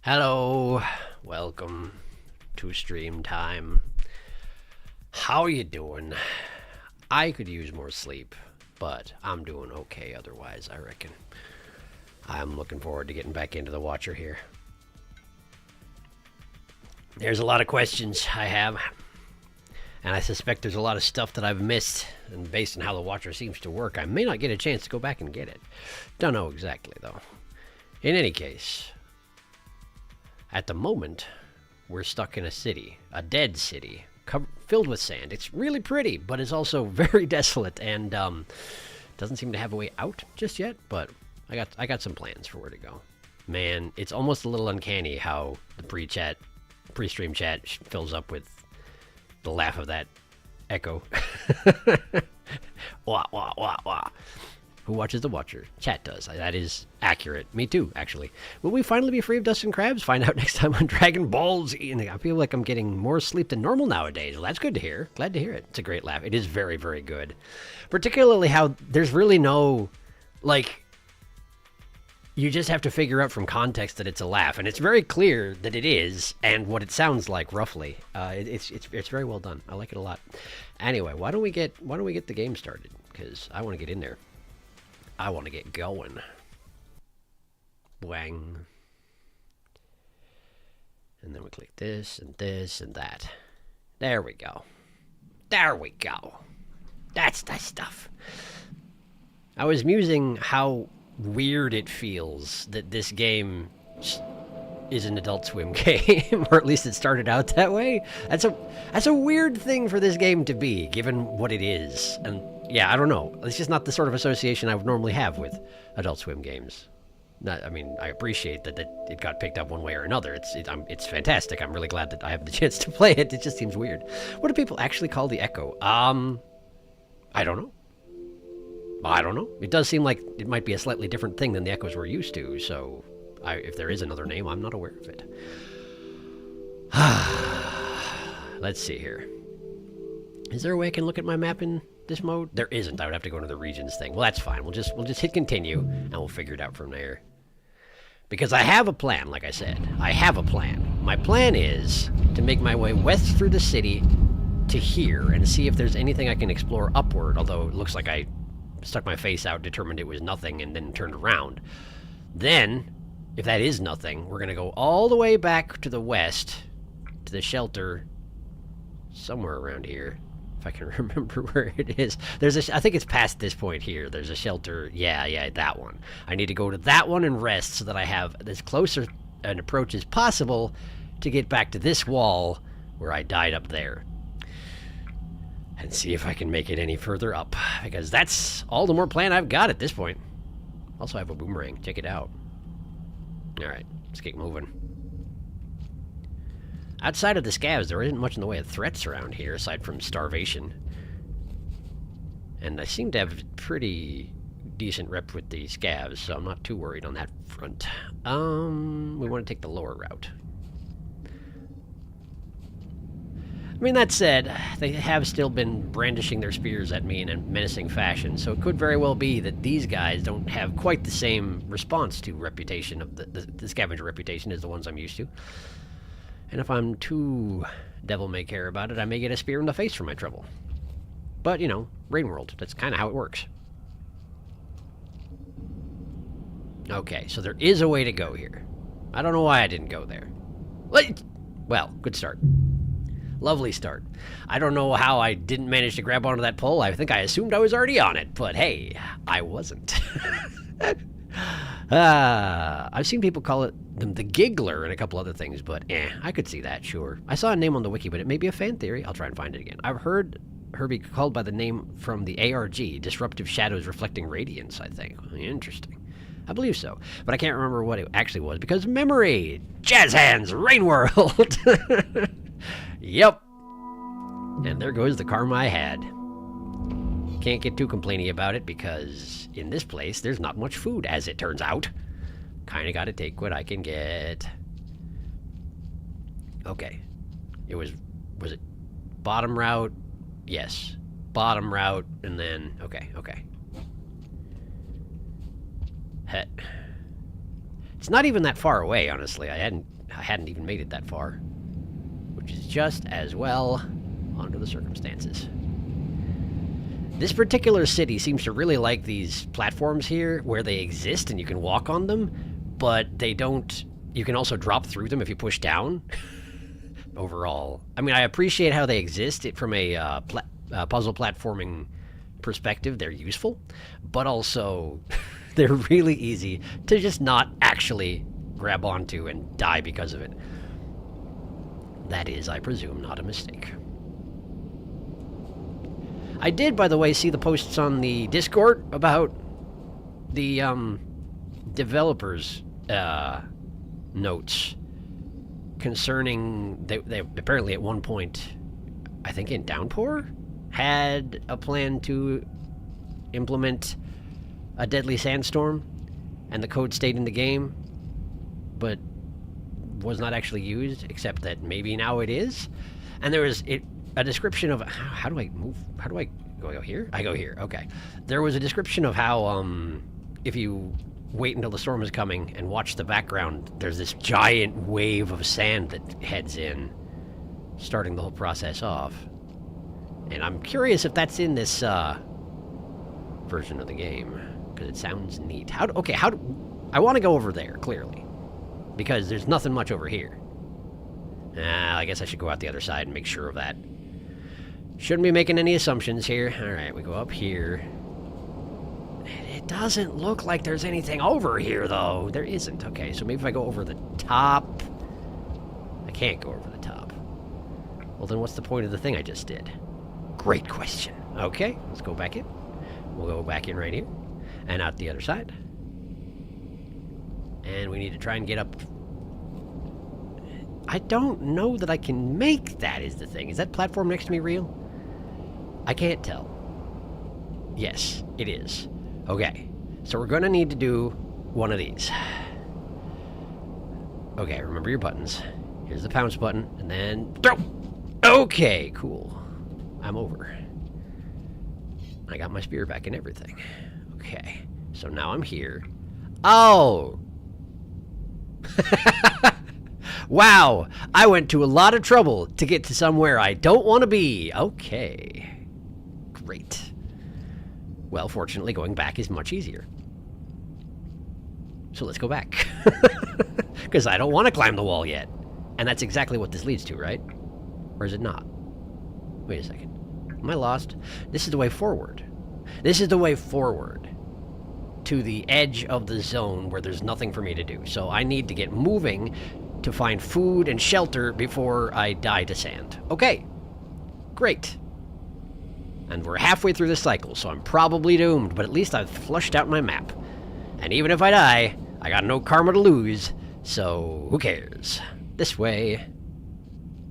Hello, welcome to stream time. How you doing? I could use more sleep, but I'm doing okay otherwise, I reckon. I'm looking forward to getting back into the Watcher here. There's a lot of questions I have, and I suspect there's a lot of stuff that I've missed, and based on how the Watcher seems to work, I may not get a chance to go back and get it. Don't know exactly, though. In any case, at the moment, we're stuck in a city, a dead city, filled with sand. It's really pretty, but it's also very desolate, and doesn't seem to have a way out just yet. But I got some plans for where to go. Man, it's almost a little uncanny how the pre-stream chat fills up with the laugh of that echo. Wah wah wah wah. Who watches the Watcher? Chat does. That is accurate. Me too, actually. Will we finally be free of dust and crabs? Find out next time on Dragon Ball Z. And I feel like I'm getting more sleep than normal nowadays. Well, that's good to hear. Glad to hear it. It's a great laugh. It is very, very good. Particularly how there's really no, like, you just have to figure out from context that it's a laugh. And it's very clear that it is, and what it sounds like, roughly. It's very well done. I like it a lot. Anyway, why don't we get the game started? Because I want to get in there. I want to get going. Wang. And then we click this and this and that. There we go. There we go. That's the stuff. I was musing how weird it feels that this game is an Adult Swim game, or at least it started out that way. That's a weird thing for this game to be, given what it is. And yeah, I don't know. It's just not the sort of association I would normally have with Adult Swim games. I mean, I appreciate that it got picked up one way or another. It's fantastic. I'm really glad that I have the chance to play it. It just seems weird. What do people actually call the Echo? I don't know. I don't know. It does seem like it might be a slightly different thing than the Echoes we're used to, so if there is another name, I'm not aware of it. Let's see here. Is there a way I can look at my map in this mode? There isn't. I would have to go into the regions thing. Well, that's fine. We'll just hit continue, and we'll figure it out from there. Because I have a plan, like I said. I have a plan. My plan is to make my way west through the city to here and see if there's anything I can explore upward, although it looks like I stuck my face out, determined it was nothing, and then turned around. Then, if that is nothing, we're going to go all the way back to the west, to the shelter, somewhere around here, if I can remember where it is. I think it's past this point here. There's a shelter. Yeah, that one. I need to go to that one and rest so that I have as close an approach as possible to get back to this wall where I died up there. And see if I can make it any further up, because that's all the more plan I've got at this point. Also, I have a boomerang. Check it out. Alright, let's get moving. Outside of the scavs, there isn't much in the way of threats around here, aside from starvation. And I seem to have a pretty decent rep with the scavs, so I'm not too worried on that front. We want to take the lower route. I mean, that said, they have still been brandishing their spears at me in a menacing fashion, so it could very well be that these guys don't have quite the same response to reputation of the scavenger reputation as the ones I'm used to. And if I'm too devil-may-care about it, I may get a spear in the face for my trouble. But, you know, Rain World, that's kind of how it works. Okay, so there is a way to go here. I don't know why I didn't go there. Well, good start. Lovely start. I don't know how I didn't manage to grab onto that pole. I think I assumed I was already on it, but hey, I wasn't. I've seen people call it the Giggler and a couple other things, but I could see that, sure. I saw a name on the wiki, but it may be a fan theory. I'll try and find it again. I've heard her be called by the name from the ARG, Disruptive Shadows Reflecting Radiance, I think. Interesting. I believe so, but I can't remember what it actually was, because memory! Jazz hands! Rain World! Yep. And there goes the karma I had. Can't get too complainy about it, because in this place, there's not much food, as it turns out. Kinda gotta take what I can get. Okay. Was it bottom route? Yes. Bottom route, and then, okay. Heh. It's not even that far away, honestly. I hadn't hadn't even made it that far. Which is just as well under the circumstances. This particular city seems to really like these platforms here where they exist and you can walk on them, but they don't... You can also drop through them if you push down. Overall. I mean, I appreciate how they exist from a puzzle platforming perspective. They're useful, but also they're really easy to just not actually grab onto and die because of it. That is, I presume, not a mistake. I did, by the way, see the posts on the Discord about the developers' notes concerning... They apparently at one point, I think in Downpour, had a plan to implement a deadly sandstorm, and the code stayed in the game, but was not actually used, except that maybe now it is. And there was a description of... How do I move? How do I go here? I go here, okay. There was a description of how, if you wait until the storm is coming and watch the background, there's this giant wave of sand that heads in, starting the whole process off. And I'm curious if that's in this, version of the game, because it sounds neat. I want to go over there, clearly, because there's nothing much over here. I guess I should go out the other side and make sure of that. Shouldn't be making any assumptions here. Alright, we go up here. It doesn't look like there's anything over here, though. There isn't. Okay, so maybe if I go over the top... I can't go over the top. Well, then what's the point of the thing I just did? Great question. Okay, let's go back in. We'll go back in right here. And out the other side. And we need to try and get up... I don't know that I can make that, is the thing. Is that platform next to me real? I can't tell. Yes, it is. Okay, so we're going to need to do one of these. Okay, remember your buttons. Here's the pounce button, and then throw! Okay, cool. I'm over. I got my spear back and everything. Okay, so now I'm here. Oh! Wow, I went to a lot of trouble to get to somewhere I don't want to be. Okay. Great. Well, fortunately, going back is much easier. So let's go back. Because I don't want to climb the wall yet. And that's exactly what this leads to, right? Or is it not? Wait a second. Am I lost? This is the way forward. This is the way forward to the edge of the zone where there's nothing for me to do. So I need to get moving to find food and shelter before I die to sand. Okay. Great. And we're halfway through the cycle, so I'm probably doomed, but at least I've flushed out my map. And even if I die, I got no karma to lose, so who cares? This way.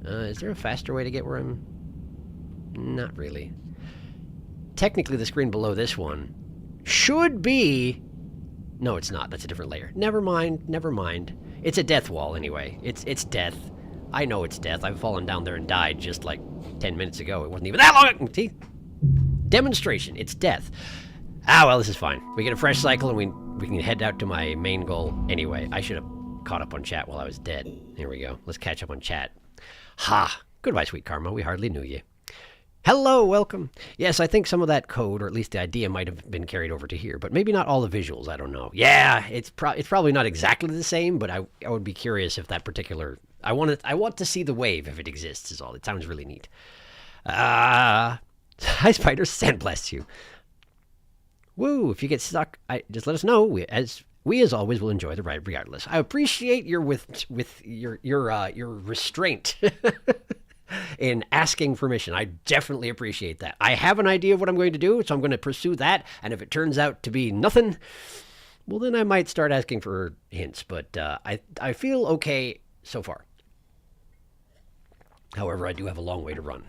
Is there a faster way to get where I'm... Not really. Technically, the screen below this one should be... No, it's not. That's a different layer. Never mind. Never mind. It's a death wall, anyway. It's death. I know it's death. I've fallen down there and died just like 10 minutes ago. It wasn't even that long. See? Demonstration. It's death. Ah, well, this is fine. We get a fresh cycle, and we can head out to my main goal anyway. I should have caught up on chat while I was dead. Here we go. Let's catch up on chat. Ha! Goodbye, sweet karma. We hardly knew you. Hello, welcome. Yes, I think some of that code, or at least the idea, might have been carried over to here, but maybe not all the visuals. I don't know. Yeah, it's probably not exactly the same, but I would be curious if that particular... I want to see the wave if it exists, is all. It sounds really neat. Hi, Spider. Sandblast you. Woo! If you get stuck, just let us know. We as always will enjoy the ride regardless. I appreciate your your restraint. In asking permission. I definitely appreciate that. I have an idea of what I'm going to do, so I'm going to pursue that, and if it turns out to be nothing, well, then I might start asking for hints, but I feel okay so far. However, I do have a long way to run.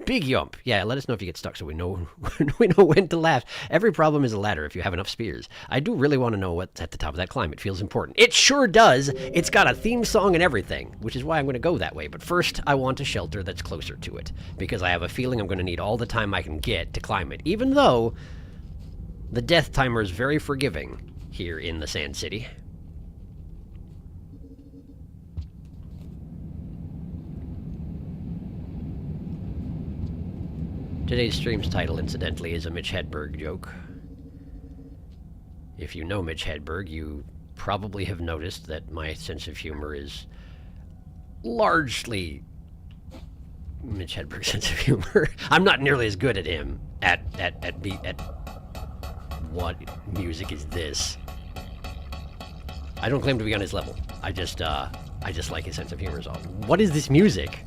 Big yump. Yeah, let us know if you get stuck so we know when to laugh. Every problem is a ladder if you have enough spears. I do really want to know what's at the top of that climb. It feels important. It sure does. It's got a theme song and everything, which is why I'm going to go that way. But first, I want a shelter that's closer to it, because I have a feeling I'm going to need all the time I can get to climb it, even though the death timer is very forgiving here in the Sand City. Today's stream's title, incidentally, is a Mitch Hedberg joke. If you know Mitch Hedberg, you probably have noticed that my sense of humor is largely Mitch Hedberg's sense of humor. I'm not nearly as good at him at what music is this. I don't claim to be on his level. I just like his sense of humor is all. What is this music?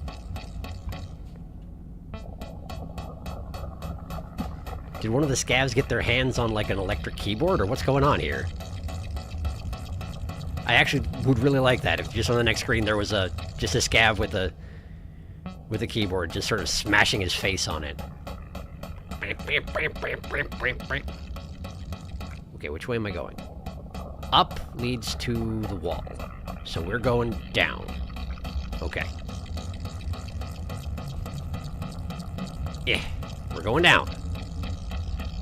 Did one of the scavs get their hands on like an electric keyboard, or what's going on here? I actually would really like that if just on the next screen there was just a scav with a keyboard just sort of smashing his face on it. Okay, which way am I going? Up leads to the wall. So we're going down. Okay. Yeah, we're going down.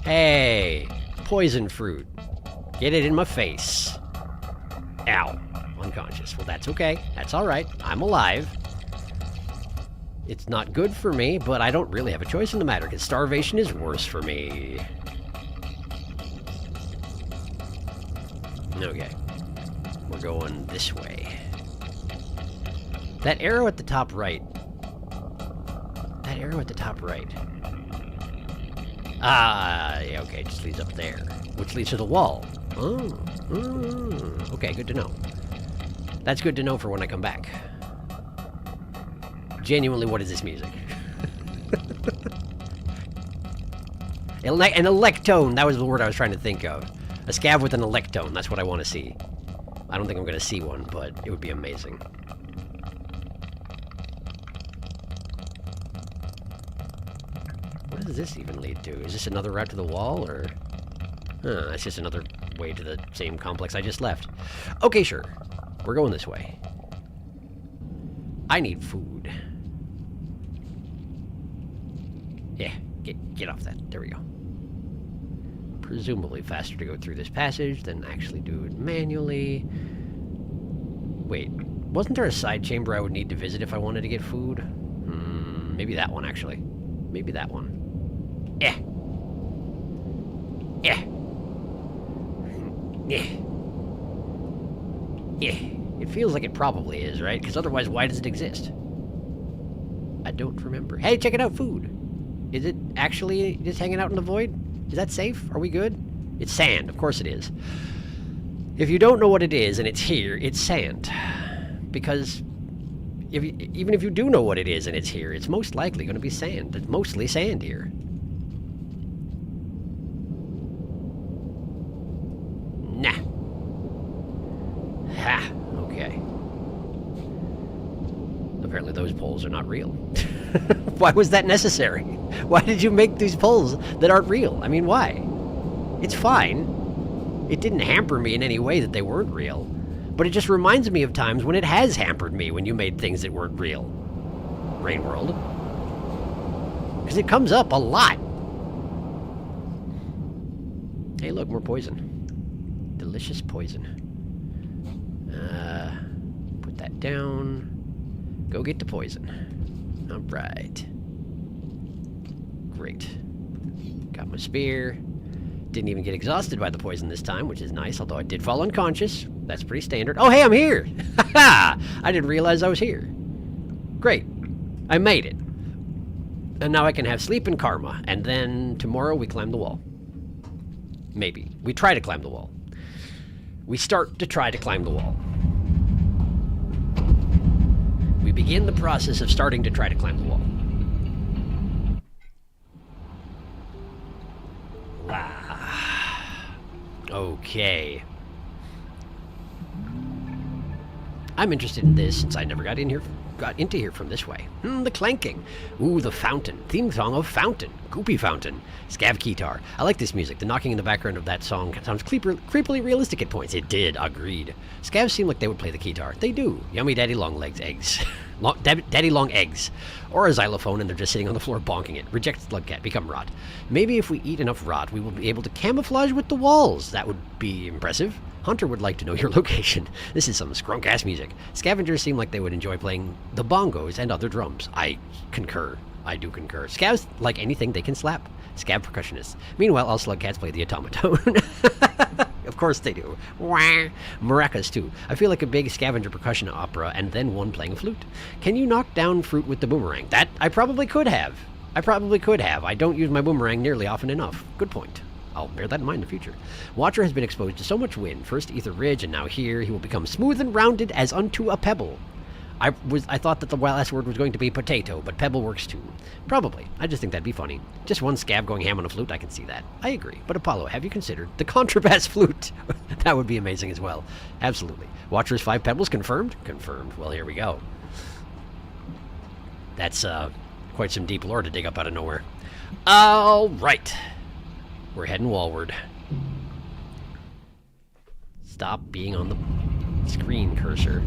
Hey, poison fruit. Get it in my face. Ow, unconscious. Well, that's okay. That's all right. I'm alive. It's not good for me, but I don't really have a choice in the matter, because starvation is worse for me. Okay. We're going this way. That arrow at the top right. That arrow at the top right. Ah, yeah, okay, it just leads up there. Which leads to the wall. Oh, okay, good to know. That's good to know for when I come back. Genuinely, what is this music? An electone, that was the word I was trying to think of. A scav with an electone, that's what I want to see. I don't think I'm going to see one, but it would be amazing. What does this even lead to? Is this another route to the wall, or... that's just another way to the same complex I just left. Okay, sure. We're going this way. I need food. Yeah, get off that. There we go. Presumably faster to go through this passage than actually do it manually. Wait, wasn't there a side chamber I would need to visit if I wanted to get food? Maybe that one, actually. Maybe that one. Yeah. Yeah. Yeah. Yeah. It feels like it probably is, right? Because otherwise, why does it exist? I don't remember. Hey, check it out, food. Is it actually just hanging out in the void? Is that safe? Are we good? It's sand. Of course it is. If you don't know what it is and it's here, it's sand. Because even if you do know what it is and it's here, it's most likely going to be sand. It's mostly sand here. Nah. Ha. Okay. Apparently those poles are not real. Why was that necessary? Why did you make these poles that aren't real? I mean, why? It's fine. It didn't hamper me in any way that they weren't real. But it just reminds me of times when it has hampered me when you made things that weren't real. Rain World. Because it comes up a lot. Hey, look, more poison. Delicious poison. Put that down. Go get the poison. All right. Great. Got my spear. Didn't even get exhausted by the poison this time, which is nice, although I did fall unconscious. That's pretty standard. Oh, hey, I'm here! Ha! I didn't realize I was here. Great. I made it. And now I can have sleep and karma, and then tomorrow we climb the wall. Maybe. We try to climb the wall. We start to try to climb the wall. We begin the process of starting to try to climb the wall. Okay. I'm interested in this since I never got into here from this way. The clanking. Ooh, the fountain. Theme song of Fountain. Goopy Fountain. Scav Keytar. I like this music. The knocking in the background of that song sounds creepily realistic at points. It did. Agreed. Scavs seem like they would play the keytar. They do. Yummy daddy long legs eggs. Daddy long eggs. Or a xylophone and they're just sitting on the floor bonking it. Reject slugcat. Become rot. Maybe if we eat enough rot, we will be able to camouflage with the walls. That would be impressive. Hunter would like to know your location. This is some scrunk-ass music. Scavengers seem like they would enjoy playing the bongos and other drums. I concur. I do concur. Scavs like anything they can slap. Scab percussionists. Meanwhile, all slug cats play the automaton. Of course they do. Wah! Maracas, too. I feel like a big scavenger percussion opera and then one playing a flute. Can you knock down fruit with the boomerang? That I probably could have. I don't use my boomerang nearly often enough. Good point. I'll bear that in mind in the future. Watcher has been exposed to so much wind. First Ether Ridge and now here. He will become smooth and rounded as unto a pebble. I thought that the last word was going to be potato, but pebble works too. Probably. I just think that'd be funny. Just one scab going ham on a flute, I can see that. I agree. But Apollo, have you considered the contrabass flute? That would be amazing as well. Absolutely. Watcher's 5 pebbles confirmed? Confirmed. Well, here we go. That's quite some deep lore to dig up out of nowhere. All right. We're heading wallward. Stop being on the screen cursor.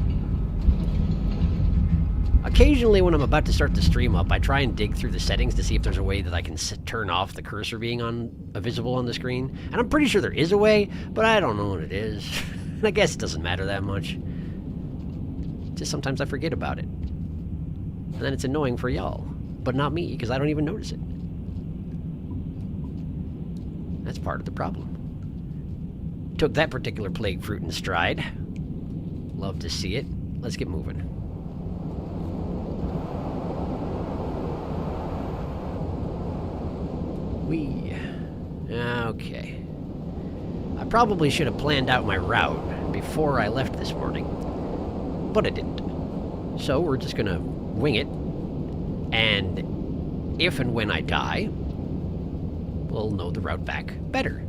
Occasionally when I'm about to start the stream up, I try and dig through the settings to see if there's a way that I can turn off the cursor being visible on the screen. And I'm pretty sure there is a way, but I don't know what it is. I guess it doesn't matter that much. Just sometimes I forget about it. And then it's annoying for y'all. But not me, because I don't even notice it. That's part of the problem. Took that particular plague fruit in stride. Love to see it. Let's get moving. Okay. I probably should have planned out my route before I left this morning, but I didn't. So we're just gonna wing it, and if and when I die, we'll know the route back better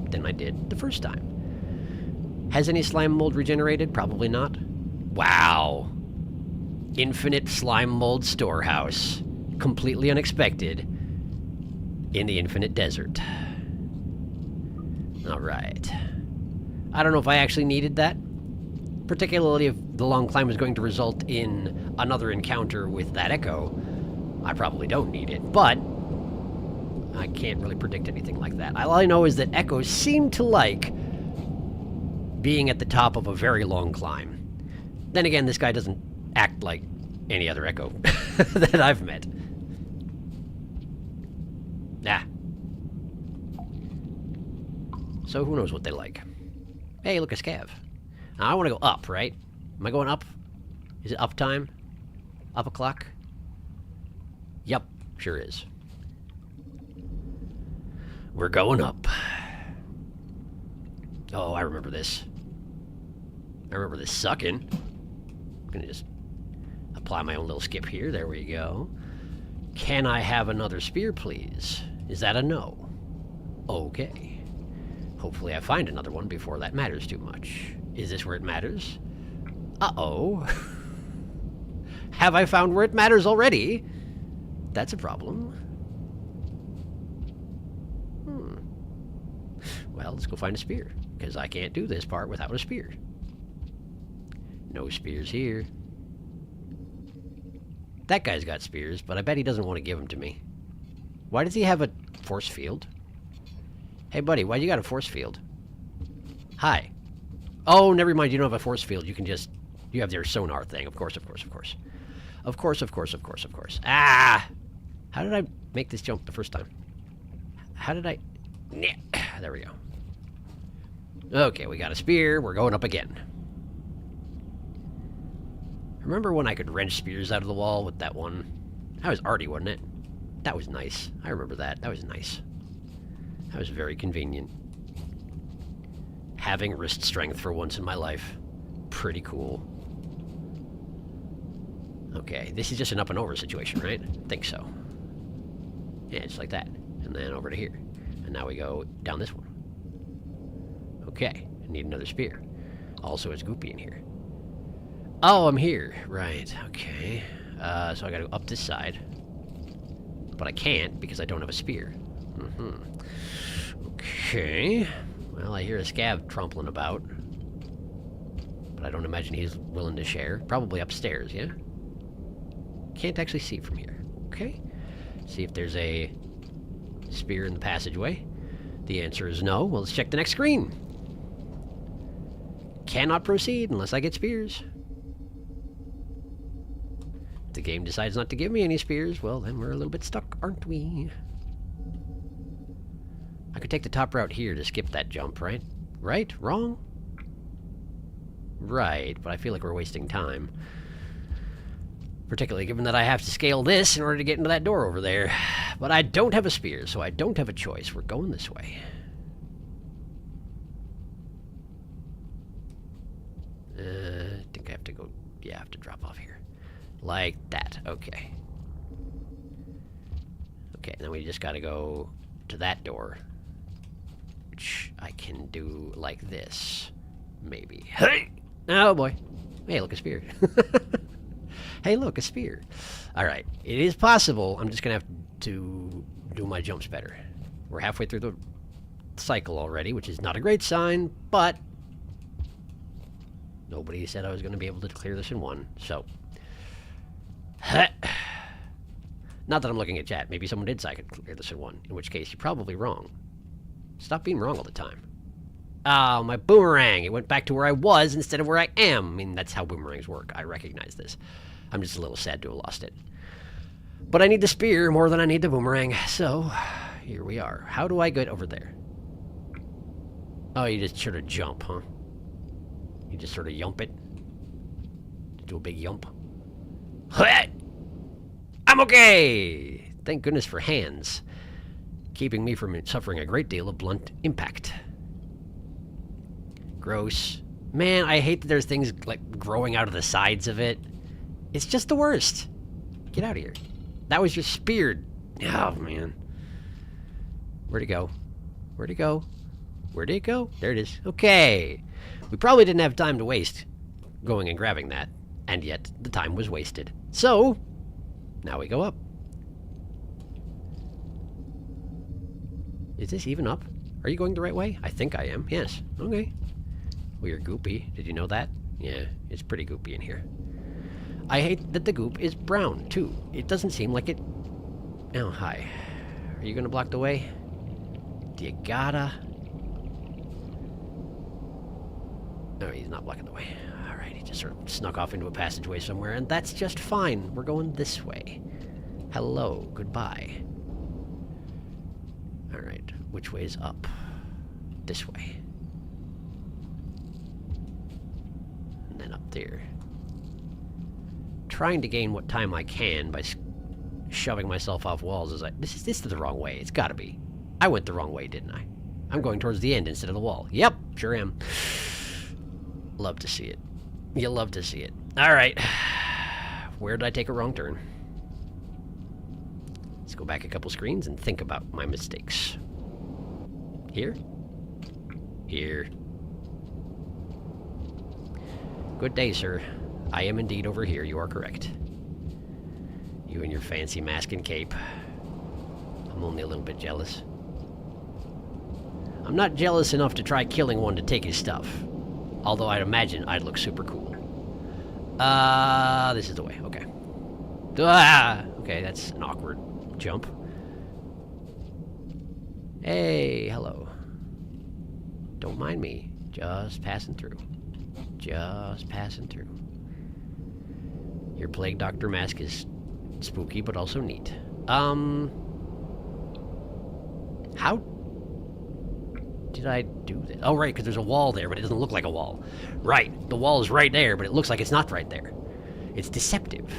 than I did the first time. Has any slime mold regenerated? Probably not. Wow. Infinite slime mold storehouse. Completely unexpected. In the infinite desert. Alright. I don't know if I actually needed that. Particularly if the long climb was going to result in another encounter with that echo. I probably don't need it, but I can't really predict anything like that. All I know is that echoes seem to like being at the top of a very long climb. Then again, this guy doesn't act like any other echo that I've met. Nah. So who knows what they like. Hey, look, a scav. Now, I want to go up, right? Am I going up? Is it up time? Up o'clock? Yep, sure is. We're going up. Oh, I remember this. I remember this sucking. I'm gonna just apply my own little skip here. There we go. Can I have another spear, please? Is that a no? Okay. Hopefully I find another one before that matters too much. Is this where it matters? Uh-oh. Have I found where it matters already? That's a problem. Well, let's go find a spear, because I can't do this part without a spear. No spears here. That guy's got spears, but I bet he doesn't want to give them to me. Why does he have a force field? Hey, buddy, why you got a force field? Hi. Oh, never mind, you don't have a force field. You can just... You have your sonar thing. Of course, of course, of course. Of course, of course, of course, of course. Ah! How did I make this jump the first time? How did I... There we go. Okay, we got a spear. We're going up again. Remember when I could wrench spears out of the wall with that one? That was arty, wasn't it? That was nice. I remember that. That was nice. That was very convenient. Having wrist strength for once in my life. Pretty cool. Okay, this is just an up and over situation, right? I think so. Yeah, just like that. And then over to here. And now we go down this one. Okay, I need another spear. Also, it's goopy in here. Oh, I'm here. Right, okay. So I gotta go up this side. But I can't because I don't have a spear. Okay. Well, I hear a scav trampling about. But I don't imagine he's willing to share. Probably upstairs, yeah? Can't actually see from here. Okay. See if there's a spear in the passageway. The answer is no. Well, let's check the next screen. Cannot proceed unless I get spears. the game decides not to give me any spears, well, then we're a little bit stuck, aren't we? I could take the top route here to skip that jump, right? Right? Wrong? Right, but I feel like we're wasting time. Particularly given that I have to scale this in order to get into that door over there. But I don't have a spear, so I don't have a choice. We're going this way. I think I have to go... Yeah, I have to drop off here. Like that. Okay. Okay, then we just gotta go to that door. Which I can do like this. Maybe. Hey! Oh, boy. Hey, look, a spear. Hey, look, a spear. Alright, it is possible. I'm just gonna have to do my jumps better. We're halfway through the cycle already, which is not a great sign, but nobody said I was going to be able to clear this in one, so. Not that I'm looking at chat. Maybe someone did say I could clear this in one, in which case you're probably wrong. Stop being wrong all the time. Oh, my boomerang! It went back to where I was instead of where I am. I mean, that's how boomerangs work. I recognize this. I'm just a little sad to have lost it. But I need the spear more than I need the boomerang, so here we are. How do I get over there? Oh, you just sort of jump, huh? You just sort of yump it? Do a big yump? I'm okay! Thank goodness for hands. Keeping me from suffering a great deal of blunt impact. Gross. Man, I hate that there's things like growing out of the sides of it. It's just the worst. Get out of here. That was just speared. Oh, man. Where'd it go? Where'd it go? Where'd it go? There it is. Okay. We probably didn't have time to waste going and grabbing that. And yet, the time was wasted. So, now we go up. Is this even up? Are you going the right way? I think I am. Yes. Okay. We are goopy. Did you know that? Yeah, it's pretty goopy in here. I hate that the goop is brown, too. It doesn't seem like it... Oh, hi. Are you gonna block the way? Do you gotta? No, he's not blocking the way. Alright, he just sort of snuck off into a passageway somewhere, and that's just fine. We're going this way. Hello, goodbye. Alright, which way is up? This way. And then up there. Trying to gain what time I can by shoving myself off walls as I... This is the wrong way. It's gotta be. I went the wrong way, didn't I? I'm going towards the end instead of the wall. Yep, sure am. Love to see it. You love to see it. Alright. Where did I take a wrong turn? Let's go back a couple screens and think about my mistakes. Here? Here. Good day, sir. I am indeed over here. You are correct. You and your fancy mask and cape. I'm only a little bit jealous. I'm not jealous enough to try killing one to take his stuff. Although I'd imagine I'd look super cool. This is the way. Okay. Okay, that's an awkward jump. Hey, hello. Don't mind me. Just passing through. Just passing through. Your Plague Doctor mask is spooky, but also neat. How did I do this? Oh, right, because there's a wall there, but it doesn't look like a wall. Right, the wall is right there, but it looks like it's not right there. It's deceptive.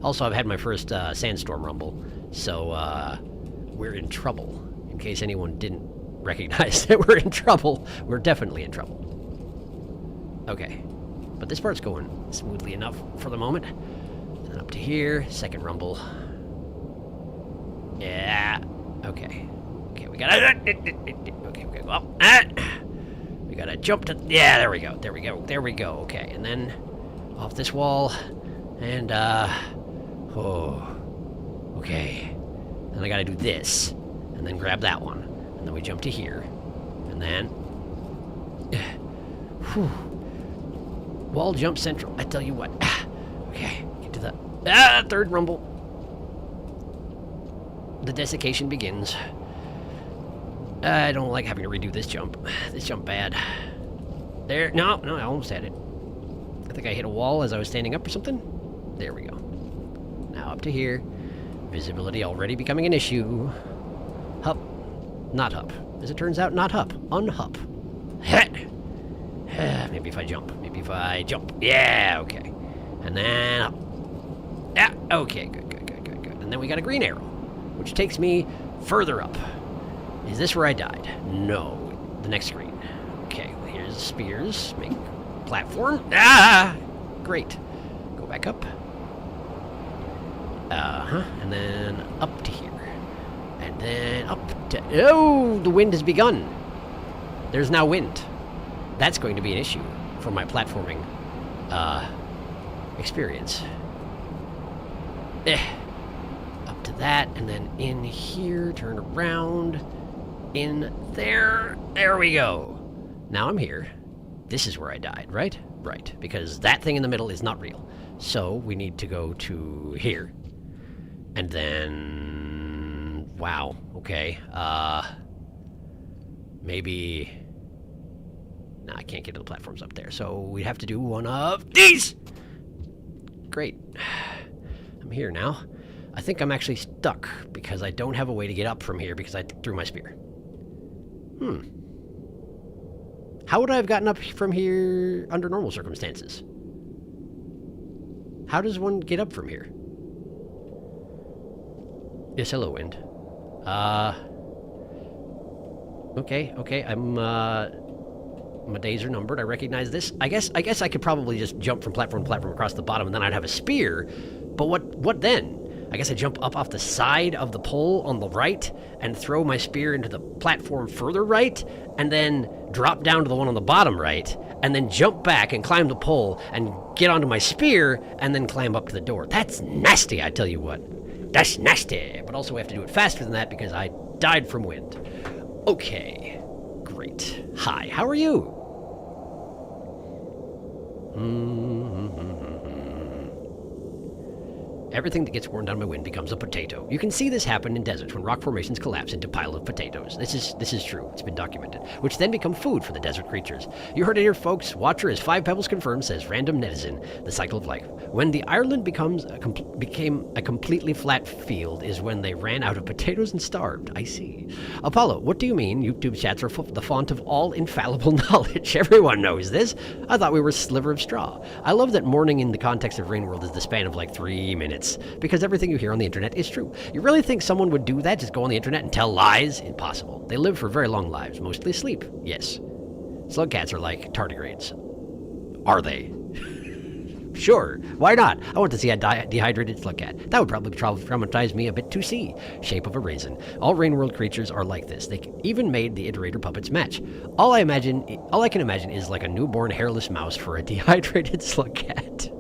Also, I've had my first sandstorm rumble, so we're in trouble. In case anyone didn't recognize that we're in trouble, we're definitely in trouble. Okay. But this part's going smoothly enough for the moment. And then up to here, second rumble. Yeah. Okay. Okay, we gotta... Okay, we gotta go up. We gotta jump to... Yeah, there we go. There we go. There we go. Okay, and then off this wall. And, oh. Okay. Then I gotta do this. And then grab that one. And then we jump to here. And then... Whew. Wall jump central. I tell you what. Okay, get to the third rumble. The desiccation begins. I don't like having to redo this jump. This jump bad. There. No, I almost had it. I think I hit a wall as I was standing up or something. There we go. Now up to here. Visibility already becoming an issue. Hup. Not hup. As it turns out, not hup. Unhup. Maybe if I jump. Maybe if I jump. Yeah, okay. And then up. Yeah, okay, good. And then we got a green arrow, which takes me further up. Is this where I died? No. The next screen. Okay, well, here's spears. Make platform. Ah! Great. Go back up. And then up to here. And then up to... Oh! The wind has begun. There's now wind. That's going to be an issue for my platforming experience. Up to that, and then in here, turn around. In there. There we go. Now I'm here. This is where I died, right? Right, because that thing in the middle is not real. So we need to go to here. And then... Wow, okay. Maybe... Nah, I can't get to the platforms up there, so we have to do one of these! Great. I'm here now. I think I'm actually stuck, because I don't have a way to get up from here because I threw my spear. How would I have gotten up from here under normal circumstances? How does one get up from here? Yes, hello, wind. Okay, my days are numbered. I recognize this. I guess I could probably just jump from platform to platform across the bottom, and then I'd have a spear. But what then? I guess I jump up off the side of the pole on the right and throw my spear into the platform further right, and then drop down to the one on the bottom right, and then jump back and climb the pole and get onto my spear, and then climb up to the door. That's nasty, I tell you what. That's nasty. But also we have to do it faster than that because I died from wind. Okay. Great. Hi, how are you? Everything that gets worn down by wind becomes a potato. You can see this happen in deserts when rock formations collapse into piles of potatoes. This is true. It's been documented. Which then become food for the desert creatures. You heard it here, folks. Watcher is 5 Pebbles confirmed, says random netizen. The cycle of life. When the Ireland became a completely flat field is when they ran out of potatoes and starved. I see. Apollo, what do you mean? YouTube chats are the font of all infallible knowledge. Everyone knows this. I thought we were a sliver of straw. I love that mourning in the context of Rain World is the span of like 3 minutes. Because everything you hear on the internet is true. You really think someone would do that? Just go on the internet and tell lies? Impossible. They live for very long lives, mostly asleep. Yes. Slug cats are like tardigrades. Are they? Sure. Why not? I want to see a dehydrated slug cat. That would probably traumatize me a bit to see. Shape of a raisin. All Rain World creatures are like this. They even made the iterator puppets match. All I can imagine is like a newborn hairless mouse for a dehydrated slug cat.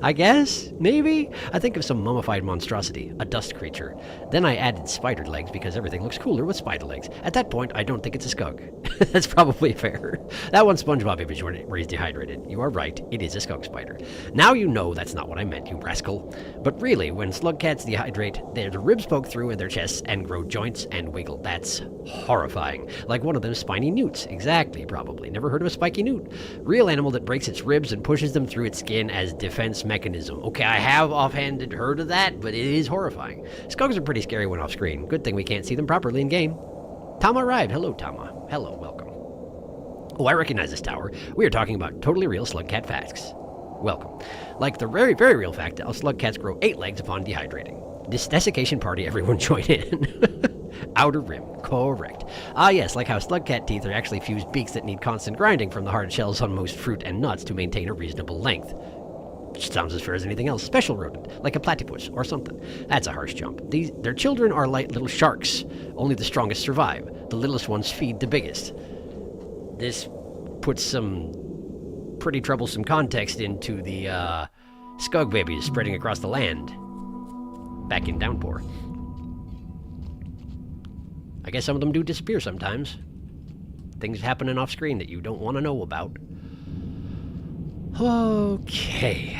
I guess? Maybe? I think of some mummified monstrosity, a dust creature. Then I added spider legs because everything looks cooler with spider legs. At that point, I don't think it's a skunk. That's probably fair. That one SpongeBob image where he's dehydrated. You are right, it is a skunk spider. Now you know that's not what I meant, you rascal. But really, when slug cats dehydrate, their ribs poke through in their chests and grow joints and wiggle. That's horrifying. Like one of them spiny newts. Exactly, probably. Never heard of a spiky newt. Real animal that breaks its ribs and pushes them through its skin as defense mechanism. Okay, I have offhanded heard of that, but it is horrifying. Skunks are pretty scary when off screen. Good thing we can't see them properly in game. Tama arrived. Hello, Tama. Hello, welcome. Oh, I recognize this tower. We are talking about totally real slug cat facts. Welcome. Like the very, very real fact that slug cats grow 8 legs upon dehydrating. This desiccation party, everyone join in. Outer rim. Correct. Ah, yes, like how slug cat teeth are actually fused beaks that need constant grinding from the hard shells on most fruit and nuts to maintain a reasonable length. Which sounds as fair as anything else. Special rodent, like a platypus or something. That's a harsh jump. Their children are like little sharks. Only the strongest survive. The littlest ones feed the biggest. This puts some pretty troublesome context into the skug babies spreading across the land. Back in Downpour. I guess some of them do disappear sometimes. Things happening off screen that you don't want to know about. Okay.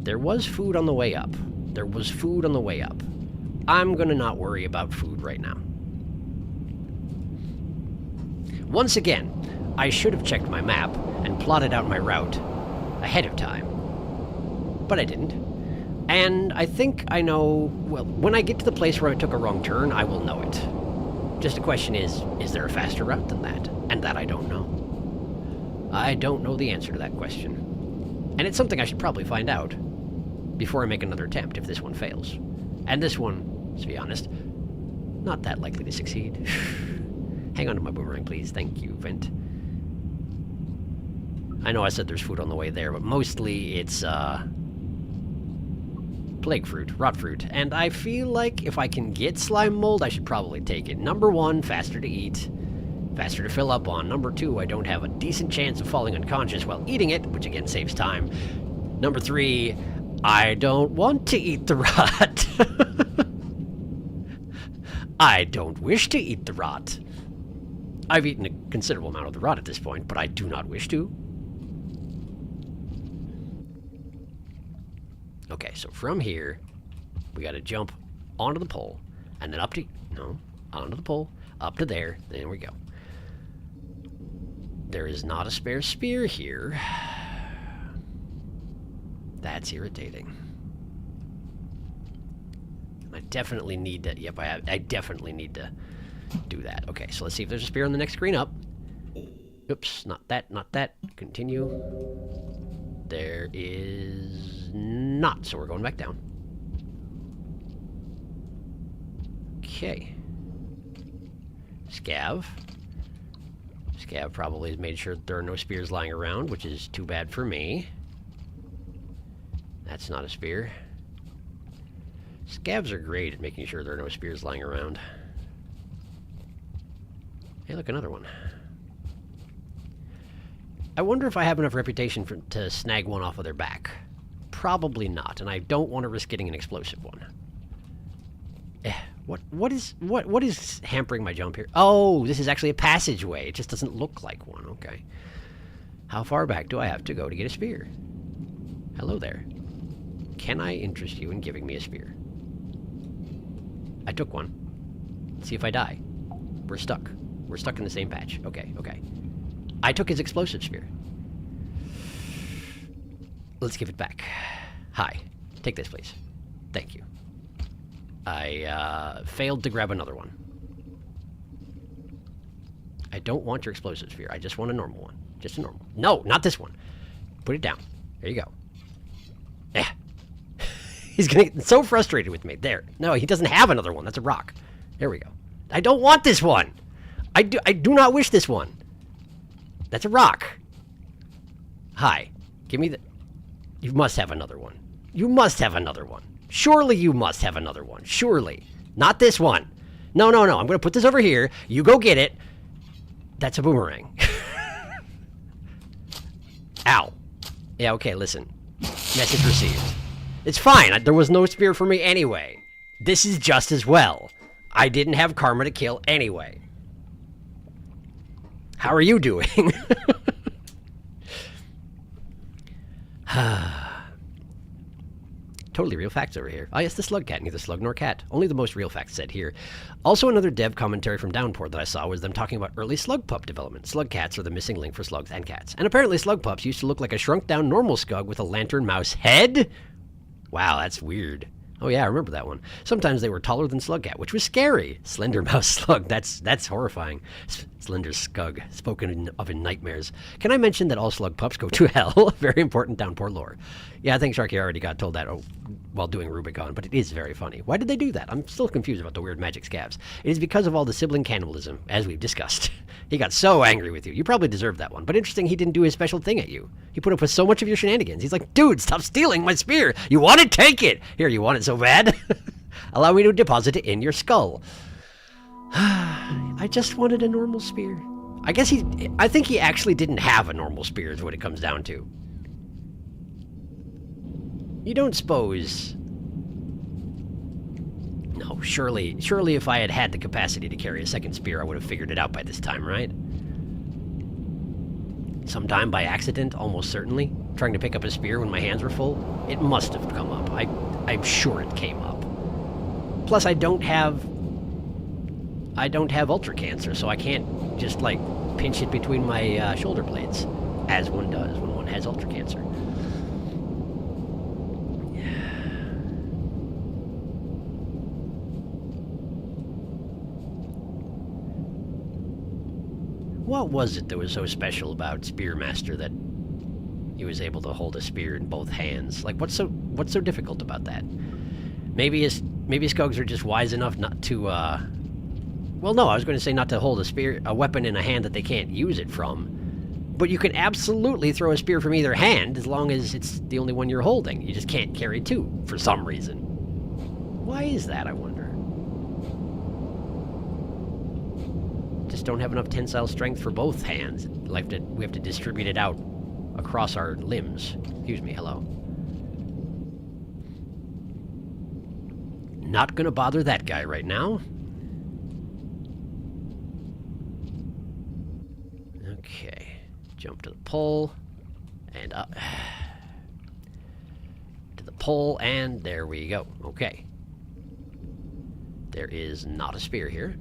There was food on the way up. I'm gonna not worry about food right now. Once again, I should have checked my map and plotted out my route ahead of time. but I didn't. And I think I know, well, when I get to the place where I took a wrong turn, I will know it. Just the question is there a faster route than that? And that I don't know. I don't know the answer to that question. And it's something I should probably find out before I make another attempt if this one fails. And this one, to be honest, not that likely to succeed. Hang on to my boomerang, please. Thank you, Vent. I know I said there's food on the way there, but mostly it's, plague fruit, rot fruit. And I feel like if I can get slime mold, I should probably take it. Number 1, faster to eat, faster to fill up on. Number 2, I don't have a decent chance of falling unconscious while eating it, which again saves time. Number 3, I don't want to eat the rot. I don't wish to eat the rot. I've eaten a considerable amount of the rot at this point, but I do not wish to. Okay, so from here, we gotta jump onto the pole, and then up to, onto the pole, up to there, there we go. There is not a spare spear here. That's irritating. I definitely need to, yep, I definitely need to do that. Okay, so let's see if there's a spear on the next screen up. Oops, not that, not that. Continue. There is not, so we're going back down. Okay. Scav. Scav probably has made sure that there are no spears lying around, which is too bad for me. That's not a spear. Scavs are great at making sure there are no spears lying around. Hey, look, another one. I wonder if I have enough reputation to snag one off of their back. Probably not, and I don't want to risk getting an explosive one. What is hampering my jump here? Oh, this is actually a passageway. It just doesn't look like one. Okay. How far back do I have to go to get a spear? Hello there. Can I interest you in giving me a spear? I took one. Let's see if I die. We're stuck. We're stuck in the same patch. Okay, okay. I took his explosive spear. Let's give it back. Hi. Take this, please. Thank you. I failed to grab another one. I don't want your explosive spear. I just want a normal one. Just a normal. No, not this one. Put it down. There you go. Yeah. He's gonna get so frustrated with me. There. No, he doesn't have another one. That's a rock. There we go. I don't want this one. I do not wish this one. That's a rock. Hi. Give me the... You must have another one. You must have another one. Surely you must have another one. Surely. Not this one. No, no, no. I'm going to put this over here. You go get it. That's a boomerang. Ow. Yeah, okay, listen. Message received. It's fine. There was no spear for me anyway. This is just as well. I didn't have karma to kill anyway. How are you doing? Totally real facts over here. Oh yes, the slug cat. Neither slug nor cat. Only the most real facts said here. Also another dev commentary from Downpour that I saw was them talking about early slug pup development. Slug cats are the missing link for slugs and cats. And apparently slug pups used to look like a shrunk down normal skug with a lantern mouse head. Wow, that's weird. Oh yeah, I remember that one. Sometimes they were taller than Slugcat, which was scary. Slender mouse slug, that's horrifying. Slender scug, spoken of in nightmares. Can I mention that all slug pups go to hell? Very important Downpour lore. Yeah, I think Sharky already got told that while doing Rubicon, but it is very funny. Why did they do that? I'm still confused about the weird magic scabs. It is because of all the sibling cannibalism, as we've discussed. He got so angry with you. You probably deserved that one, but interesting he didn't do his special thing at you. He put up with so much of your shenanigans. He's like, dude, stop stealing my spear. You want it? Take it. Here, you want it so bad? Allow me to deposit it in your skull. I just wanted a normal spear. I think he actually didn't have a normal spear is what it comes down to. You don't suppose... No, surely if I had had the capacity to carry a second spear, I would have figured it out by this time, right? Sometime by accident, almost certainly. Trying to pick up a spear when my hands were full. It must have come up. I'm sure it came up. Plus, I don't have ultra cancer, so I can't just, like, pinch it between my shoulder blades, as one does when one has ultra cancer. What was it that was so special about Spearmaster that he was able to hold a spear in both hands? Like, what's so difficult about that? Maybe Skogs are just wise enough not to, well, no, I was going to say not to hold a weapon in a hand that they can't use it from. But you can absolutely throw a spear from either hand as long as it's the only one you're holding. You just can't carry two for some reason. Why is that, I wonder? Just don't have enough tensile strength for both hands. We have to distribute it out across our limbs. Excuse me, hello. Not gonna bother that guy right now. Okay. Jump to the pole, and up. To the pole, and there we go. Okay. There is not a spear here.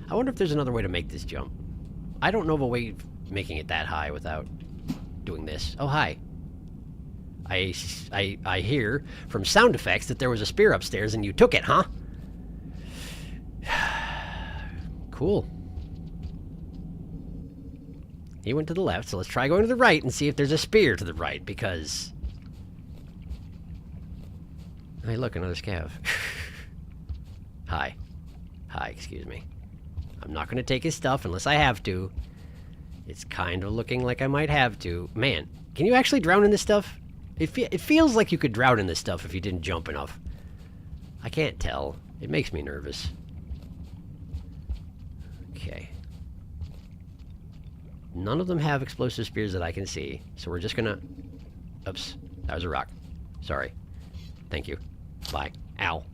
I wonder if there's another way to make this jump. I don't know of a way of making it that high without doing this. Oh, hi. I hear from sound effects that there was a spear upstairs and you took it, huh? Cool. He went to the left, so let's try going to the right and see if there's a spear to the right, because... Hey, look, another scav. Hi. Hi, excuse me. I'm not going to take his stuff unless I have to. It's kind of looking like I might have to. Man, can you actually drown in this stuff? It feels like you could drown in this stuff if you didn't jump enough. I can't tell. It makes me nervous. Okay. None of them have explosive spears that I can see, so we're just gonna... Oops, that was a rock. Sorry. Thank you. Bye. Ow.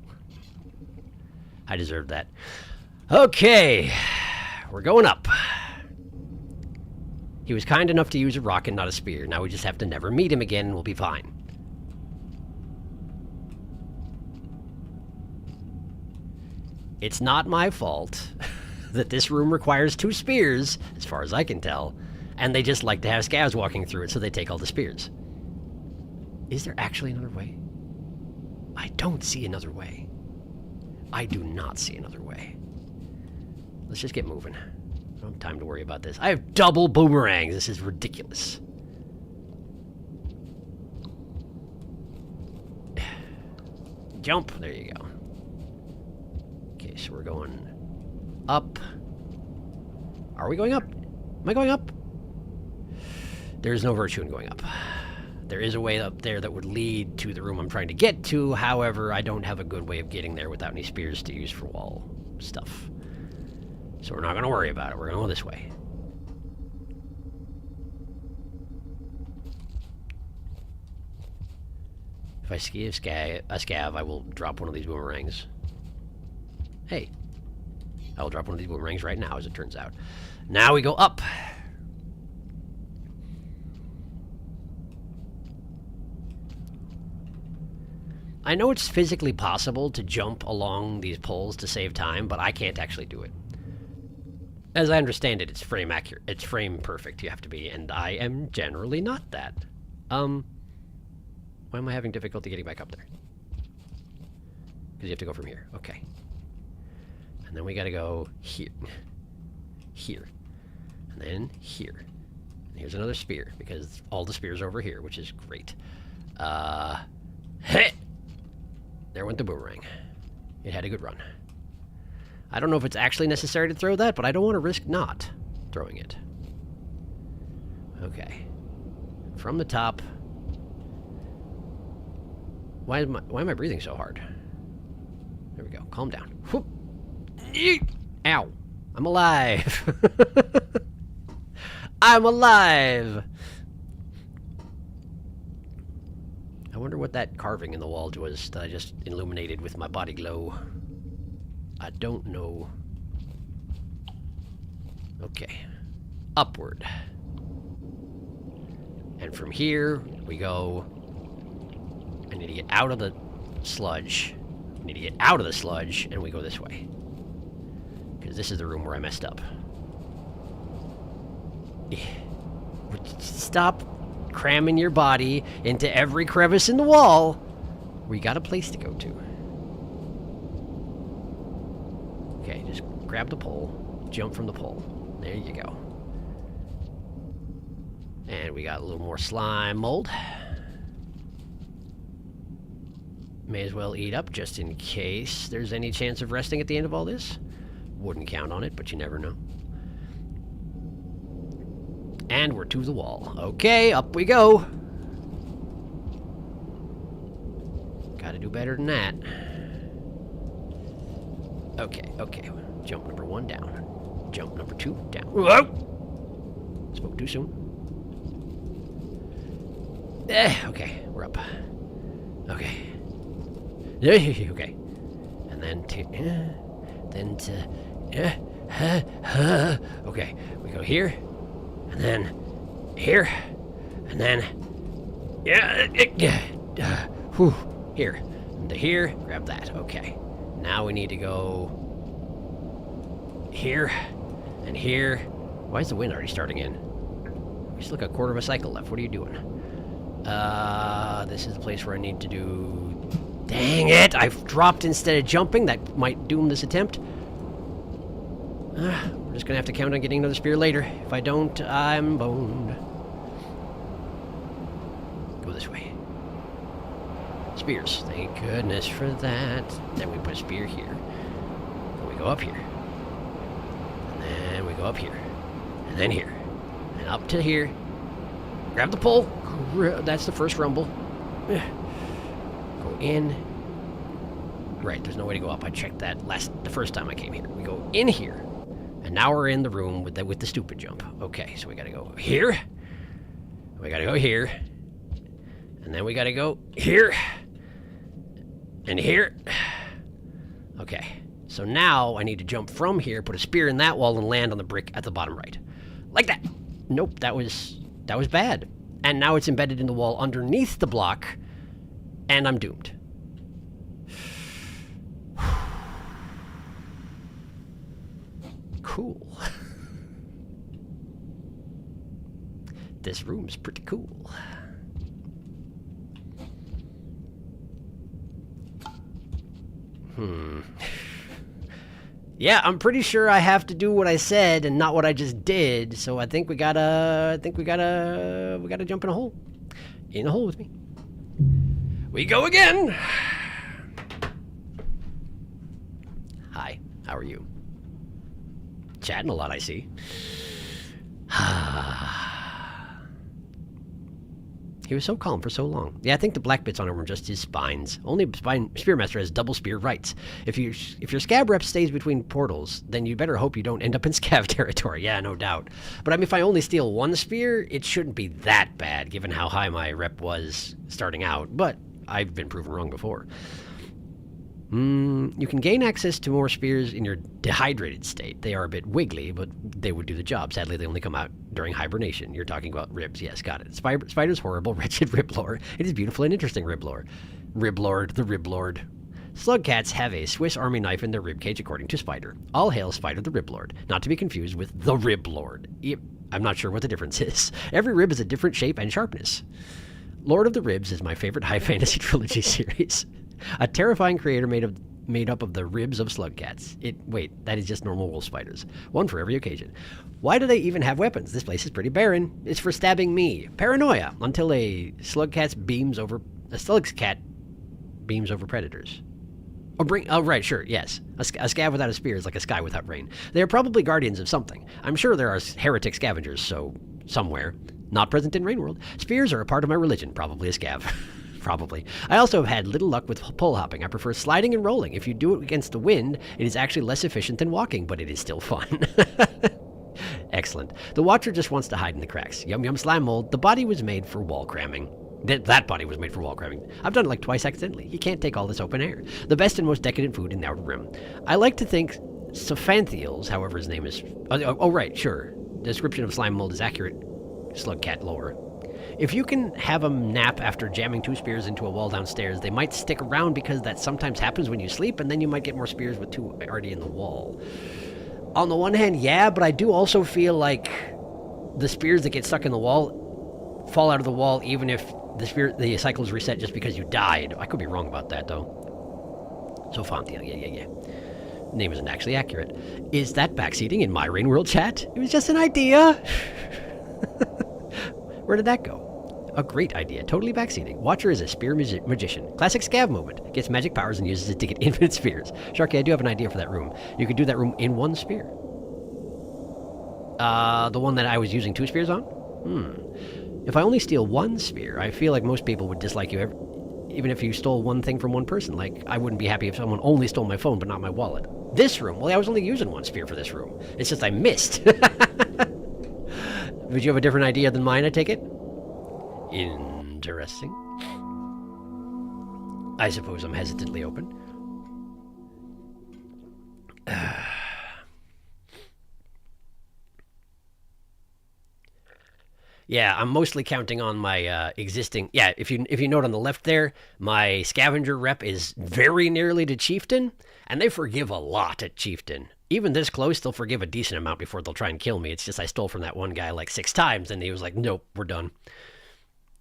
I deserved that. Okay. We're going up. He was kind enough to use a rock and not a spear. Now we just have to never meet him again and we'll be fine. It's not my fault that this room requires 2 spears, as far as I can tell, and they just like to have scavs walking through it, so they take all the spears. Is there actually another way? I don't see another way. I do not see another way. Let's just get moving. I don't have time to worry about this. I have double boomerangs. This is ridiculous. Jump. There you go. Okay, so we're going up. Are we going up? Am I going up? There's no virtue in going up. There is a way up there that would lead to the room I'm trying to get to. However, I don't have a good way of getting there without any spears to use for wall stuff. So we're not going to worry about it. We're going to go this way. If I see a scav, I will drop one of these boomerangs. Hey. I will drop one of these boomerangs right now, as it turns out. Now we go up. I know it's physically possible to jump along these poles to save time, but I can't actually do it. As I understand it, it's frame accurate. It's frame perfect you have to be, and I am generally not that. Why am I having difficulty getting back up there? Because you have to go from here. Okay. And then we gotta go here. Here. And then here. And here's another spear, because all the spears are over here, which is great. Hey! There went the boomerang. It had a good run. I don't know if it's actually necessary to throw that, but I don't want to risk not throwing it. Okay. From the top. Why am I breathing so hard? There we go. Calm down. Whoop. Ow. I'm alive. I'm alive. I wonder what that carving in the wall was that I just illuminated with my body glow. I don't know. Okay. Upward. And from here, we go... I need to get out of the sludge. I need to get out of the sludge, and we go this way. Because this is the room where I messed up. Stop cramming your body into every crevice in the wall. We got a place to go to. Okay, just grab the pole. Jump from the pole. There you go. And we got a little more slime mold. May as well eat up just in case there's any chance of resting at the end of all this. Wouldn't count on it, but you never know. And we're to the wall. Okay, up we go. Gotta do better than that. Okay, okay. Jump number 1 down. Jump number 2 down. Whoa! Spoke too soon. Okay, we're up. Okay. Okay. And then okay, we go here, and then here, and then here, and here, grab that. Okay, now we need to go here, and here. Why is the wind already starting in? We still got a quarter of a cycle left. What are you doing? This is the place where I need to do... Dang it! I've dropped instead of jumping. That might doom this attempt. We're just gonna have to count on getting another spear later. If I don't, I'm boned. Go this way. Spears. Thank goodness for that. Then we put a spear here. Then we go up here. And then we go up here. And then here. And up to here. Grab the pole. That's the first rumble. Go in. Right, there's no way to go up. I checked that the first time I came here. We go in here. And now we're in the room with the stupid jump. Okay, so we gotta go here. We gotta go here. And then we gotta go here. And here. Okay. So now I need to jump from here, put a spear in that wall, and land on the brick at the bottom right. Like that. Nope, that was bad. And now it's embedded in the wall underneath the block, and I'm doomed. Cool. This room's pretty cool. Yeah, I'm pretty sure I have to do what I said and not what I just did. So I think we gotta jump in a hole. In a hole with me. We go again. Hi, how are you? Chatting a lot, I see. He was so calm for so long. Yeah, I think the black bits on him were just his spines. Only Spearmaster has double spear rights. If your scab rep stays between portals, then you better hope you don't end up in scav territory. Yeah, no doubt. But I mean, if I only steal one spear, it shouldn't be that bad, given how high my rep was starting out. But I've been proven wrong before. You can gain access to more spears in your dehydrated state. They are a bit wiggly, but they would do the job. Sadly, they only come out during hibernation. You're talking about ribs. Yes, got it. Spider's horrible, wretched rib lore. It is beautiful and interesting rib lore. Rib lord, the rib lord. Slug cats have a Swiss Army knife in their ribcage, according to Spider. All hail Spider the rib lord, not to be confused with the rib lord. I'm not sure what the difference is. Every rib is a different shape and sharpness. Lord of the Ribs is my favorite high fantasy trilogy series. A terrifying creator made up of the ribs of slug cats. Wait, that is just normal wolf spiders. One for every occasion. Why do they even have weapons? This place is pretty barren. It's for stabbing me. Paranoia. Until a slug's cat beams over predators. Oh, right, sure, yes. A scav without a spear is like a sky without rain. They are probably guardians of something. I'm sure there are heretic scavengers, somewhere. Not present in Rainworld. Spears are a part of my religion, probably a scav. Probably. I also have had little luck with pole hopping. I prefer sliding and rolling. If you do it against the wind, it is actually less efficient than walking, but it is still fun. Excellent. The Watcher just wants to hide in the cracks. Yum yum slime mold. The body was made for wall cramming. That body was made for wall cramming. I've done it like twice accidentally. You can't take all this open air. The best and most decadent food in the Outer Rim. I like to think Sophanthiels, however his name is... Oh, right, sure. The description of slime mold is accurate. Slug cat lore. If you can have them nap after jamming 2 spears into a wall downstairs, they might stick around because that sometimes happens when you sleep, and then you might get more spears with 2 already in the wall. On the one hand, yeah, but I do also feel like the spears that get stuck in the wall fall out of the wall even if the cycle is reset just because you died. I could be wrong about that, though. So Fontia, yeah. Name isn't actually accurate. Is that backseating in my Rain World chat? It was just an idea. Where did that go? A great idea. Totally backseating. Watcher is a spear magician. Classic scav movement. Gets magic powers and uses it to get infinite spears. Sharky, I do have an idea for that room. You could do that room in one spear. The one that I was using 2 spears on? If I only steal 1 spear, I feel like most people would dislike you even if you stole one thing from one person. Like, I wouldn't be happy if someone only stole my phone but not my wallet. This room? Well, I was only using 1 spear for this room. It's just I missed. Would you have a different idea than mine, I take it? Interesting. I suppose I'm hesitantly open. Yeah, I'm mostly counting on my existing... Yeah, if you note on the left there, my scavenger rep is very nearly to Chieftain, and they forgive a lot at Chieftain. Even this close, they'll forgive a decent amount before they'll try and kill me. It's just I stole from that one guy like 6 times, and he was like, nope, we're done.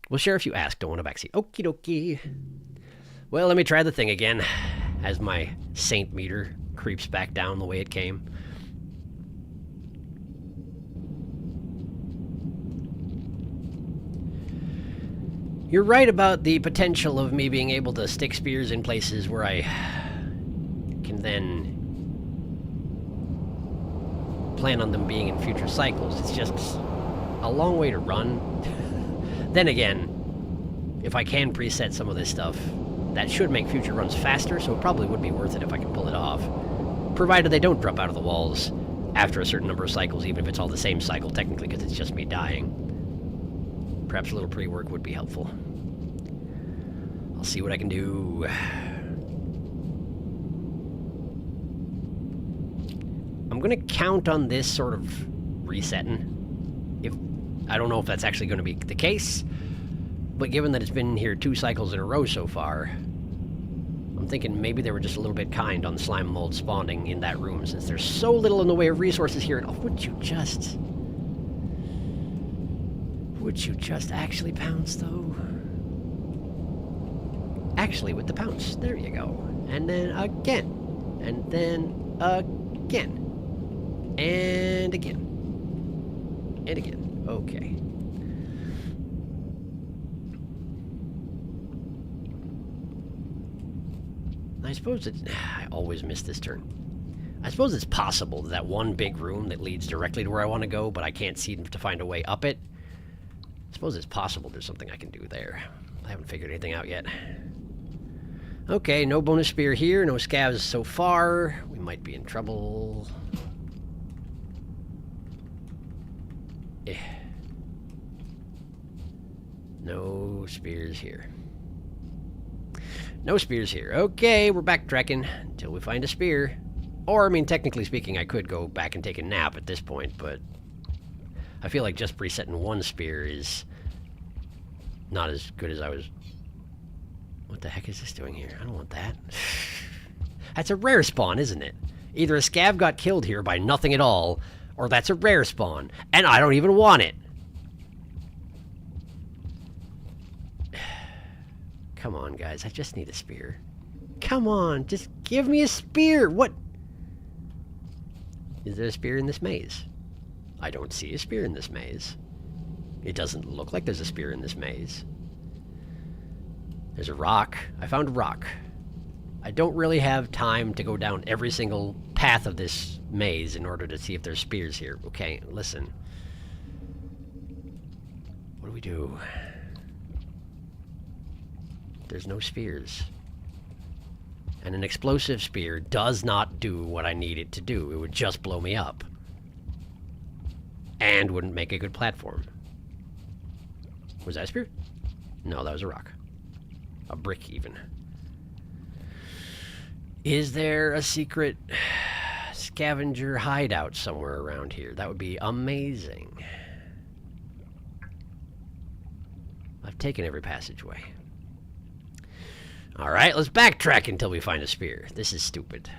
Well, share if you ask. Don't want a backseat. Okie dokie. Well, let me try the thing again, as my saint meter creeps back down the way it came. You're right about the potential of me being able to stick spears in places where I can then plan on them being in future cycles. It's just a long way to run. Then again, if I can preset some of this stuff, that should make future runs faster, so it probably would be worth it if I can pull it off. Provided they don't drop out of the walls after a certain number of cycles, even if it's all the same cycle, technically, because it's just me dying. Perhaps a little pre-work would be helpful. I'll see what I can do. I'm gonna count on this sort of resetting. I don't know if that's actually going to be the case, but given that it's been here 2 cycles in a row so far, I'm thinking maybe they were just a little bit kind on the slime mold spawning in that room, since there's so little in the way of resources here. Oh, would you just actually pounce, though? Actually, with the pounce. There you go. And then again. And then again. And again. And again. Okay. I suppose I always miss this turn. I suppose it's possible that one big room that leads directly to where I want to go, but I can't seem to find a way up it. I suppose it's possible there's something I can do there. I haven't figured anything out yet. Okay, no bonus spear here, no scavs so far. We might be in trouble. No spears here. No spears here. Okay, we're backtracking until we find a spear. Or, I mean, technically speaking, I could go back and take a nap at this point, but I feel like just presetting 1 spear is not as good as I was... What the heck is this doing here? I don't want that. That's a rare spawn, isn't it? Either a scav got killed here by nothing at all, or that's a rare spawn, and I don't even want it. Come on, guys. I just need a spear. Come on. Just give me a spear. What? Is there a spear in this maze? I don't see a spear in this maze. It doesn't look like there's a spear in this maze. There's a rock. I found a rock. I don't really have time to go down every single path of this maze in order to see if there's spears here. Okay, listen. What do we do? There's no spears. And an explosive spear does not do what I need it to do. It would just blow me up. And wouldn't make a good platform. Was that a spear? No, that was a rock. A brick, even. Is there a secret scavenger hideout somewhere around here? That would be amazing. I've taken every passageway. Alright, let's backtrack until we find a spear. This is stupid.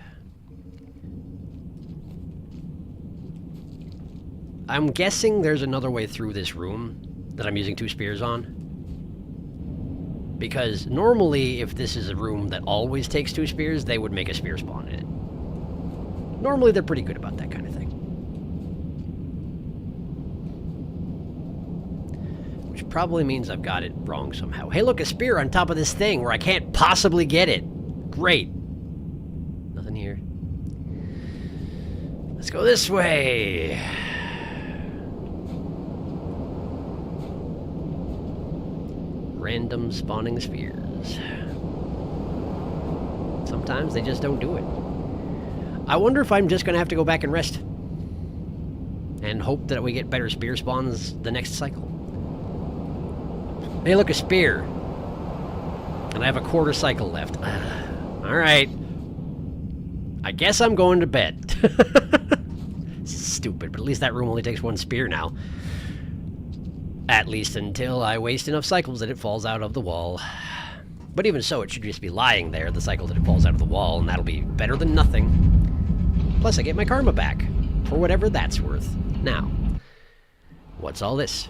I'm guessing there's another way through this room that I'm using 2 spears on. Because normally, if this is a room that always takes 2 spears, they would make a spear spawn in it. Normally they're pretty good about that kind of thing. Which probably means I've got it wrong somehow. Hey, look, a spear on top of this thing where I can't possibly get it. Great. Nothing here. Let's go this way. Random spawning spears. Sometimes they just don't do it. I wonder if I'm just going to have to go back and rest. And hope that we get better spear spawns the next cycle. Hey, look, a spear. And I have a quarter cycle left. Alright. I guess I'm going to bed. Stupid, but at least that room only takes one spear now. At least until I waste enough cycles that it falls out of the wall. But even so, it should just be lying there, the cycle that it falls out of the wall, and that'll be better than nothing. Plus, I get my karma back, for whatever that's worth. Now, what's all this?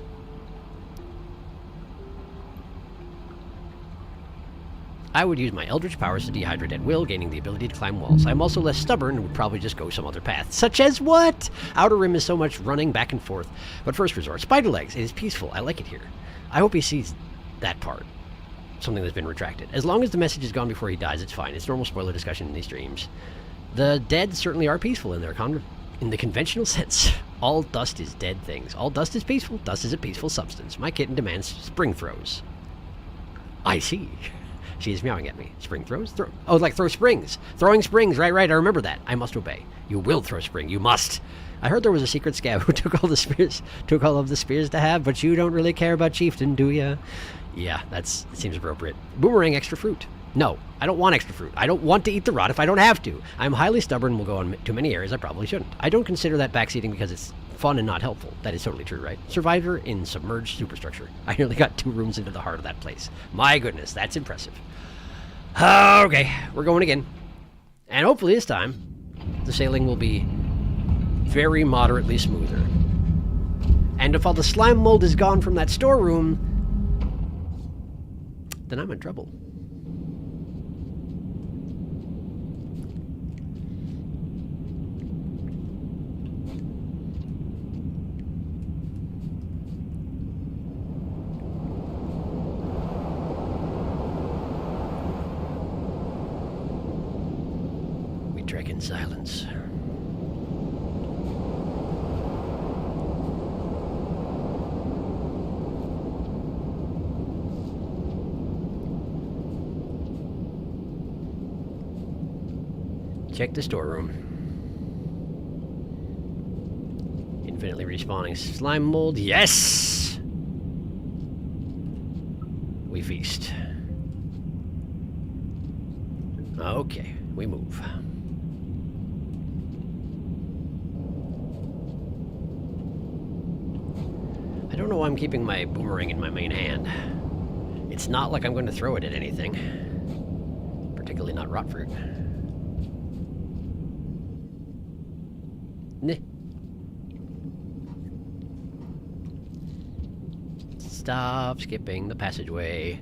I would use my eldritch powers to dehydrate at will, gaining the ability to climb walls. I'm also less stubborn and would probably just go some other path. Such as what? Outer Rim is so much running back and forth. But first resort, spider legs. It is peaceful. I like it here. I hope he sees that part. Something that's been retracted. As long as the message is gone before he dies, it's fine. It's normal spoiler discussion in these streams. The dead certainly are peaceful in the conventional sense. All dust is dead things. All dust is peaceful. Dust is a peaceful substance. My kitten demands spring throws. I see. She is meowing at me. Spring throws? Oh, like throw springs. Throwing springs. Right. I remember that. I must obey. You will throw spring. You must. I heard there was a secret scab who took all of the spears to have, but you don't really care about Chieftain, do ya? Yeah, it seems appropriate. Boomerang extra fruit. No, I don't want extra fruit. I don't want to eat the rot if I don't have to. I'm highly stubborn and will go on to many areas I probably shouldn't. I don't consider that backseating because it's fun and not helpful. That is totally true, right? Survivor in submerged superstructure. I nearly got 2 rooms into the heart of that place. My goodness, that's impressive. Okay, we're going again. And hopefully this time, the sailing will be very moderately smoother. And if all the slime mold is gone from that storeroom, then I'm in trouble. We trek in silence. Check the storeroom. Infinitely respawning slime mold. Yes! We feast. Okay, we move. I don't know why I'm keeping my boomerang in my main hand. It's not like I'm going to throw it at anything. Particularly not rot fruit. Stop skipping the passageway.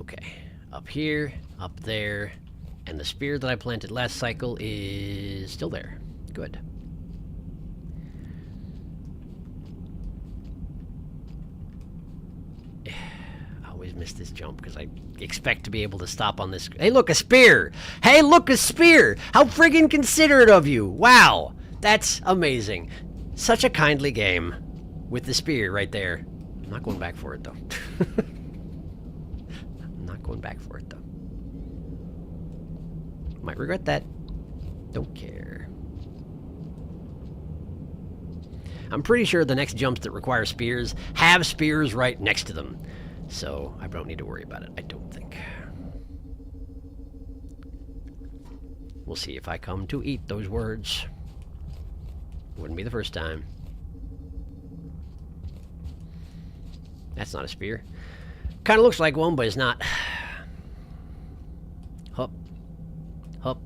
Okay, up here, up there, and the spear that I planted last cycle is still there. Good. Always miss this jump because I expect to be able to stop on this. Hey, look, a spear! Hey, look, a spear! How friggin' considerate of you! Wow, that's amazing. Such a kindly game with the spear right there. I'm not going back for it, though. I'm not going back for it, though. Might regret that. Don't care. I'm pretty sure the next jumps that require spears have spears right next to them. So I don't need to worry about it, I don't think. We'll see if I come to eat those words. Wouldn't be the first time. That's not a spear. Kind of looks like one, but it's not. Hup. Hup.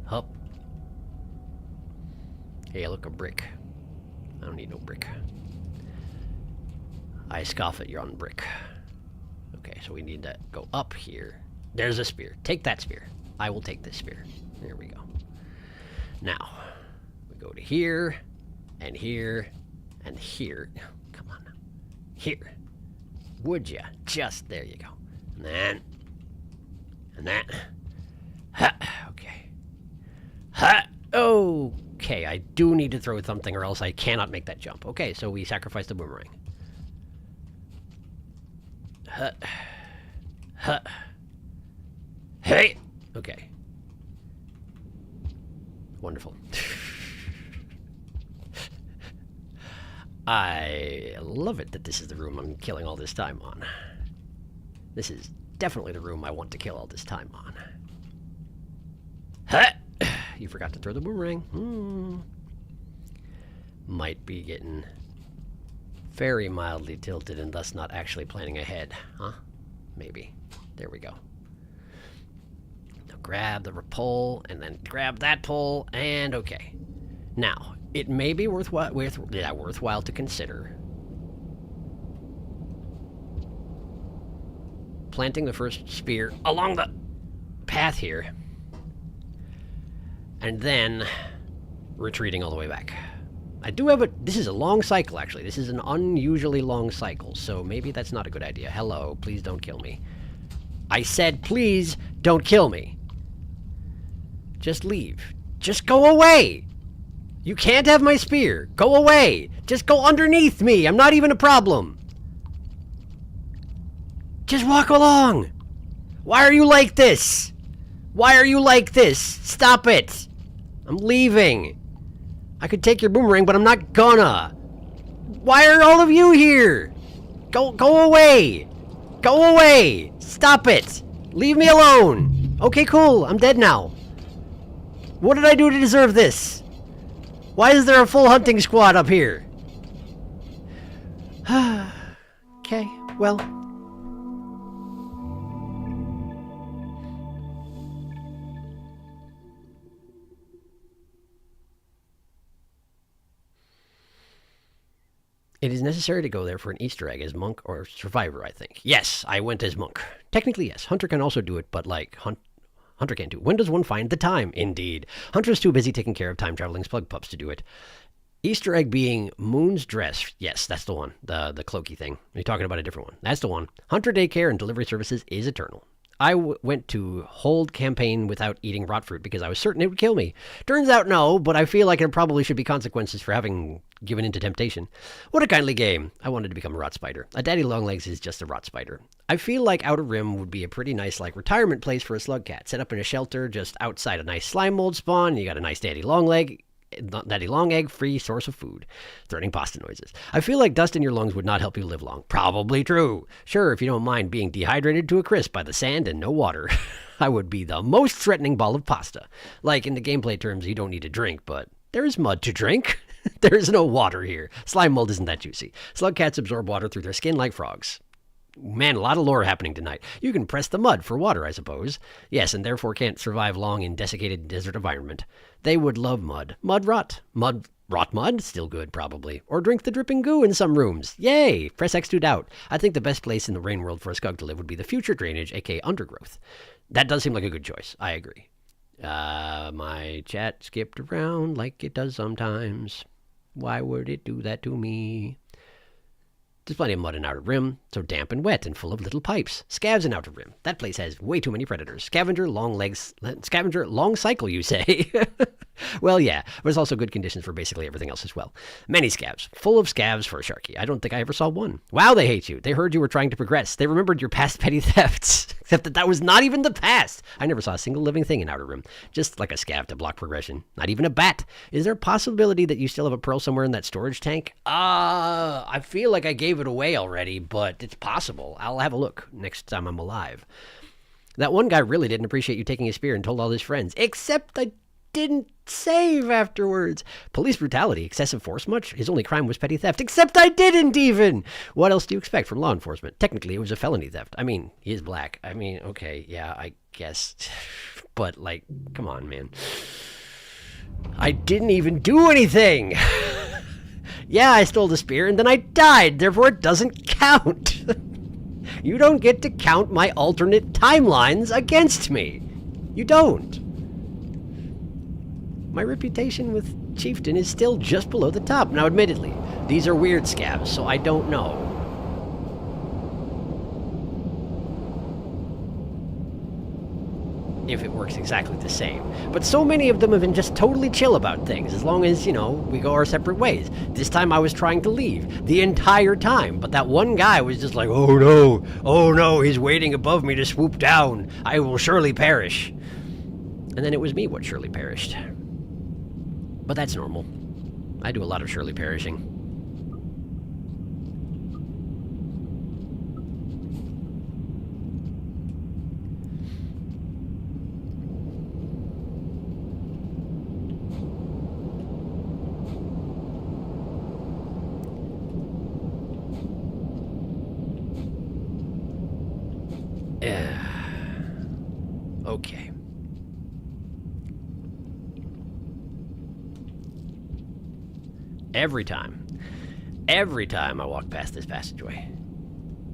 Hup. Hey, look, a brick. I don't need no brick. I scoff at your on brick. Okay, so we need to go up here There's a spear. Take that spear. I will take this spear. There we go. Now, we go to here, and here, and here. Come on now. Here. Would ya? Just, there you go. And then, and that. Ha, okay. Ha, okay, I do need to throw something or else I cannot make that jump. Okay, so we sacrifice the boomerang. Ha, ha. Hey! Okay. Wonderful. I love it that this is the room I'm killing all this time on. This is definitely the room I want to kill all this time on. Huh! You forgot to throw the boomerang. Might be getting very mildly tilted and thus not actually planning ahead. Huh? Maybe. There we go. Now grab the pole and then grab that pole and okay. Now, it may be worthwhile to consider planting the first spear along the path here and then retreating all the way back. I do have this is a long cycle actually. This is an unusually long cycle, so maybe that's not a good idea. Hello, please don't kill me. I said please don't kill me. Just leave. Just go away. You can't have my spear. Go away. Just go underneath me. I'm not even a problem. Just walk along. Why are you like this? Why are you like this? Stop it. I'm leaving. I could take your boomerang, but I'm not gonna. Why are all of you here? Go away. Go away. Stop it. Leave me alone. Okay, cool. I'm dead now. What did I do to deserve this? Why is there a full hunting squad up here? Okay, well. It is necessary to go there for an Easter egg as monk or survivor, I think. Yes, I went as monk. Technically, yes. Hunter can also do it, but like, Hunter can't do it. When does one find the time? Indeed. Hunter is too busy taking care of time-traveling slug pups to do it. Easter egg being Moon's dress. Yes, that's the one. The cloaky thing. You're talking about a different one. That's the one. Hunter daycare and delivery services is eternal. I went to hold campaign without eating rot fruit because I was certain it would kill me. Turns out no, but I feel like there probably should be consequences for having given into temptation. What a kindly game. I wanted to become a rot spider. A daddy longlegs is just a rot spider. I feel like Outer Rim would be a pretty nice like retirement place for a slug cat. Set up in a shelter just outside a nice slime mold spawn. You got a nice daddy long egg free source of food. Threatening pasta noises. I feel like dust in your lungs would not help you live long. Probably true. Sure, if you don't mind being dehydrated to a crisp by the sand and no water. I would be the most threatening ball of pasta. Like in the gameplay terms, you don't need to drink, but there is mud to drink. There is no water here. Slime mold isn't that juicy. Slug cats absorb water through their skin like frogs. Man, a lot of lore happening tonight. You can press the mud for water, I suppose. Yes, and therefore can't survive long in desiccated desert environment. They would love mud. Mud rot. Rot mud? Still good, probably. Or drink the dripping goo in some rooms. Yay! Press X to doubt. I think the best place in the rain world for a skug to live would be the future drainage, aka undergrowth. That does seem like a good choice. I agree. My chat skipped around like it does sometimes. Why would it do that to me? There's plenty of mud in Outer Rim, so damp and wet and full of little pipes. Scavs in Outer Rim. That place has way too many predators. Scavenger, long cycle, you say? Well, yeah, but there's also good conditions for basically everything else as well. Many scavs. Full of scavs for a Sharky. I don't think I ever saw one. Wow, they hate you. They heard you were trying to progress. They remembered your past petty thefts. Except that was not even the past. I never saw a single living thing in Outer Rim. Just like a scav to block progression. Not even a bat. Is there a possibility that you still have a pearl somewhere in that storage tank? I feel like I gave it away already, but it's possible. I'll have a look next time I'm alive. That one guy really didn't appreciate you taking his spear and told all his friends. Except I didn't save afterwards. Police brutality, excessive force much? His only crime was petty theft. Except I didn't even! What else do you expect from law enforcement? Technically, it was a felony theft. I mean, he is black. I mean, okay, yeah, I guess. But, like, come on, man. I didn't even do anything! Yeah, I stole the spear and then I died, therefore it doesn't count. You don't get to count my alternate timelines against me. You don't. My reputation with Chieftain is still just below the top. Now, admittedly, these are weird scabs, so I don't know. If it works exactly the same. But so many of them have been just totally chill about things, as long as, you know, we go our separate ways. This time I was trying to leave, the entire time, but that one guy was just like, oh no, he's waiting above me to swoop down. I will surely perish. And then it was me what surely perished. But that's normal. I do a lot of surely perishing. Okay. Every time I walk past this passageway,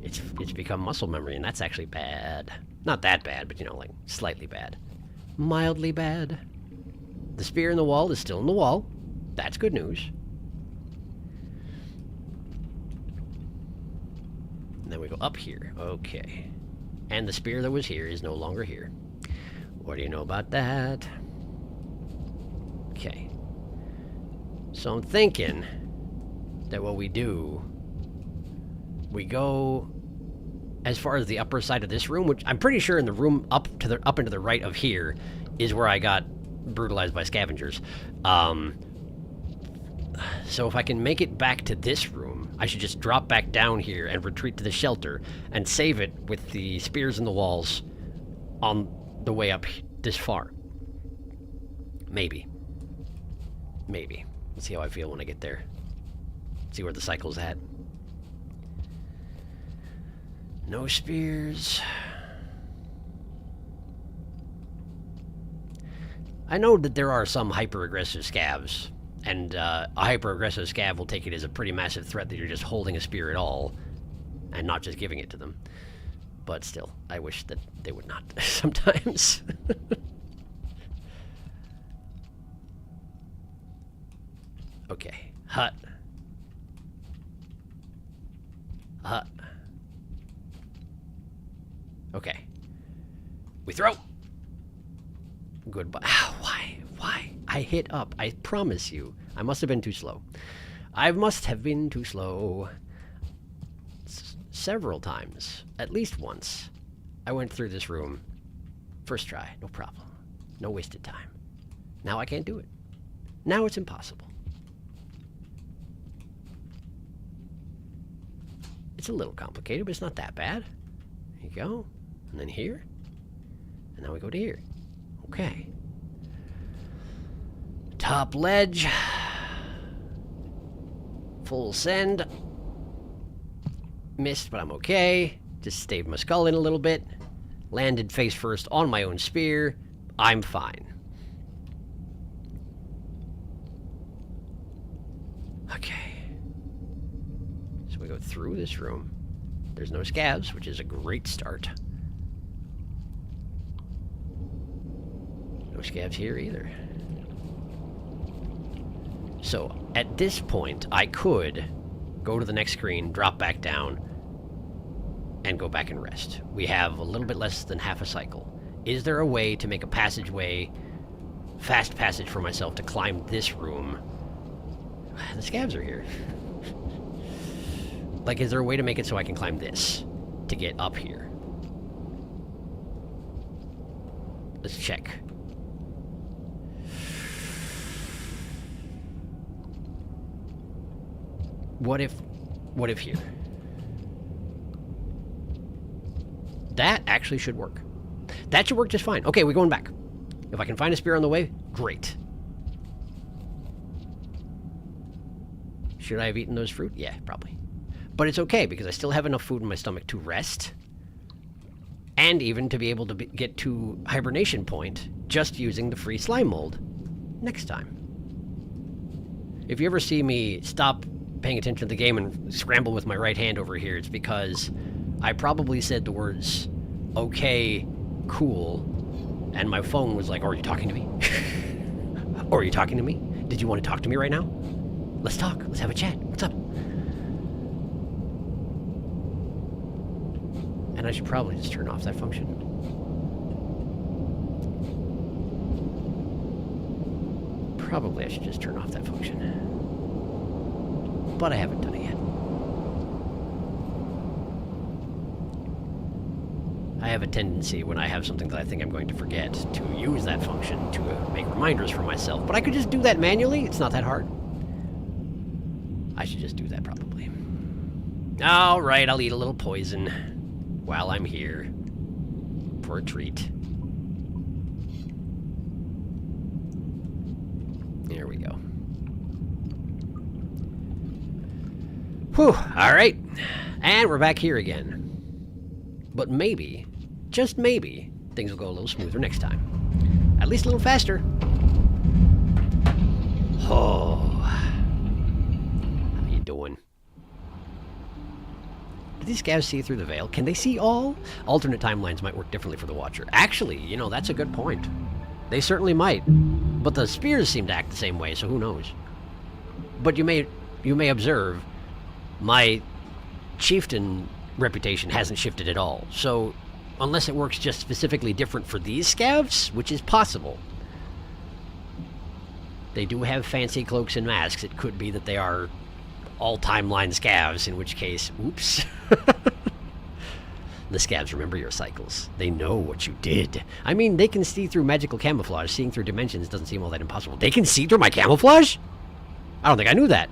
it's become muscle memory, and that's actually bad. Not that bad, but, you know, like, slightly bad. Mildly bad. The spear in the wall is still in the wall. That's good news. And then we go up here. Okay. And the spear that was here is no longer here. What do you know about that? Okay. So I'm thinking that what we do, we go as far as the upper side of this room, which I'm pretty sure in the room up and to the right of here is where I got brutalized by scavengers. So if I can make it back to this room, I should just drop back down here and retreat to the shelter and save it with the spears in the walls on the way up this far. Maybe. Let's see how I feel when I get there. See where the cycle's at. No spears. I know that there are some hyper-aggressive scavs, and a hyper-aggressive scav will take it as a pretty massive threat that you're just holding a spear at all, and not just giving it to them. But still, I wish that they would not sometimes. Okay, hut. Okay. We throw! Goodbye. Why? I hit up. I promise you. I must have been too slow. I must have been too slow. Several times. At least once. I went through this room. First try. No problem. No wasted time. Now I can't do it. Now it's impossible. It's a little complicated, but it's not that bad. There you go. And then here. And now we go to here. Okay. Top ledge. Full send. Missed, but I'm okay. Just staved my skull in a little bit. Landed face first on my own spear. I'm fine. Okay. So we go through this room. There's no scavs, which is a great start. No scavs here either. So, at this point, I could go to the next screen, drop back down, and go back and rest. We have a little bit less than half a cycle. Is there a way to make a passageway, fast passage for myself to climb this room? The scavs are here. Like, is there a way to make it so I can climb this to get up here? Let's check. What if here? That actually should work. That should work just fine. Okay, we're going back. If I can find a spear on the way, great. Should I have eaten those fruit? Yeah, probably. But it's okay, because I still have enough food in my stomach to rest. And even to be able to get to hibernation point just using the free slime mold next time. If you ever see me stop paying attention to the game and scramble with my right hand over here, it's because I probably said the words, okay, cool, and my phone was like, oh, are you talking to me? Or are you talking to me? Did you want to talk to me right now? Let's talk. Let's have a chat. What's up? And I should probably just turn off that function. Probably I should just turn off that function. But I haven't done it yet. I have a tendency when I have something that I think I'm going to forget to use that function to make reminders for myself. But I could just do that manually. It's not that hard. I should just do that probably. All right, I'll eat a little poison while I'm here for a treat. There we go. Whew, all right. And we're back here again. But maybe, just maybe, things will go a little smoother next time. At least a little faster. Oh. How you doing? Do these scavs see through the veil? Can they see all? Alternate timelines might work differently for the Watcher. Actually, you know, that's a good point. They certainly might. But the spears seem to act the same way, so who knows? But you may observe, my chieftain reputation hasn't shifted at all. So, unless it works just specifically different for these scavs, which is possible. They do have fancy cloaks and masks. It could be that they are all timeline scavs, in which case, oops. The scavs remember your cycles. They know what you did. I mean, they can see through magical camouflage. Seeing through dimensions doesn't seem all that impossible. They can see through my camouflage? I don't think I knew that.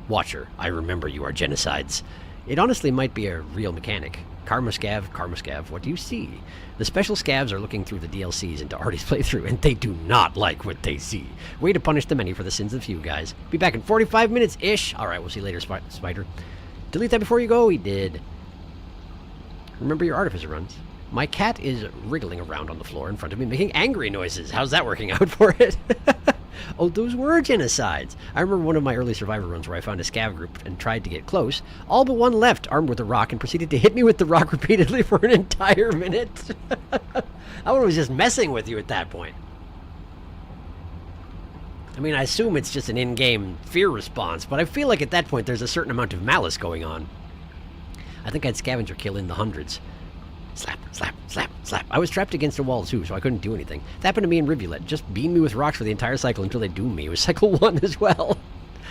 Watcher, I remember you are genocides. It honestly might be a real mechanic. Karma scav, what do you see? The special scavs are looking through the DLCs into Artie's playthrough, and they do not like what they see. Way to punish the many for the sins of the few, guys. Be back in 45 minutes-ish. Alright, we'll see you later, Spider. Delete that before you go? He did. Remember your artificer runs. My cat is wriggling around on the floor in front of me, making angry noises. How's that working out for it? Oh, those were genocides. I remember one of my early Survivor runs where I found a scav group and tried to get close. All but one left, armed with a rock, and proceeded to hit me with the rock repeatedly for an entire minute. I was just messing with you at that point. I mean, I assume it's just an in-game fear response, but I feel like at that point there's a certain amount of malice going on. I think I'd scavenger kill in the hundreds. Slap, slap, slap, slap. I was trapped against a wall too, so I couldn't do anything. That happened to me in Rivulet. Just beam me with rocks for the entire cycle until they doom me. It was cycle 1 as well.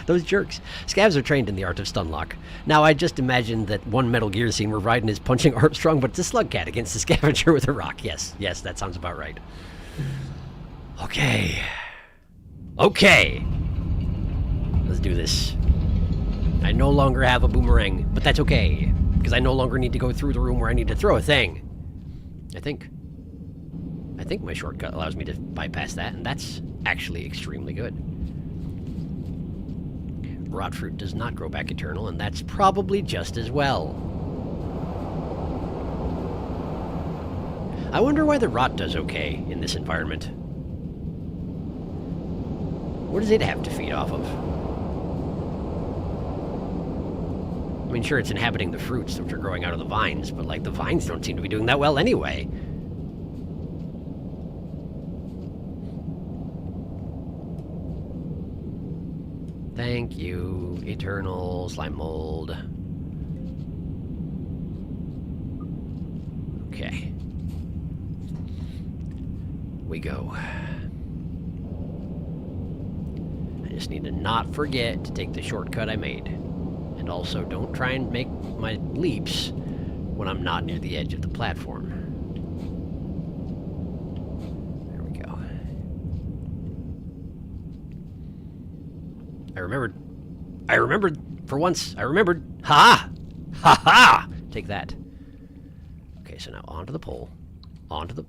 Those jerks. Scavs are trained in the art of stunlock. Now, I just imagined that one Metal Gear scene where Raiden is punching Armstrong, but it's a slug cat against the scavenger with a rock. Yes, yes, that sounds about right. Okay. Okay. Let's do this. I no longer have a boomerang, but that's okay. Because I no longer need to go through the room where I need to throw a thing. I think my shortcut allows me to bypass that, and that's actually extremely good. Rot fruit does not grow back eternal, and that's probably just as well. I wonder why the rot does okay in this environment. What does it have to feed off of? I mean, sure, it's inhabiting the fruits which are growing out of the vines, but, like, the vines don't seem to be doing that well anyway. Thank you, eternal slime mold. Okay. We go. I just need to not forget to take the shortcut I made. And also, don't try and make my leaps when I'm not near the edge of the platform. There we go. I remembered, for once, I remembered. Ha! Ha ha! Take that. Okay, so now onto the pole. Onto the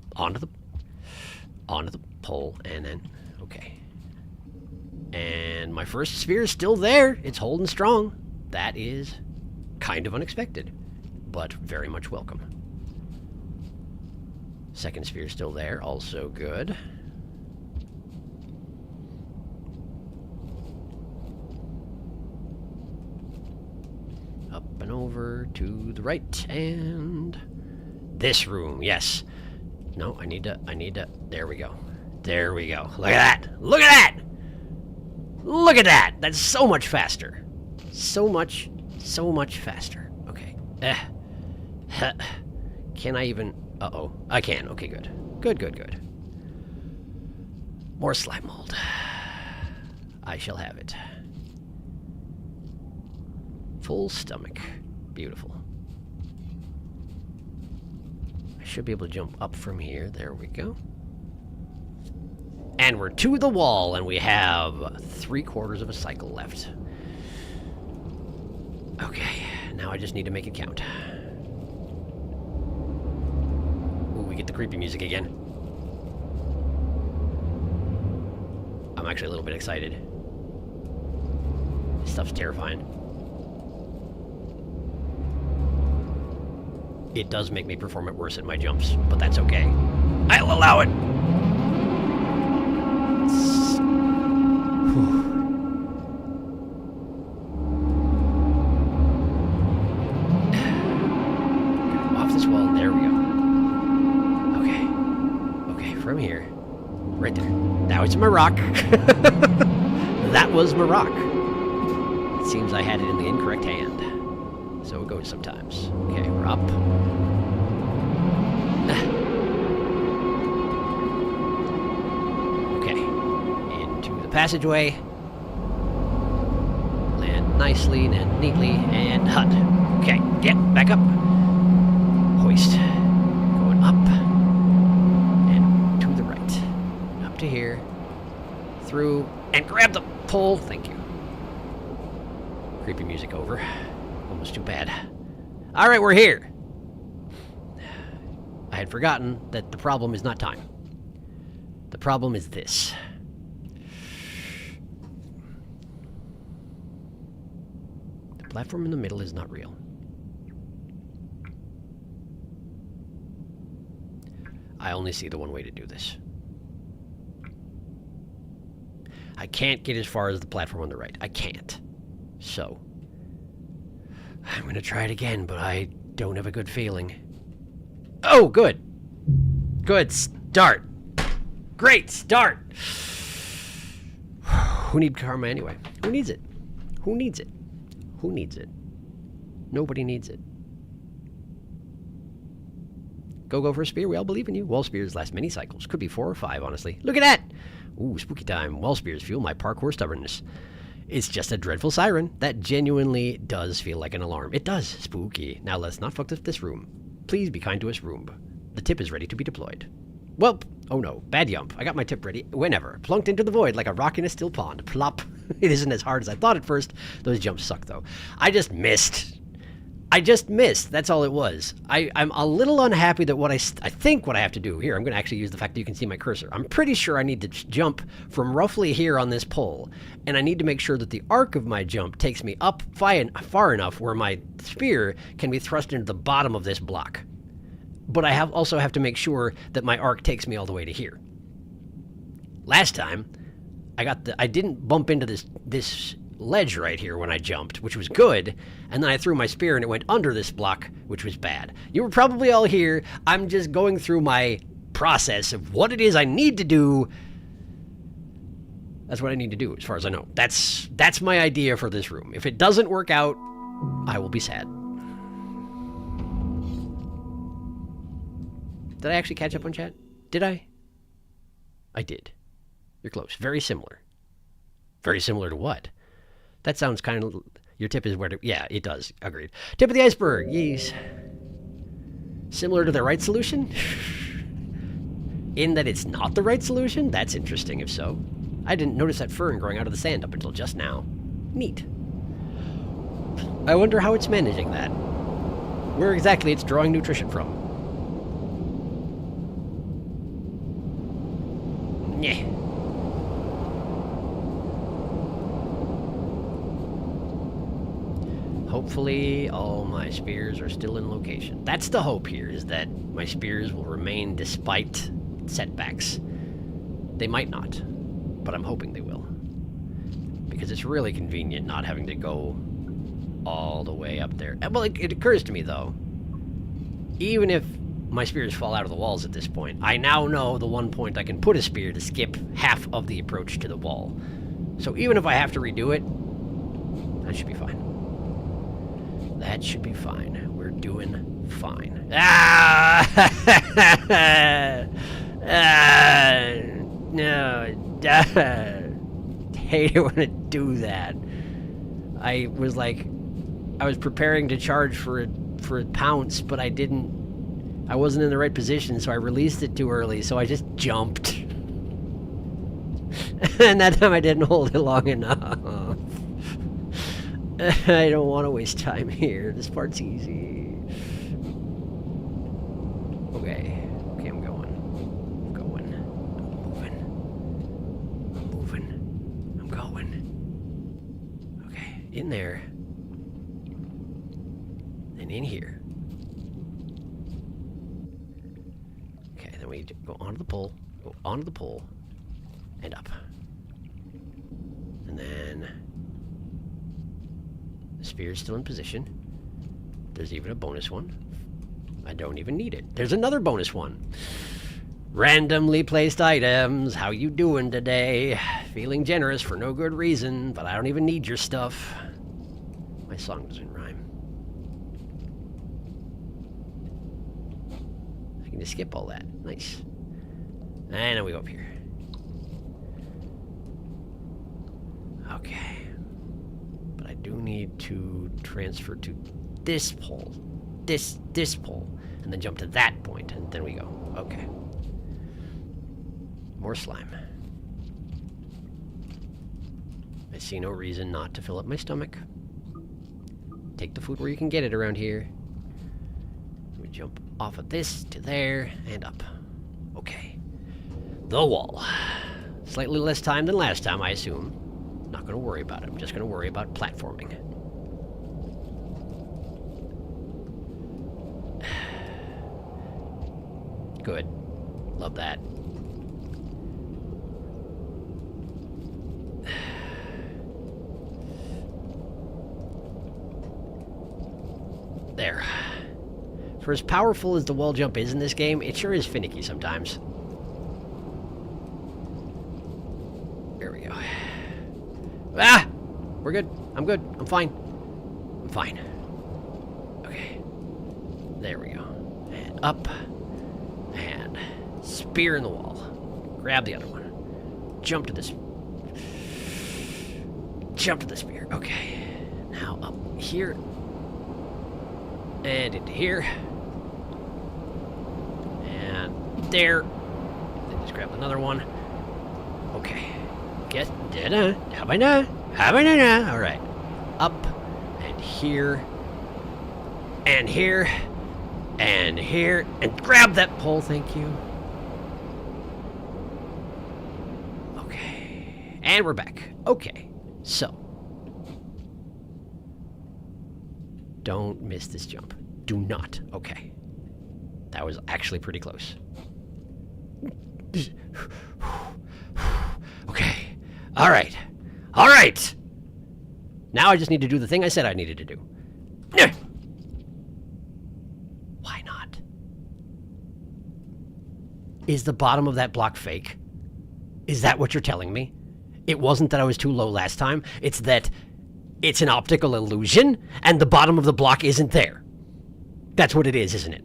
pole, and then, okay. And my first sphere is still there. It's holding strong. That is kind of unexpected, but very much welcome. Second sphere still there, also good. Up Hopping over to the right, and this room, yes. No, I need to, there we go. There we go. Look at that! Look at that! Look at that! That's so much faster. So much faster. Okay. Can I even, uh-oh. I can, okay, good. Good. More slime mold. I shall have it. Full stomach. Beautiful. I should be able to jump up from here. There we go. And we're to the wall, and we have 3/4 of a cycle left. Okay, now I just need to make it count. Ooh, we get the creepy music again. I'm actually a little bit excited. This stuff's terrifying. It does make me perform it worse at my jumps, but that's okay. I'll allow it! Off this wall, there we go. Okay, from here. Right there. Now it's my rock. That was my rock. It seems I had it in the incorrect hand. So it goes sometimes. Okay, we're up. Okay. Into the passageway. Land nicely and neatly, and hut. Okay, get back up. Hoist. Going up. And to the right. Up to here. Through. And grab the pole. Thank you. Creepy music over. Almost too bad. All right, we're here. I had forgotten that the problem is not time. The problem is this. The platform in the middle is not real. I only see the one way to do this. I can't get as far as the platform on the right. I can't. So, I'm going to try it again, but I don't have a good feeling. Oh, good. Good start. Great start. Who needs karma anyway? Who needs it? Who needs it? Who needs it? Nobody needs it. Go for a spear. We all believe in you. Wall spears last many cycles. Could be 4 or 5, honestly. Look at that. Ooh, spooky time. Wall spears fuel my parkour stubbornness. It's just a dreadful siren. That genuinely does feel like an alarm. It does. Spooky. Now let's not fuck up this room. Please be kind to us, room. The tip is ready to be deployed. Welp. Oh no. Bad yump. I got my tip ready. Whenever. Plunked into the void like a rock in a still pond. Plop. It isn't as hard as I thought at first. Those jumps suck, though. I just missed. That's all it was. I'm a little unhappy that I think what I have to do here, I'm going to actually use the fact that you can see my cursor. I'm pretty sure I need to jump from roughly here on this pole, and I need to make sure that the arc of my jump takes me up far enough where my spear can be thrust into the bottom of this block. But I also have to make sure that my arc takes me all the way to here. Last time, I didn't bump into this ledge right here when I jumped, which was good, and then I threw my spear and it went under this block, which was bad. You were probably all here. I'm just going through my process of what it is I need to do. That's what I need to do, as far as I know. That's my idea for this room. If it doesn't work out, I will be sad. Did I actually catch up on chat? Did I? I did. You're close. Very similar. Very similar to what? That sounds kind of... Your tip is where to... Yeah, it does. Agreed. Tip of the iceberg. Yes. Similar to the right solution? In that it's not the right solution? That's interesting, if so. I didn't notice that fern growing out of the sand up until just now. Neat. I wonder how it's managing that. Where exactly it's drawing nutrition from. Yeah. Hopefully, all my spears are still in location. That's the hope here, is that my spears will remain despite setbacks. They might not, but I'm hoping they will. Because it's really convenient not having to go all the way up there. Well, it occurs to me, though, even if my spears fall out of the walls at this point, I now know the one point I can put a spear to skip half of the approach to the wall. So even if I have to redo it, that should be fine. That should be fine. We're doing fine. Ah! No. Hate it when I do that. I was preparing to charge for a pounce, but I wasn't in the right position, so I released it too early, so I just jumped. And that time I didn't hold it long enough. I don't want to waste time here. This part's easy. Okay, I'm going. I'm going. Okay, in there. And in here. Okay, then we go onto the pole, and up. And then the spear's still in position. There's even a bonus one. I don't even need it. There's another bonus one. Randomly placed items. How you doing today? Feeling generous for no good reason, but I don't even need your stuff. My song doesn't rhyme. I can just skip all that. Nice. And then we go up here. Okay. But I do need to transfer to this pole. This pole. And then jump to that point, and then we go. Okay. More slime. I see no reason not to fill up my stomach. Take the food where you can get it around here. We jump off of this to there and up. Okay. The wall. Slightly less time than last time, I assume. Not going to worry about it. I'm just going to worry about platforming. Good. Love that. There. For as powerful as the wall jump is in this game, it sure is finicky sometimes. There we go. Ah! We're good. I'm good. I'm fine. I'm fine. Okay. There we go. And up. And spear in the wall. Grab the other one. Jump to this. Jump to the spear. Okay. Now up here. And into here. And there. Then just grab another one. Okay. Get alright. Up and here. And here. And here. And grab that pole, thank you. Okay. And we're back. Okay. So. Don't miss this jump. Do not. Okay. That was actually pretty close. Okay. All right. All right. Now I just need to do the thing I said I needed to do. Why not? Is the bottom of that block fake? Is that what you're telling me? It wasn't that I was too low last time. It's that it's an optical illusion, and the bottom of the block isn't there. That's what it is, isn't it?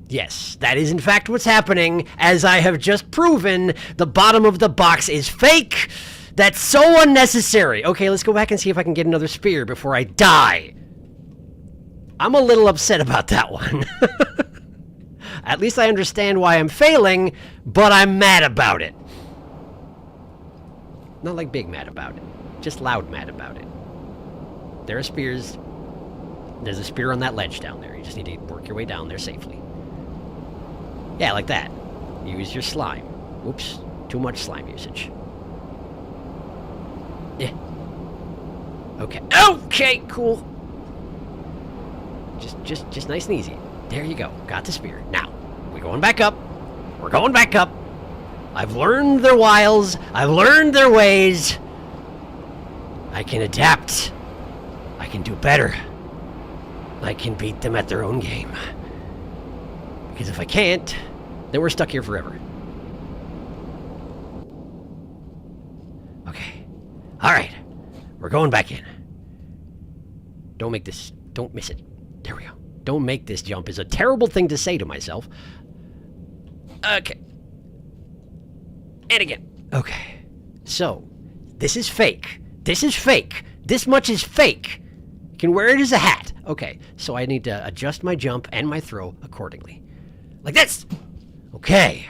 Yes, that is in fact what's happening. As I have just proven, the bottom of the box is fake. That's so unnecessary. Okay, let's go back and see if I can get another spear before I die. I'm a little upset about that one. At least I understand why I'm failing, but I'm mad about it. Not like big mad about it. Just loud mad about it. There are spears. There's a spear on that ledge down there. You just need to work your way down there safely. Yeah, like that. Use your slime. Oops. Too much slime usage. Yeah. Okay. Okay, cool. Just nice and easy. There you go. Got the spear. Now, we're going back up. We're going back up. I've learned their wiles. I've learned their ways. I can adapt. I can do better. I can beat them at their own game. Because if I can't, then we're stuck here forever. Okay. Alright. We're going back in. Don't make this... Don't miss it. There we go. Don't make this jump is a terrible thing to say to myself. Okay. And again. Okay. So, this is fake. This is fake. This much is fake. You can wear it as a hat. Okay. So I need to adjust my jump and my throw accordingly. Like this! Okay.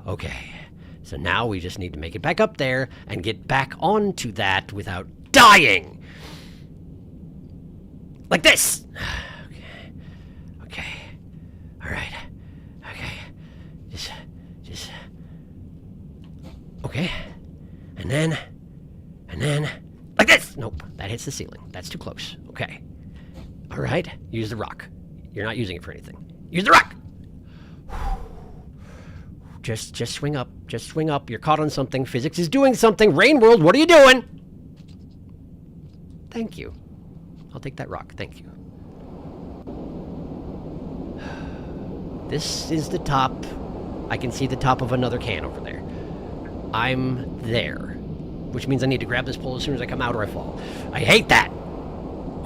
Okay. So now we just need to make it back up there and get back onto that without dying. Like this! Okay. Okay. Alright. Okay. Just... Okay. And then... Like this! Nope. That hits the ceiling. That's too close. Okay. Alright. Use the rock. You're not using it for anything. Use the rock! Just swing up. Just swing up. You're caught on something. Physics is doing something. Rain World, what are you doing? Thank you. I'll take that rock. Thank you. This is the top. I can see the top of another can over there. I'm there. Which means I need to grab this pole as soon as I come out or I fall. I hate that!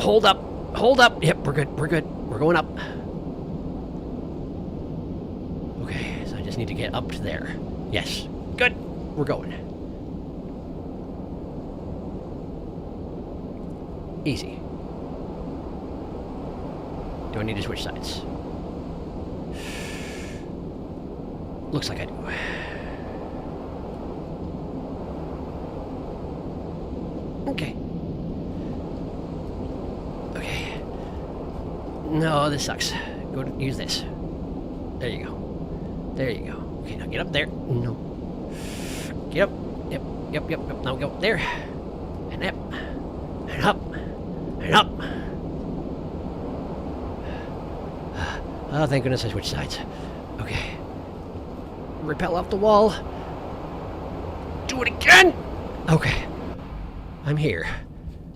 Hold up. Hold up. Yep, we're good. We're good. We're going up. Okay, so I just need to get up to there. Yes. Good. We're going. Easy. Do I need to switch sides? Looks like I do. Okay. Okay. No, this sucks. Go to use this. There you go. There you go. Okay, now get up there. No. Get up. Yep. Yep. Yep. Yep. Now go there. And up. And up. And up. Oh, thank goodness I switched sides. Okay. Rappel off the wall. Do it again! Okay. I'm here.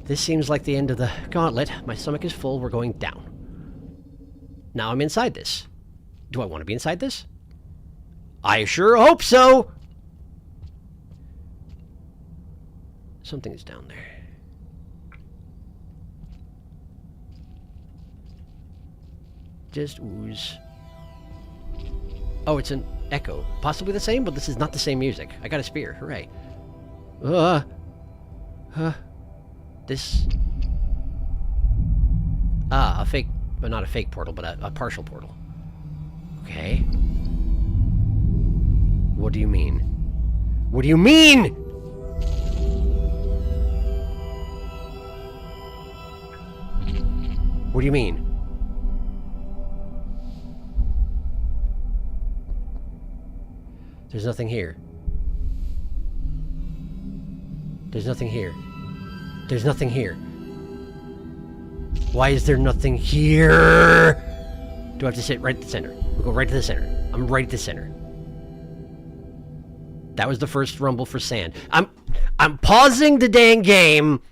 This seems like the end of the gauntlet. My stomach is full. We're going down. Now I'm inside this. Do I want to be inside this? I sure hope so! Something is down there. Just ooze. Oh, it's an echo. Possibly the same, but this is not the same music. I got a spear. Hooray. This... Ah, a fake... Well, not a fake portal, but a partial portal. Okay. What do you mean? What do you mean?! What do you mean? There's nothing here. There's nothing here. There's nothing here. Why is there nothing here? Do I have to sit right at the center? We'll go right to the center. I'm right at the center. That was the first rumble for sand. I'm pausing the dang game.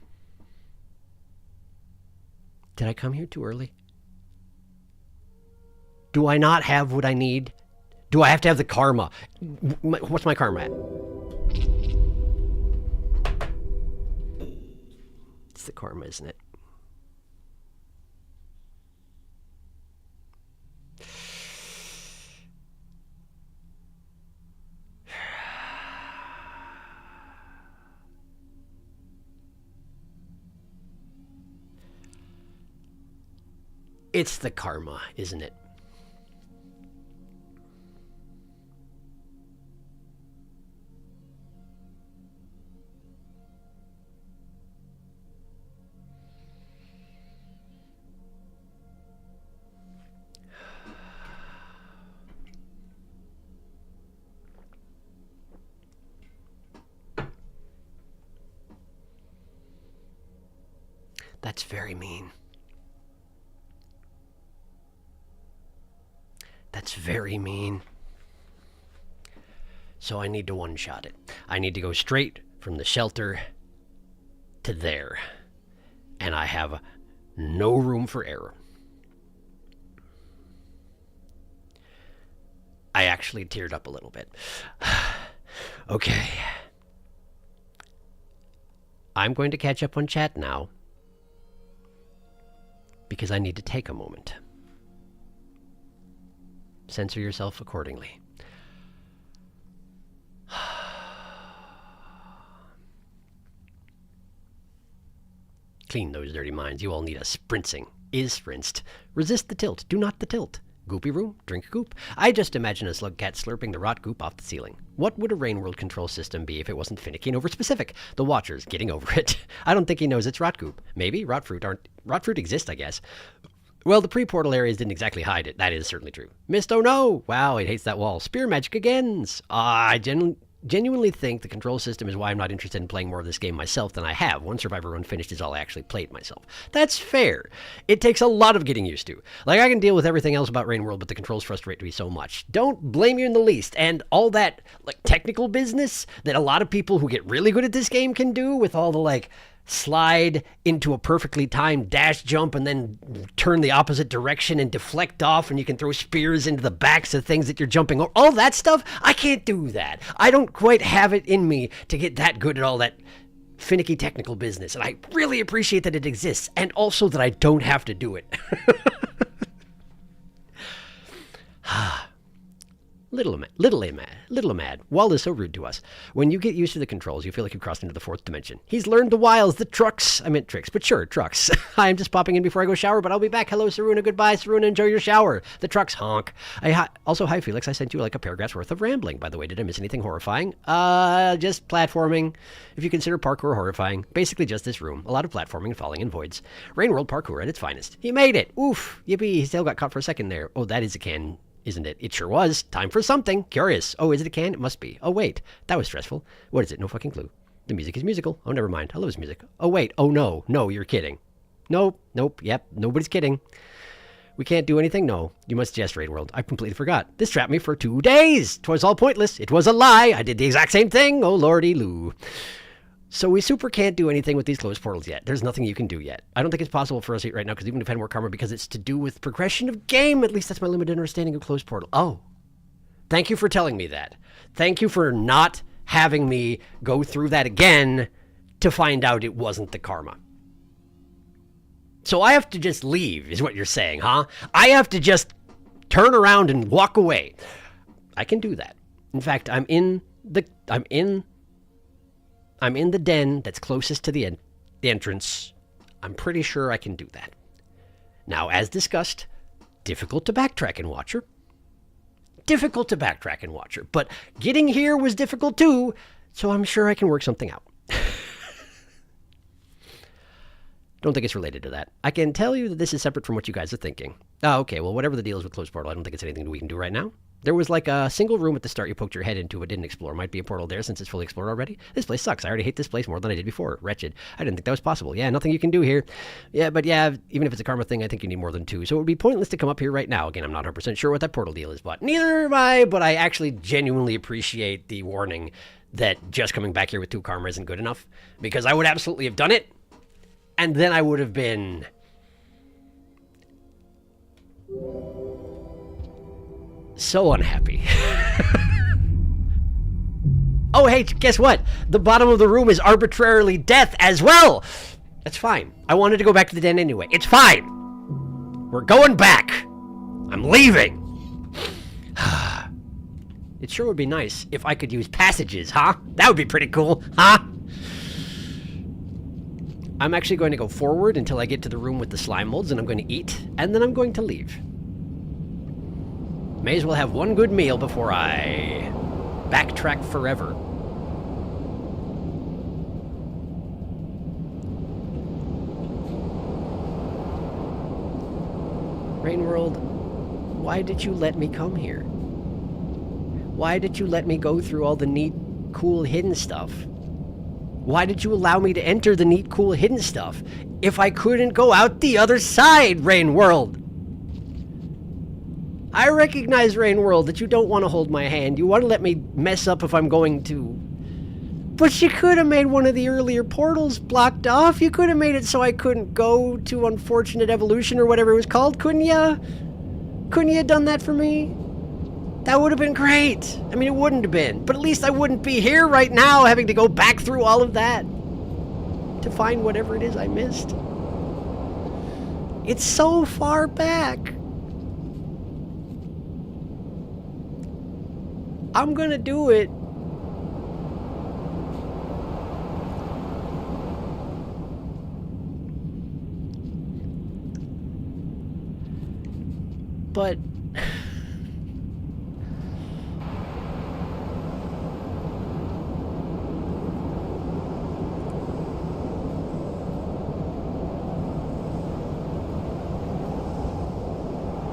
Did I come here too early? Do I not have what I need? Do I have to have the karma? What's my karma at? It's the karma, isn't it? It's the karma, isn't it? That's very mean. That's very mean. So I need to one-shot it. I need to go straight from the shelter to there. And I have no room for error. I actually teared up a little bit. Okay. I'm going to catch up on chat now because I need to take a moment. Censor yourself accordingly. Clean those dirty minds. You all need a sprincing. Is sprinced. Resist the tilt. Do not the tilt. Goopy room. Drink goop. I just imagine a slug cat slurping the rot goop off the ceiling. What would a Rain World control system be if it wasn't finicky and overspecific? The Watcher's getting over it. I don't think he knows it's rot goop. Maybe. Rot fruit exists, I guess. Well, the pre-portal areas didn't exactly hide it. That is certainly true. Mist, oh no! Wow, it hates that wall. Spear magic again! I genuinely think the control system is why I'm not interested in playing more of this game myself than I have. One Survivor run finished is all I actually played myself. That's fair. It takes a lot of getting used to. Like, I can deal with everything else about Rain World, but the controls frustrate me so much. Don't blame you in the least. And all that, like, technical business that a lot of people who get really good at this game can do with all the, like, slide into a perfectly timed dash jump and then turn the opposite direction and deflect off, and you can throw spears into the backs of things that you're jumping over. All that stuff, I can't do that. I don't quite have it in me to get that good at all that finicky technical business, and I really appreciate that it exists, and also that I don't have to do it. Little mad. Wall is so rude to us. When you get used to the controls, you feel like you've crossed into the fourth dimension. He's learned the wiles, the trucks. I meant tricks, but sure, trucks. I'm just popping in before I go shower, but I'll be back. Hello, Saruna. Goodbye, Saruna. Enjoy your shower. The trucks honk. Also, hi, Felix. I sent you like a paragraph's worth of rambling. By the way, did I miss anything horrifying? Just platforming. If you consider parkour horrifying. Basically just this room. A lot of platforming and falling in voids. Rain World parkour at its finest. He made it. Oof. Yippee. His tail got caught for a second there. Oh, that is a can. Isn't it? It sure was. Time for something. Curious. Oh, is it a can? It must be. Oh, wait. That was stressful. What is it? No fucking clue. The music is musical. Oh, never mind. I love his music. Oh, wait. Oh, no. No, you're kidding. Nope. Yep. Nobody's kidding. We can't do anything? No. You must jest, Raid World. I completely forgot. This trapped me for 2 days. 'Twas all pointless. It was a lie. I did the exact same thing. Oh, lordy loo. So we super can't do anything with these closed portals yet. There's nothing you can do yet. I don't think it's possible for us right now because even if I had more karma, because it's to do with progression of game. At least that's my limited understanding of closed portal. Oh, thank you for telling me that. Thank you for not having me go through that again to find out it wasn't the karma. So I have to just leave is what you're saying, huh? I have to just turn around and walk away. I can do that. In fact, I'm in the den that's closest to the entrance. I'm pretty sure I can do that. Now, as discussed, difficult to backtrack in Watcher. But getting here was difficult too, so I'm sure I can work something out. Don't think it's related to that. I can tell you that this is separate from what you guys are thinking. Oh, okay, well, whatever the deal is with closed portal, I don't think it's anything we can do right now. There was like a single room at the start you poked your head into but didn't explore. Might be a portal there since it's fully explored already. This place sucks. I already hate this place more than I did before. Wretched. I didn't think that was possible. Yeah, nothing you can do here. Yeah, but yeah, even if it's a karma thing, I think you need more than 2. So it would be pointless to come up here right now. Again, I'm not 100% sure what that portal deal is, but neither am I. But I actually genuinely appreciate the warning that just coming back here with 2 karma isn't good enough. Because I would absolutely have done it. And then I would have been... so unhappy. Oh, hey, guess what? The bottom of the room is arbitrarily death as well. That's fine. I wanted to go back to the den anyway. It's fine. We're going back. I'm leaving. It sure would be nice if I could use passages, huh? That would be pretty cool, huh? I'm actually going to go forward until I get to the room with the slime molds, and I'm going to eat, and then I'm going to leave. May as well have one good meal before I backtrack forever. Rain World, why did you let me come here? Why did you let me go through all the neat, cool, hidden stuff? Why did you allow me to enter the neat, cool, hidden stuff if I couldn't go out the other side, Rain World? I recognize, Rain World, that you don't want to hold my hand. You want to let me mess up if I'm going to. But you could have made one of the earlier portals blocked off. You could have made it so I couldn't go to Unfortunate Evolution or whatever it was called, couldn't ya? Couldn't you have done that for me? That would have been great. I mean, it wouldn't have been. But at least I wouldn't be here right now having to go back through all of that to find whatever it is I missed. It's so far back. I'm gonna do it. But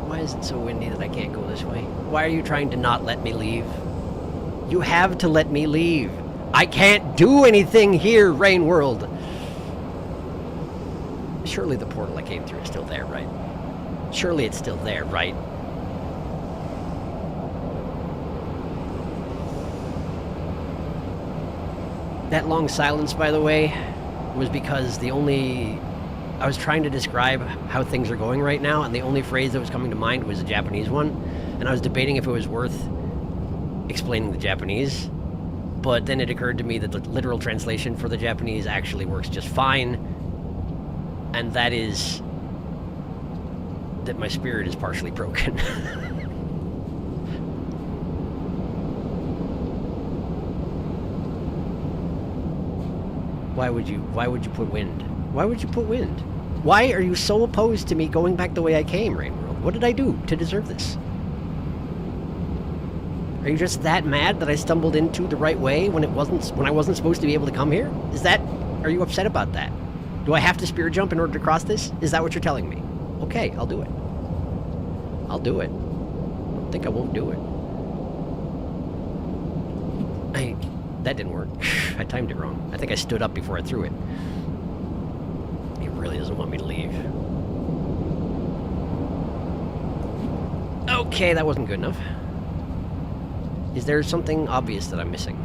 why is it so windy that I can't go this way? Why are you trying to not let me leave? You have to let me leave. I can't do anything here, Rain World. Surely the portal I came through is still there, right? Surely it's still there, right? That long silence, by the way, was because I was trying to describe how things are going right now, and the only phrase that was coming to mind was a Japanese one, and I was debating if it was worth explaining the Japanese, but then it occurred to me that the literal translation for the Japanese actually works just fine, and that is that my spirit is partially broken. Why would you put wind? Why would you put wind? Why are you so opposed to me going back the way I came, Rain World? What did I do to deserve this? Are you just that mad that I stumbled into the right way when I wasn't supposed to be able to come here? Are you upset about that? Do I have to spear jump in order to cross this? Is that what you're telling me? Okay, I'll do it. I'll do it. I don't think I won't do it. That didn't work. I timed it wrong. I think I stood up before I threw it. He really doesn't want me to leave. Okay, that wasn't good enough. Is there something obvious that I'm missing?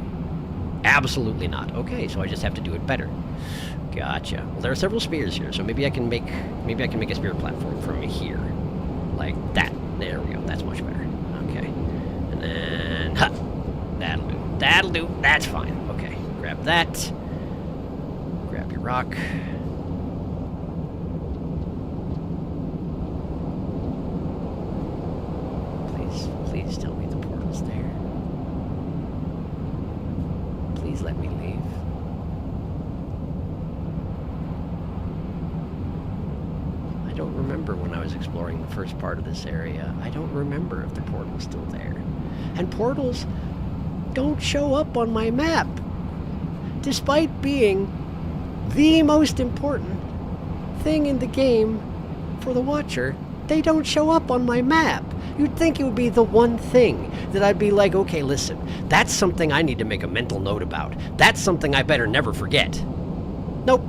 Absolutely not. Okay, so I just have to do it better. Gotcha. Well, there are several spears here, so maybe I can make a spear platform from here, like that. There we go. That's much better. Okay, and then that'll do. That'll do. That's fine. Okay, grab that. Grab your rock. Please tell me the portal's there. Please let me leave. I don't remember when I was exploring the first part of this area. I don't remember if the portal's still there. And portals don't show up on my map. Despite being the most important thing in the game for the Watcher, they don't show up on my map. You'd think it would be the one thing that I'd be like, okay, listen, that's something I need to make a mental note about. That's something I better never forget. Nope.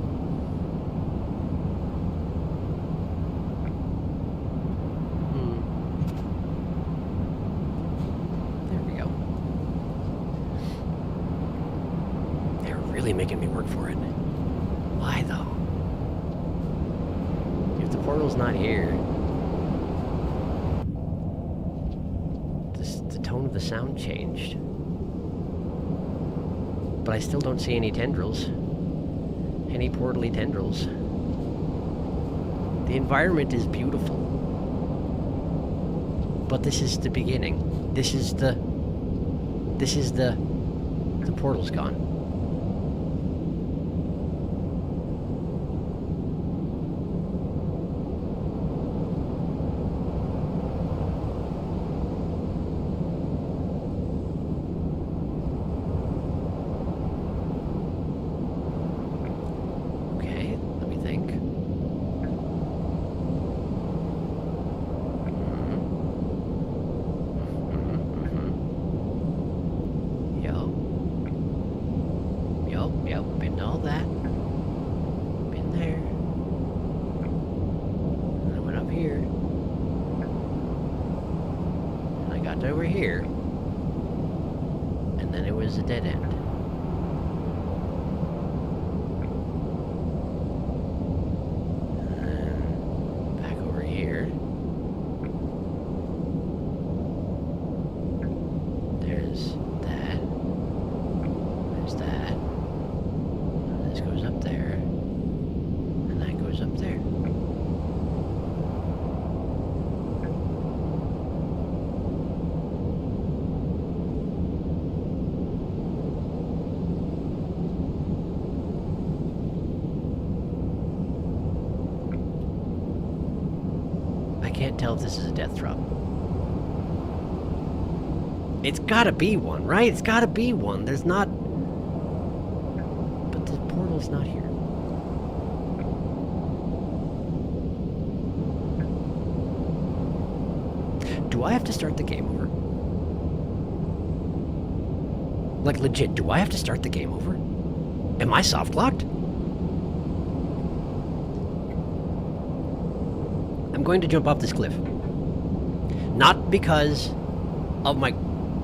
There we go. They're really making me work for it. Why, though? If the portal's not here... the tone of the sound changed. But I still don't see any tendrils. Any portally tendrils. The environment is beautiful. But this is the beginning. This is the portal's gone. got over here. And then it was a dead end. And then back over here. There's that. There's that. This goes up there. And that goes up there. I can't tell if this is a death drop. It's gotta be one, right? It's gotta be one. There's not... But the portal's not here. Do I have to start the game over? Like, legit, do I have to start the game over? Am I soft-locked? I'm going to jump off this cliff. Not because of my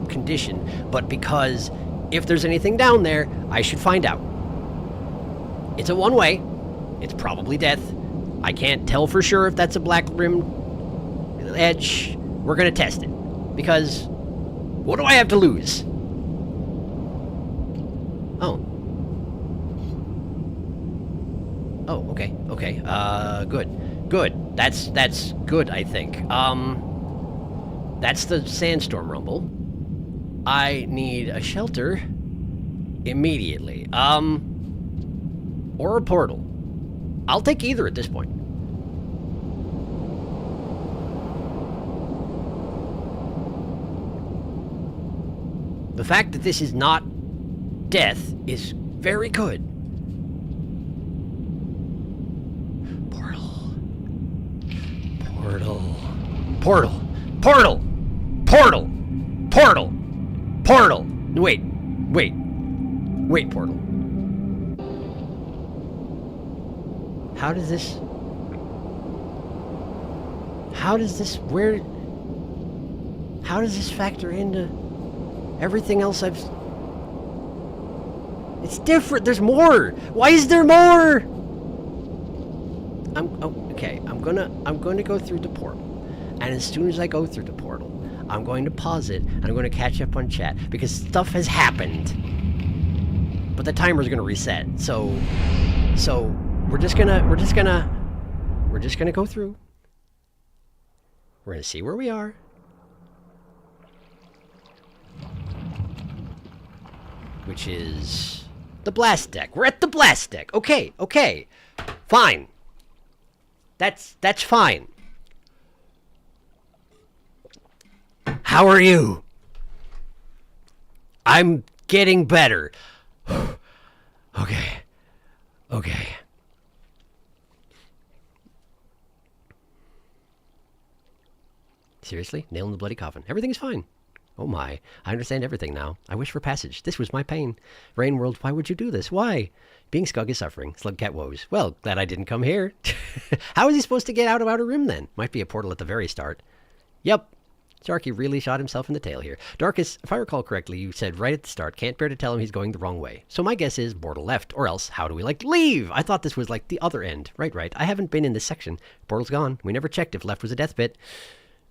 condition, but because if there's anything down there, I should find out. It's a one-way. It's probably death. I can't tell for sure if that's a black rim edge. We're gonna test it. Because what do I have to lose? Oh. Oh, okay. Okay. Good. Good. That's good, I think. That's the sandstorm rumble. I need a shelter immediately. Or a portal. I'll take either at this point. The fact that this is not death is very good. Portal. Portal. Portal. Portal. Portal. Portal. Portal. Wait. Wait. Wait, portal. How does this... How does this... Where... How does this factor into everything else I've... It's different. There's more. Why is there more? Okay. I'm gonna go through the portal. And as soon as I go through the portal, I'm going to pause it and I'm going to catch up on chat because stuff has happened. But the timer's going to reset. So we're just gonna go through. We're gonna see where we are. Which is the blast deck. We're at the blast deck. Okay, okay. Fine. That's fine. How are you? I'm getting better. Okay. Okay. Seriously? Nail in the bloody coffin. Everything is fine. Oh my. I understand everything now. I wish for passage. This was my pain. Rain World, why would you do this? Why? Being Skug is suffering. Slugcat woes. Well, glad I didn't come here. How is he supposed to get out of Outer Rim then? Might be a portal at the very start. Yep. Sharky really shot himself in the tail here. Darkus, if I recall correctly, you said right at the start, can't bear to tell him he's going the wrong way. So my guess is portal left, or else how do we like to leave? I thought this was like the other end. Right. I haven't been in this section. Portal's gone. We never checked if left was a death bit.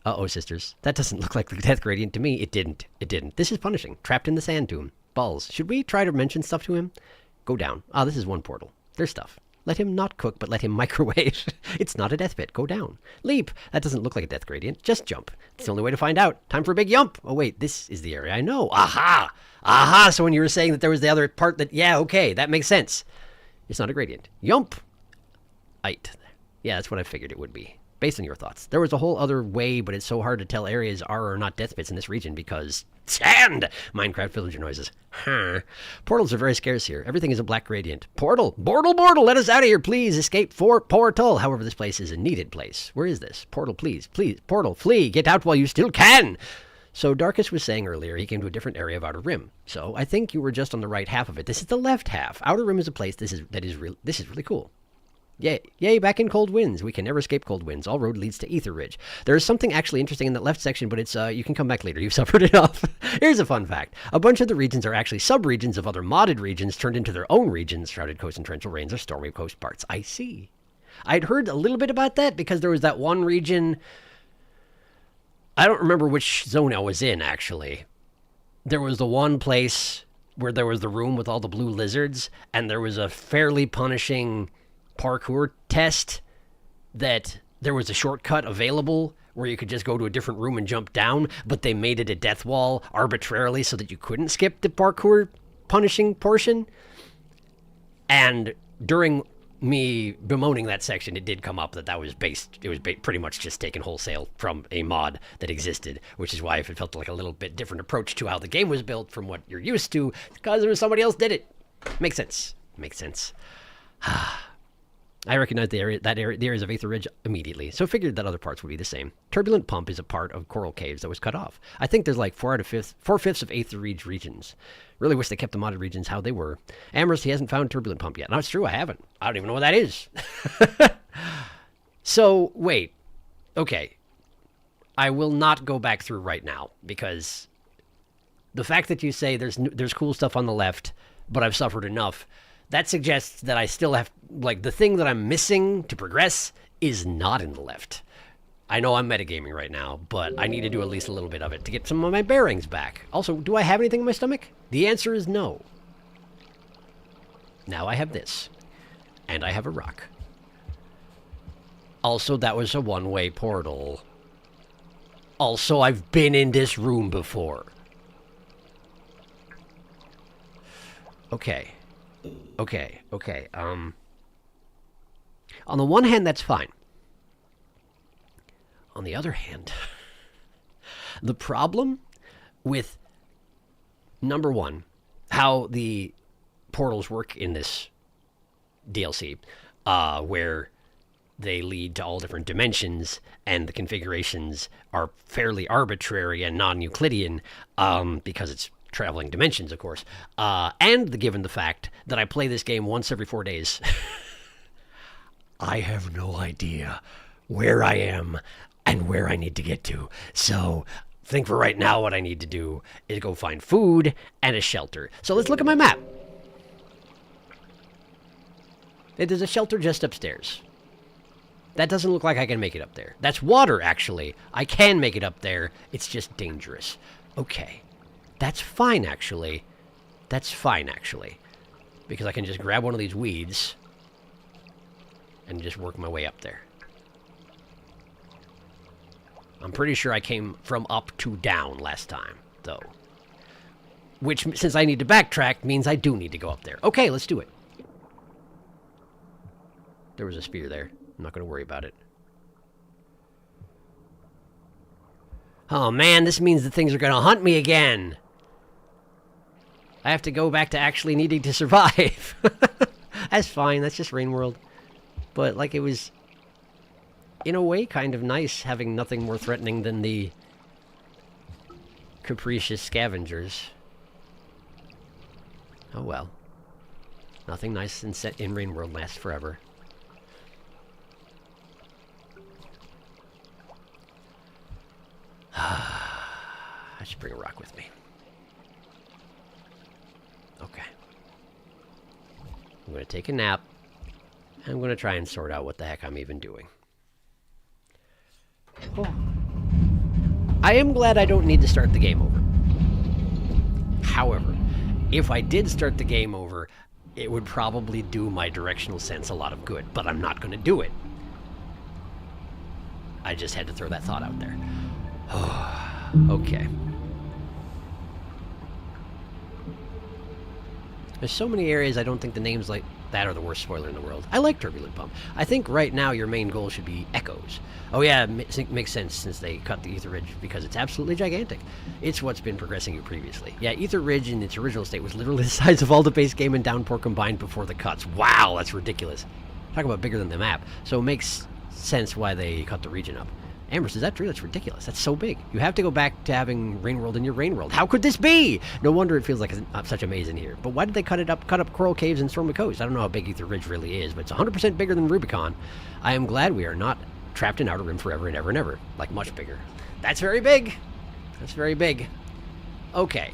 Uh-oh, sisters. That doesn't look like the death gradient to me. It didn't. This is punishing. Trapped in the sand tomb. Balls. Should we try to mention stuff to him? Go down. Ah, this is one portal. There's stuff. Let him not cook, but let him microwave. It's not a death pit. Go down. Leap. That doesn't look like a death gradient. Just jump. It's the only way to find out. Time for a big yump. Oh, wait. This is the area I know. Aha! Aha! So when you were saying that there was the other part that... Yeah, okay. That makes sense. It's not a gradient. Yump. Ite. Yeah, that's what I figured it would be. Based on your thoughts. There was a whole other way, but it's so hard to tell areas are or not death pits in this region because... Sand! Minecraft villager noises. Huh. Portals are very scarce here. Everything is a black gradient. Portal! Portal! Let us out of here, please! Escape for portal! However, this place is a needed place. Where is this? Portal, please. Please. Portal, flee! Get out while you still can! So Darkus was saying earlier he came to a different area of Outer Rim. So I think you were just on the right half of it. This is the left half. Outer Rim is a place that is really cool. Yay, back in Cold Winds. We can never escape Cold Winds. All road leads to Ether Ridge. There is something actually interesting in that left section, but it's you can come back later. You've suffered enough. Here's a fun fact. A bunch of the regions are actually sub-regions of other modded regions turned into their own regions. Shrouded Coast and Torrential Rains are Stormy Coast parts. I see. I'd heard a little bit about that because there was that one region. I don't remember which zone I was in, actually. There was the one place where there was the room with all the blue lizards, and there was a fairly punishing parkour test that there was a shortcut available where you could just go to a different room and jump down, but they made it a death wall arbitrarily so that you couldn't skip the parkour punishing portion. And during me bemoaning that section, it did come up that was pretty much just taken wholesale from a mod that existed, which is why if it felt like a little bit different approach to how the game was built from what you're used to, because there was somebody else did it. Makes sense. I recognized the areas of Aether Ridge immediately, so figured that other parts would be the same. Turbulent Pump is a part of Coral Caves that was cut off. I think there's like 4/5 of Aether Ridge regions. Really wish they kept the modded regions how they were. Amherst, he hasn't found Turbulent Pump yet. No, it's true, I haven't. I don't even know what that is. So, wait. Okay. I will not go back through right now, because the fact that you say there's cool stuff on the left, but I've suffered enough, that suggests that I still have, like, the thing that I'm missing to progress is not in the left. I know I'm metagaming right now, but I need to do at least a little bit of it to get some of my bearings back. Also, do I have anything in my stomach? The answer is no. Now I have this. And I have a rock. Also, that was a one-way portal. Also, I've been in this room before. Okay. On the one hand, that's fine. On the other hand, the problem with, number one, how the portals work in this DLC, where they lead to all different dimensions, and the configurations are fairly arbitrary and non-Euclidean, because it's traveling dimensions, of course, and given the fact that I play this game once every 4 days, I have no idea where I am and where I need to get to. So I think for right now what I need to do is go find food and a shelter. So let's look at my map. There's a shelter just upstairs. That doesn't look like I can make it up there. That's water, actually. I can make it up there. It's just dangerous. Okay. That's fine, actually. Because I can just grab one of these weeds and just work my way up there. I'm pretty sure I came from up to down last time, though. Which, since I need to backtrack, means I do need to go up there. Okay, let's do it. There was a spear there. I'm not going to worry about it. Oh, man, this means that things are going to hunt me again. I have to go back to actually needing to survive. That's fine. That's just Rain World. But, like, it was, in a way, kind of nice having nothing more threatening than the capricious scavengers. Oh, well. Nothing nice in Rain World lasts forever. I should bring a rock with me. Okay. I'm going to take a nap. I'm going to try and sort out what the heck I'm even doing. Oh. I am glad I don't need to start the game over. However, if I did start the game over, it would probably do my directional sense a lot of good, but I'm not going to do it. I just had to throw that thought out there. Okay. There's so many areas I don't think the names like that are the worst spoiler in the world. I like Turbulent Pump. I think right now your main goal should be Echoes. Oh yeah, makes sense since they cut the Ether Ridge because it's absolutely gigantic. It's what's been progressing you previously. Yeah, Ether Ridge in its original state was literally the size of all the base game and Downpour combined before the cuts. Wow, that's ridiculous. Talk about bigger than the map. So it makes sense why they cut the region up. Amherst, is that true? That's ridiculous. That's so big. You have to go back to having Rain World in your Rain World. How could this be? No wonder it feels like such a maze in here. But why did they cut up Coral Caves and Stormy Coast? I don't know how big Ether Ridge really is, but it's 100% bigger than Rubicon. I am glad we are not trapped in Outer Rim forever and ever and ever. Like, much bigger. That's very big. That's very big. Okay.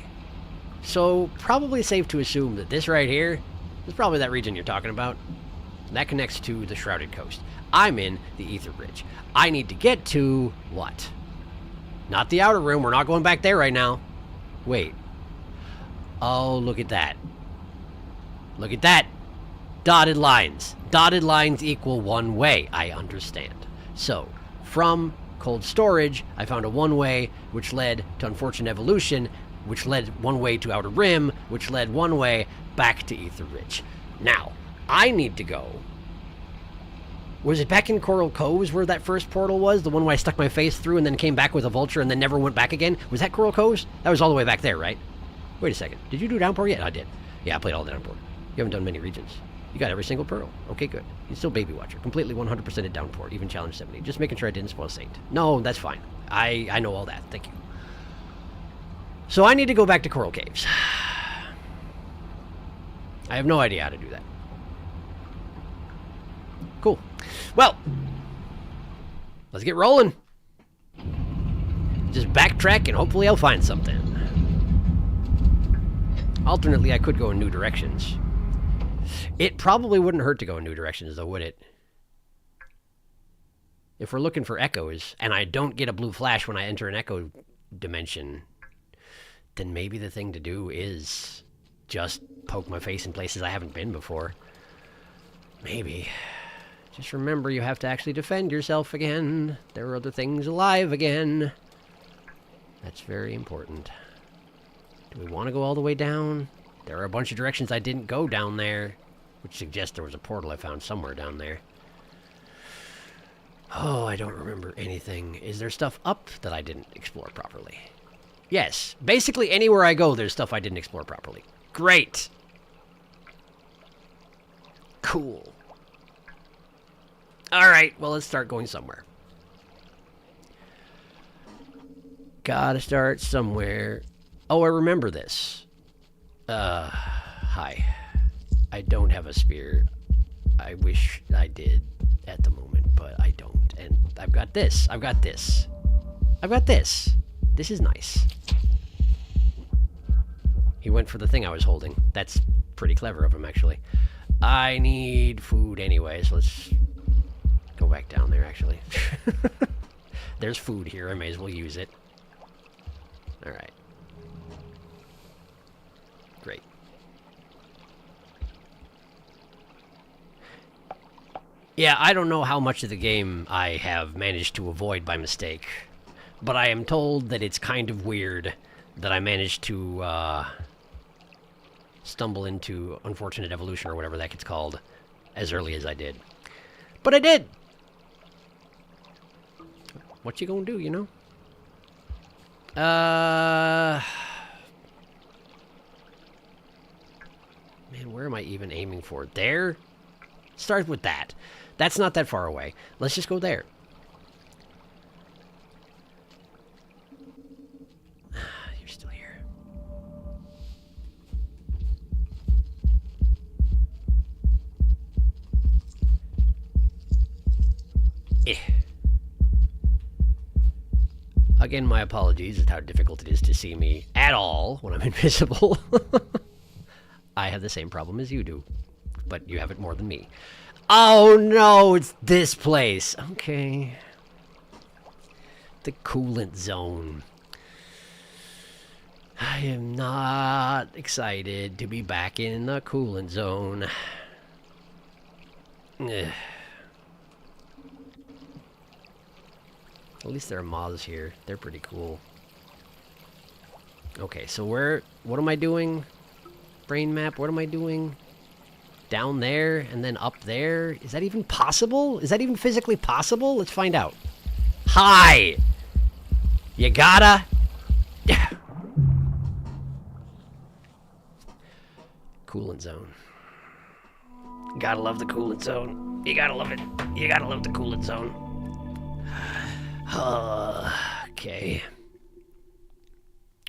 So, probably safe to assume that this right here is probably that region you're talking about. That connects to the Shrouded Coast. I'm in the Ether Ridge. I need to get to what? Not the Outer Rim. We're not going back there right now. Wait. Oh, look at that. Look at that. Dotted lines. Dotted lines equal one way. I understand. So, from cold storage, I found a one-way, which led to Unfortunate Evolution, which led one way to Outer Rim, which led one way back to Ether Ridge. Now, I need to go. Was it back in Coral Coves where that first portal was? The one where I stuck my face through and then came back with a vulture and then never went back again? Was that Coral Coves? That was all the way back there, right? Wait a second. Did you do Downpour yet? I did. Yeah, I played all the Downpour. You haven't done many regions. You got every single pearl. Okay, good. You're still Baby Watcher. Completely 100% at Downpour, even Challenge 70. Just making sure I didn't spoil Saint. No, that's fine. I know all that. Thank you. So I need to go back to Coral Caves. I have no idea how to do that. Cool. Well, let's get rolling. Just backtrack and hopefully I'll find something. Alternately, I could go in new directions. It probably wouldn't hurt to go in new directions, though, would it? If we're looking for echoes, and I don't get a blue flash when I enter an echo dimension, then maybe the thing to do is just poke my face in places I haven't been before. Maybe. Just remember, you have to actually defend yourself again. There are other things alive again. That's very important. Do we want to go all the way down? There are a bunch of directions I didn't go down there, which suggests there was a portal I found somewhere down there. Oh, I don't remember anything. Is there stuff up that I didn't explore properly? Yes. Basically, anywhere I go, there's stuff I didn't explore properly. Great. Cool. Alright, well, let's start going somewhere. Gotta start somewhere. Oh, I remember this. Hi. I don't have a spear. I wish I did at the moment, but I don't. And I've got this. I've got this. I've got this. This is nice. He went for the thing I was holding. That's pretty clever of him, actually. I need food anyway, so let's go back down there, actually. There's food here. I may as well use it. Alright. Great. Yeah, I don't know how much of the game I have managed to avoid by mistake, but I am told that it's kind of weird that I managed to stumble into Unfortunate Evolution or whatever that gets called as early as I did. But I did! What you gonna do, you know? Man, where am I even aiming for? There? Start with that. That's not that far away. Let's just go there. You're still here. Again, my apologies at how difficult it is to see me at all when I'm invisible. I have the same problem as you do, but you have it more than me. Oh no, it's this place. Okay. The coolant zone. I am not excited to be back in the coolant zone. Ugh. At least there are moths here. They're pretty cool. Okay, so what am I doing? Brain map, what am I doing? Down there and then up there? Is that even possible? Is that even physically possible? Let's find out. Hi! You gotta... Coolant zone. Gotta love the coolant zone. You gotta love it. You gotta love the coolant zone. Okay.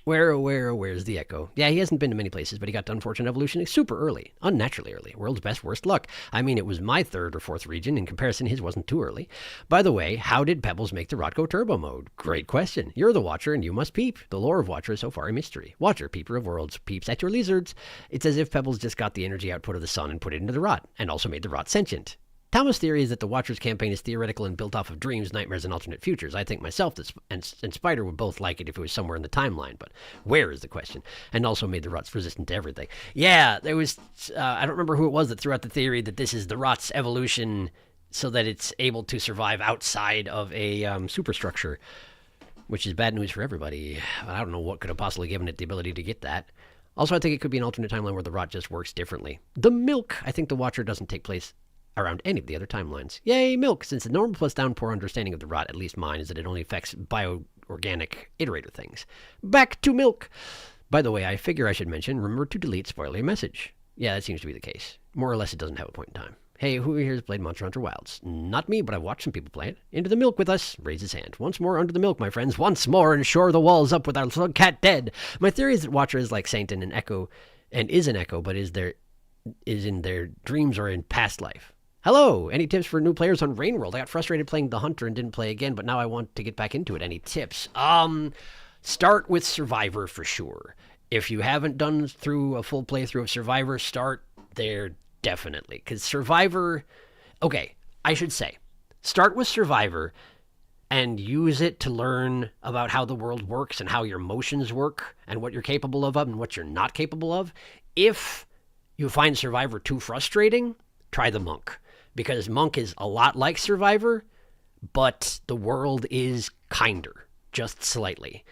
Where's the Echo? Yeah, he hasn't been to many places, but he got to Unfortunate Evolution super early. Unnaturally early. World's best, worst luck. I mean, it was my 3rd or 4th region. In comparison, his wasn't too early. By the way, how did Pebbles make the Rotko Turbo mode? Great question. You're the Watcher, and you must peep. The lore of Watcher is so far a mystery. Watcher, peeper of worlds, peeps at your lizards. It's as if Pebbles just got the energy output of the sun and put it into the Rot, and also made the Rot sentient. Thomas' theory is that the Watcher's campaign is theoretical and built off of dreams, nightmares, and alternate futures. I think myself and Spider would both like it if it was somewhere in the timeline, but where is the question? And also made the Rots resistant to everything. Yeah, there was, I don't remember who it was that threw out the theory that this is the Rots' evolution so that it's able to survive outside of a superstructure, which is bad news for everybody. I don't know what could have possibly given it the ability to get that. Also, I think it could be an alternate timeline where the Rot just works differently. The Milk, I think the Watcher doesn't take place around any of the other timelines. Yay, Milk! Since the normal plus downpour understanding of the Rot, at least mine, is that it only affects bioorganic iterator things. Back to Milk! By the way, I figure I should mention, remember to delete spoiler message. Yeah, that seems to be the case. More or less, it doesn't have a point in time. Hey, who here has played Monster Hunter Wilds? Not me, but I've watched some people play it. Into the Milk with us. Raise his hand. Once more under the Milk, my friends. Once more, and shore the walls up with our little cat dead. My theory is that Watcher is like Saint and an Echo, and is an Echo, but is in their dreams or in past life. Hello! Any tips for new players on Rain World? I got frustrated playing the Hunter and didn't play again, but now I want to get back into it. Any tips? Start with Survivor for sure. If you haven't done through a full playthrough of Survivor, start there definitely. Because Survivor... Okay, I should say. Start with Survivor and use it to learn about how the world works and how your emotions work and what you're capable of and what you're not capable of. If you find Survivor too frustrating, try the Monk. Because Monk is a lot like Survivor, but the world is kinder, just slightly.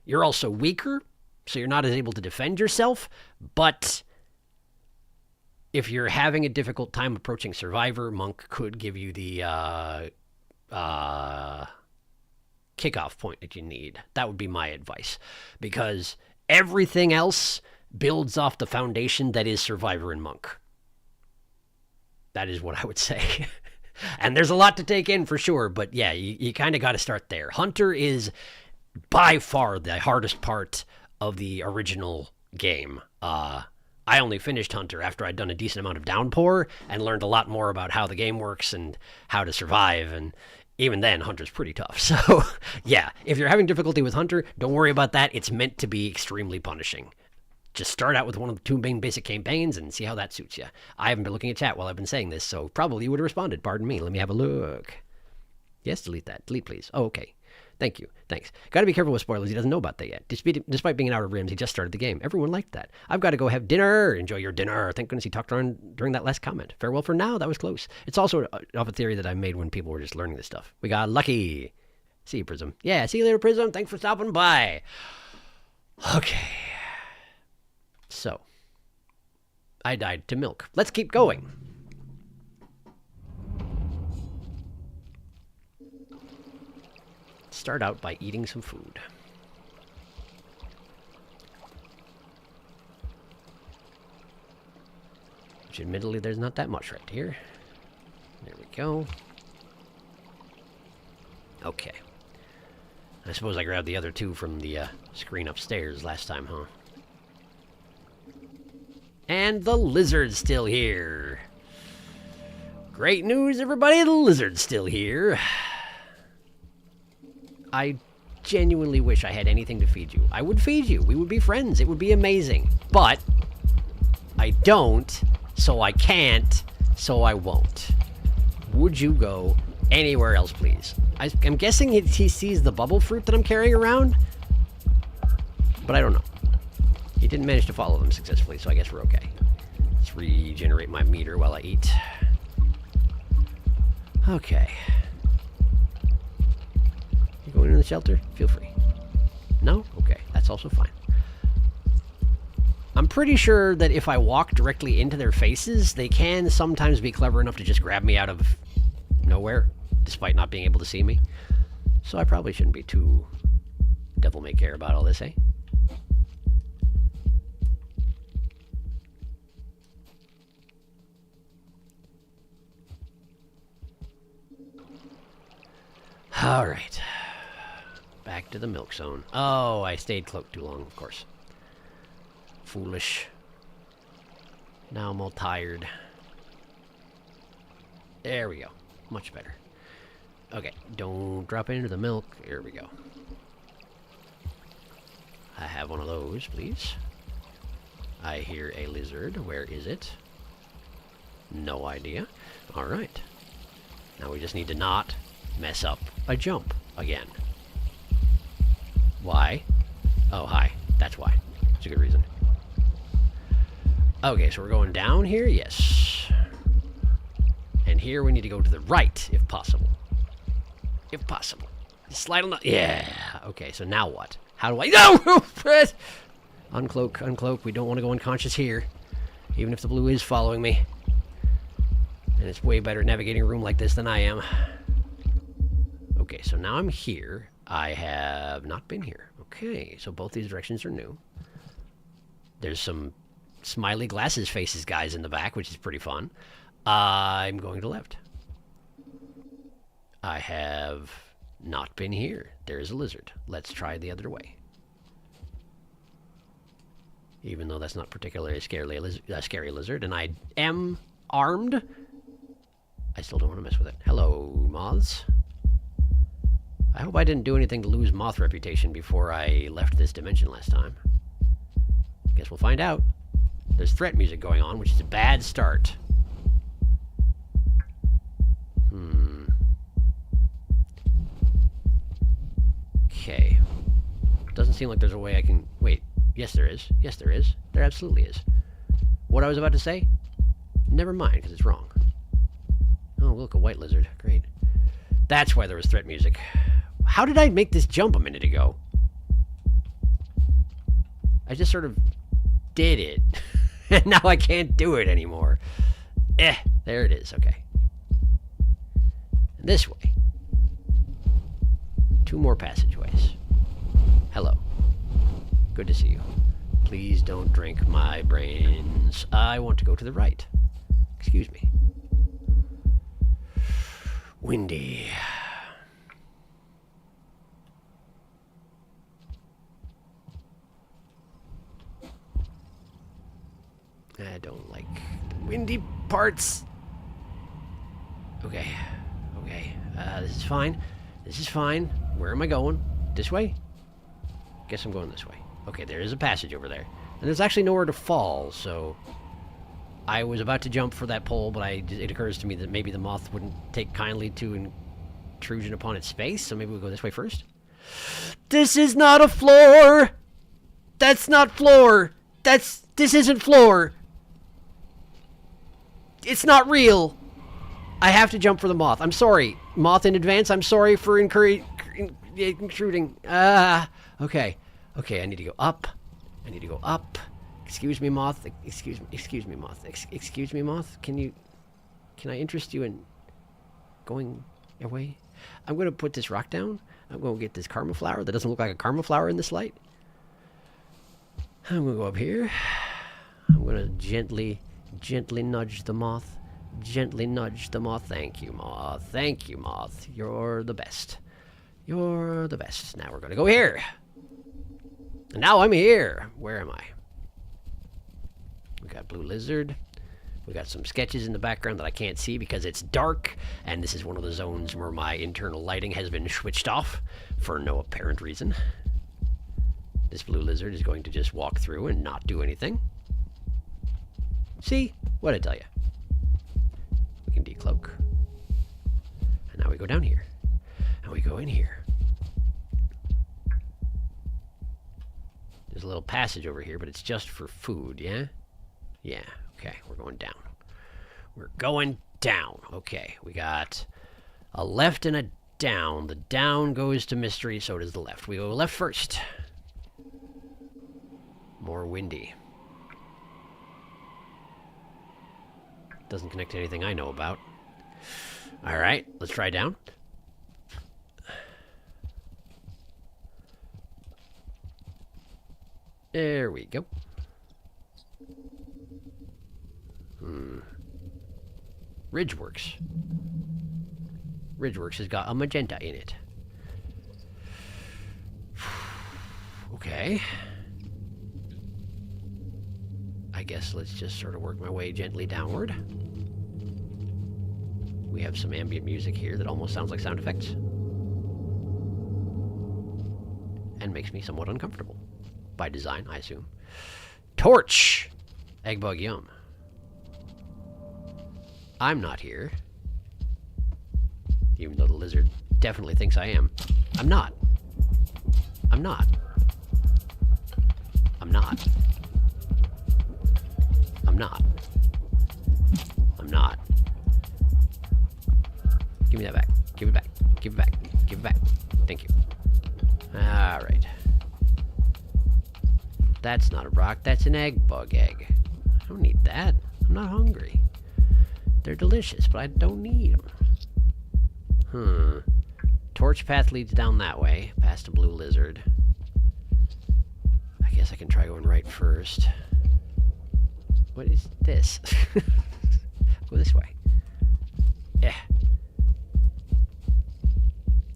You're also weaker, so you're not as able to defend yourself, but if you're having a difficult time approaching Survivor, Monk could give you the kickoff point that you need. That would be my advice, because everything else builds off the foundation that is Survivor and Monk. That is what I would say. And there's a lot to take in for sure, but yeah, you kind of got to start there. Hunter is by far the hardest part of the original game. I only finished Hunter after I'd done a decent amount of Downpour and learned a lot more about how the game works and how to survive, and even then, Hunter's pretty tough. So yeah, if you're having difficulty with Hunter, don't worry about that. It's meant to be extremely punishing. Just start out with one of the 2 main basic campaigns and see how that suits you. I haven't been looking at chat while I've been saying this, so probably you would have responded. Pardon me. Let me have a look. Yes, delete that. Delete, please. Oh, okay. Thank you. Thanks. Got to be careful with spoilers. He doesn't know about that yet. Despite being an Outer Rims, he just started the game. Everyone liked that. I've got to go have dinner. Enjoy your dinner. Thank goodness he talked during that last comment. Farewell for now. That was close. It's also of a theory that I made when people were just learning this stuff. We got lucky. See you, Prism. Yeah, see you later, Prism. Thanks for stopping by. Okay. So, I died to Milk. Let's keep going. Start out by eating some food. Which admittedly there's not that much right here. There we go. Okay. I suppose I grabbed the other 2 from the screen upstairs last time, huh? And the lizard's still here. Great news, everybody. The lizard's still here. I genuinely wish I had anything to feed you. I would feed you. We would be friends. It would be amazing. But I don't, so I can't, so I won't. Would you go anywhere else, please? I'm guessing he sees the bubble fruit that I'm carrying around, but I don't know. He didn't manage to follow them successfully, so I guess we're okay. Let's regenerate my meter while I eat. Okay. You going in the shelter? Feel free. No? Okay, that's also fine. I'm pretty sure that if I walk directly into their faces, they can sometimes be clever enough to just grab me out of nowhere, despite not being able to see me. So I probably shouldn't be too devil-may-care about all this, eh? All right. Back to the milk zone. Oh, I stayed cloaked too long, of course. Foolish. Now I'm all tired. There we go. Much better. Okay, don't drop it into the milk. Here we go. I have one of those, please. I hear a lizard. Where is it? No idea. Alright. Now we just need to not mess up a jump again. Why? Oh, hi. That's why. That's a good reason. Okay, so we're going down here? Yes. And here we need to go to the right, if possible. If possible. Slide on the... Yeah. Okay, so now what? How do I... No! Uncloak, uncloak. We don't want to go unconscious here. Even if the blue is following me. And it's way better at navigating a room like this than I am. Okay, so now I'm here. I have not been here. Okay, so both these directions are new. There's some smiley glasses faces guys in the back, which is pretty fun. I'm going to left. I have not been here. There's a lizard. Let's try the other way. Even though that's not particularly a scary lizard, and I am armed, I still don't want to mess with it. Hello, moths. I hope I didn't do anything to lose moth reputation before I left this dimension last time. Guess we'll find out. There's threat music going on, which is a bad start. Okay. Doesn't seem like there's a way I can... Wait. Yes, there is. Yes, there is. There absolutely is. What I was about to say? Never mind, because it's wrong. Oh, look, a white lizard. Great. That's why there was threat music. How did I make this jump a minute ago? I just sort of did it. And now I can't do it anymore. There it is. Okay. And this way. 2 more passageways. Hello. Good to see you. Please don't drink my brains. I want to go to the right. Excuse me. Windy. I don't like the windy parts. Okay. Okay. This is fine. This is fine. Where am I going? This way? Guess I'm going this way. Okay, there is a passage over there. And there's actually nowhere to fall, so... I was about to jump for that pole, but it occurs to me that maybe the moth wouldn't take kindly to intrusion upon its space, so maybe we'll go this way first. This is not a floor! That's not floor! This isn't floor! It's not real! I have to jump for the moth. I'm sorry. Moth in advance, I'm sorry for intruding. Okay. Okay, I need to go up. I need to go up. Excuse me, moth. Excuse me, moth. Excuse me, moth. Can I interest you in going away? I'm going to put this rock down. I'm going to get this karma flower that doesn't look like a karma flower in this light. I'm going to go up here. I'm going to gently nudge the moth. Gently nudge the moth. Thank you, moth. Thank you, moth. You're the best. You're the best. Now we're going to go here. And now I'm here. Where am I? We got blue lizard. We got some sketches in the background that I can't see because it's dark. And this is one of the zones where my internal lighting has been switched off for no apparent reason. This blue lizard is going to just walk through and not do anything. See? What'd I tell you? We can decloak. And now we go down here. And we go in here. There's a little passage over here, but it's just for food, yeah? Yeah, okay, we're going down. We're going down. Okay, we got a left and a down. The down goes to mystery, so does the left. We go left first. More windy. Doesn't connect to anything I know about. Alright, let's try down. There we go. Ridgeworks. Ridgeworks has got a magenta in it. Okay. I guess let's just sort of work my way gently downward. We have some ambient music here that almost sounds like sound effects. And makes me somewhat uncomfortable. By design, I assume. Torch! Egg bug yum. I'm not here. Even though the lizard definitely thinks I am. I'm not. I'm not. I'm not. I'm not. I'm not. Give me that back. Give it back. Give it back. Give it back. Thank you. Alright. That's not a rock. That's an egg bug egg. I don't need that. I'm not hungry. They're delicious, but I don't need them. Torch path leads down that way, past a blue lizard. I guess I can try going right first. What is this? Go this way. Yeah.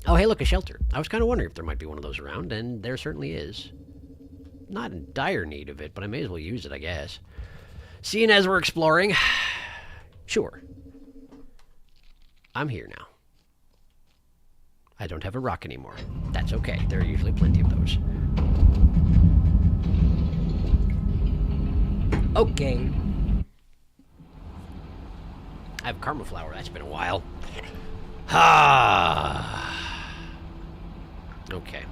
Oh, hey, look, a shelter. I was kind of wondering if there might be one of those around, and there certainly is. Not in dire need of it, but I may as well use it, I guess. Seeing as we're exploring, sure. I'm here now. I don't have a rock anymore. That's okay. There are usually plenty of those. Okay. I have karma flower. That's been a while. Okay.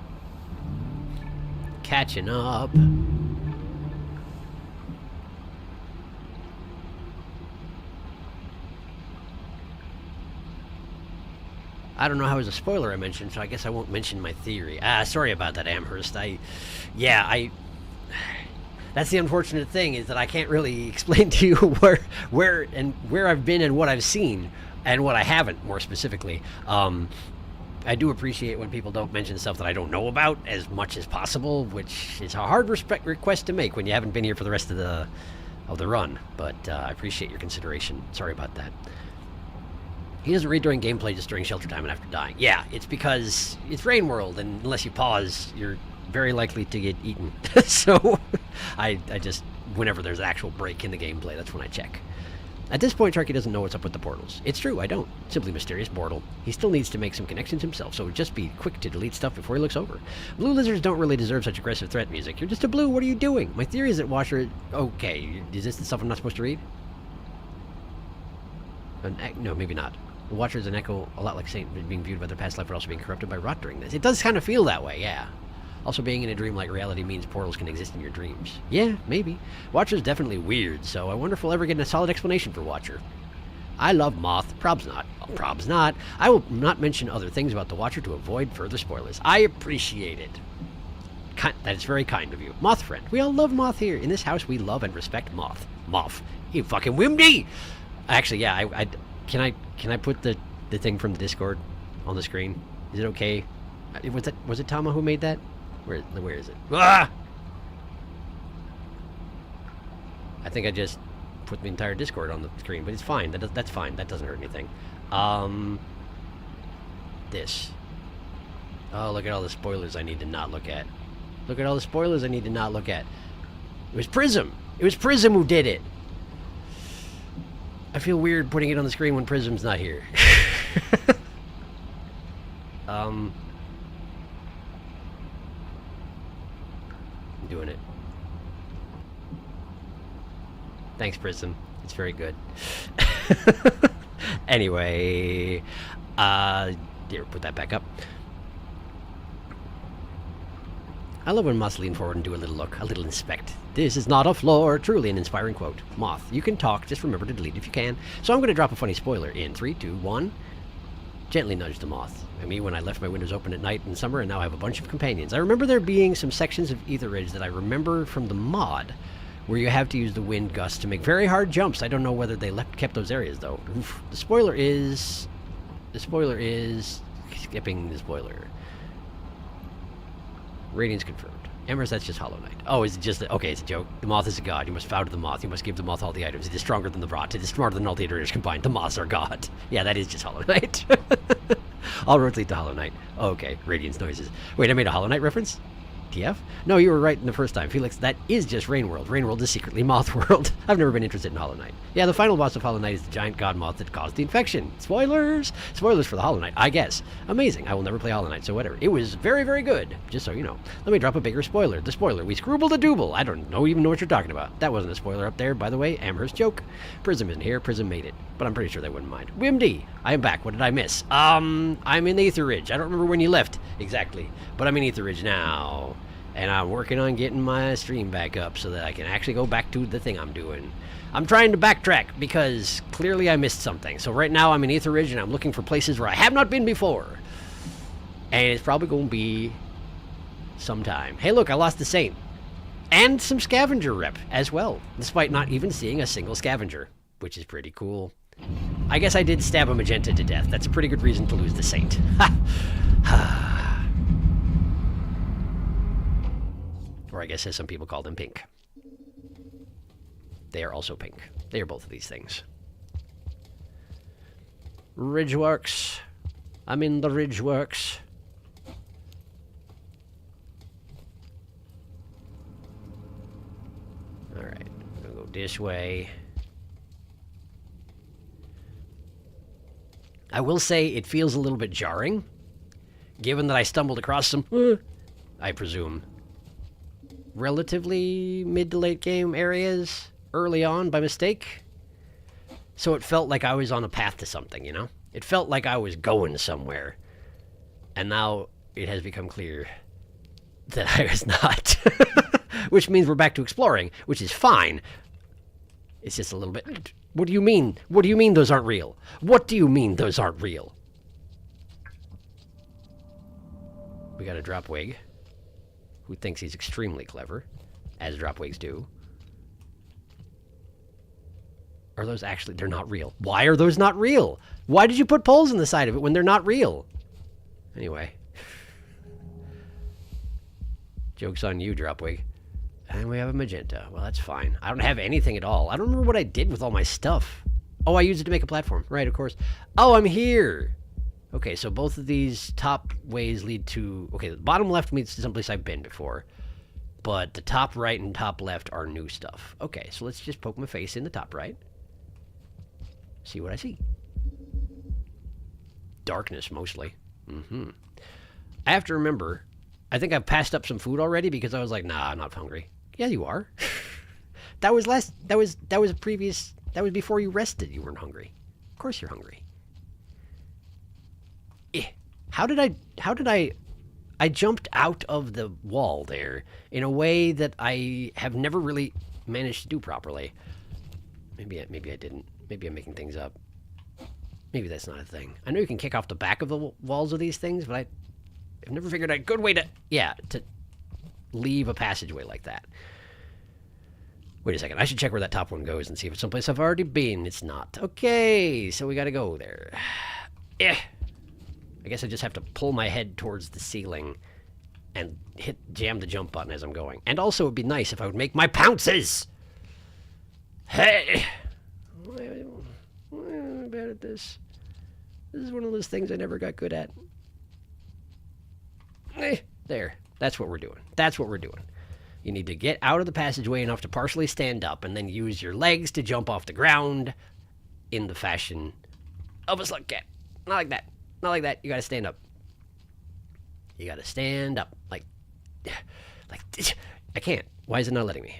Catching up. I don't know how it was a spoiler I mentioned, so I guess I won't mention my theory. Sorry about that, Amherst. That's the unfortunate thing, is that I can't really explain to you where I've been and what I've seen, and what I haven't, more specifically. I do appreciate when people don't mention stuff that I don't know about as much as possible, which is a hard request to make when you haven't been here for the rest of the run. But I appreciate your consideration. Sorry about that. He doesn't read during gameplay, just during shelter time and after dying. Yeah, it's because it's Rain World, and unless you pause, you're very likely to get eaten. So I just, whenever there's an actual break in the gameplay, that's when I check. At this point, Sharky doesn't know what's up with the portals. It's true, I don't. Simply mysterious portal. He still needs to make some connections himself, so just be quick to delete stuff before he looks over. Blue lizards don't really deserve such aggressive threat music. You're just a blue, what are you doing? My theory is that Watcher... Okay, is this the stuff I'm not supposed to read? No, maybe not. The Watcher is an echo, a lot like Saint, being viewed by their past life, but also being corrupted by rot during this. It does kind of feel that way, yeah. Also, being in a dreamlike reality means portals can exist in your dreams. Yeah, maybe. Watcher's definitely weird, so I wonder if we'll ever get a solid explanation for Watcher. I love Moth. Prob's not. Well, Prob's not. I will not mention other things about the Watcher to avoid further spoilers. I appreciate it. That is very kind of you. Moth friend. We all love Moth here. In this house, we love and respect Moth. Moth. You fucking Wimdy! Actually, yeah, can I put the thing from the Discord on the screen? Is it okay? Was it Tama who made that? Where is it? Ah! I think I just put the entire Discord on the screen, but it's fine. That's fine. That doesn't hurt anything. This. Oh, look at all the spoilers I need to not look at. Look at all the spoilers I need to not look at. It was Prism. It was Prism who did it. I feel weird putting it on the screen when Prism's not here. I'm doing it. Thanks, Prism. It's very good. Anyway, here, put that back up. I love when Moths lean forward and do a little look, a little inspect. This is not a floor. Truly an inspiring quote. Moth, you can talk, just remember to delete if you can. So I'm going to drop a funny spoiler in 3, 2, 1. Gently nudge the moth. I mean, when I left my windows open at night in summer, and now I have a bunch of companions. I remember there being some sections of Ether Ridge that I remember from the mod, where you have to use the wind gust to make very hard jumps. I don't know whether they kept those areas, though. Oof. The spoiler is... Skipping the spoiler. Radiance confirmed. Embers, that's just Hollow Knight. Oh, is it just... Okay, it's a joke. The moth is a god. You must bow to the moth. You must give the moth all the items. It is stronger than the rot. It is smarter than all the iterators combined. The moths are god. Yeah, that is just Hollow Knight. All roads lead to Hollow Knight. Oh, okay. Radiance noises. Wait, I made a Hollow Knight reference? TF? No, you were right in the first time. Felix, that is just Rain World. Rain World is secretly Moth World. I've never been interested in Hollow Knight. Yeah, the final boss of Hollow Knight is the giant god moth that caused the infection. Spoilers! Spoilers for the Hollow Knight, I guess. Amazing. I will never play Hollow Knight, so whatever. It was very, very good, just so you know. Let me drop a bigger spoiler. The spoiler. We scroobled a dooble. I don't even know what you're talking about. That wasn't a spoiler up there, by the way. Amherst joke. Prism isn't here. Prism made it. But I'm pretty sure they wouldn't mind. Wimdy, I am back. What did I miss? I'm in Aether Ridge. I don't remember when you left exactly, but I'm in Aether Ridge now. And I'm working on getting my stream back up so that I can actually go back to the thing I'm doing. I'm trying to backtrack because clearly I missed something. So right now I'm in Aether Ridge and I'm looking for places where I have not been before. And it's probably going to be sometime. Hey, look, I lost the Saint. And some scavenger rep as well, despite not even seeing a single scavenger, which is pretty cool. I guess I did stab a magenta to death. That's a pretty good reason to lose the Saint. Or I guess as some people call them, pink. They are also pink. They are both of these things. Ridgeworks. I'm in the Ridgeworks. Alright, I'm gonna go this way. I will say it feels a little bit jarring, given that I stumbled across some, I presume, relatively mid to late game areas early on by mistake. So it felt like I was on a path to something, you know? It felt like I was going somewhere. And now it has become clear that I was not. Which means we're back to exploring, which is fine. It's just a little bit... What do you mean? What do you mean those aren't real? What do you mean those aren't real? We got a Dropwig, who thinks he's extremely clever, as Dropwigs do. Are those actually... They're not real. Why are those not real? Why did you put poles in the side of it when they're not real? Anyway. Joke's on you, Dropwig. And we have a magenta. Well, that's fine. I don't have anything at all. I don't remember what I did with all my stuff. Oh, I used it to make a platform. Right, of course. Oh, I'm here. Okay, so both of these top ways lead to... Okay, the bottom left leads to someplace I've been before. But the top right and top left are new stuff. Okay, so let's just poke my face in the top right. See what I see. Darkness, mostly. I have to remember... I think I've passed up some food already because I was like, nah, I'm not hungry. Yeah, you are. That was before you rested. You weren't hungry. Of course you're hungry. How did I jumped out of the wall there in a way that I have never really managed to do properly. Maybe I didn't. Maybe I'm making things up. Maybe that's not a thing. I know you can kick off the back of the walls of these things, but I've never figured out a good way to leave a passageway like that. Wait a second. I should check where that top one goes and see if it's someplace I've already been. It's not. Okay, so we gotta go there. I guess I just have to pull my head towards the ceiling and jam the jump button as I'm going. And also, it'd be nice if I would make my pounces! Hey! I'm bad at this. This is one of those things I never got good at. There. That's what we're doing. That's what we're doing. You need to get out of the passageway enough to partially stand up and then use your legs to jump off the ground in the fashion of a slug cat. Not like that. Not like that. You gotta stand up. You gotta stand up. Like, I can't. Why is it not letting me?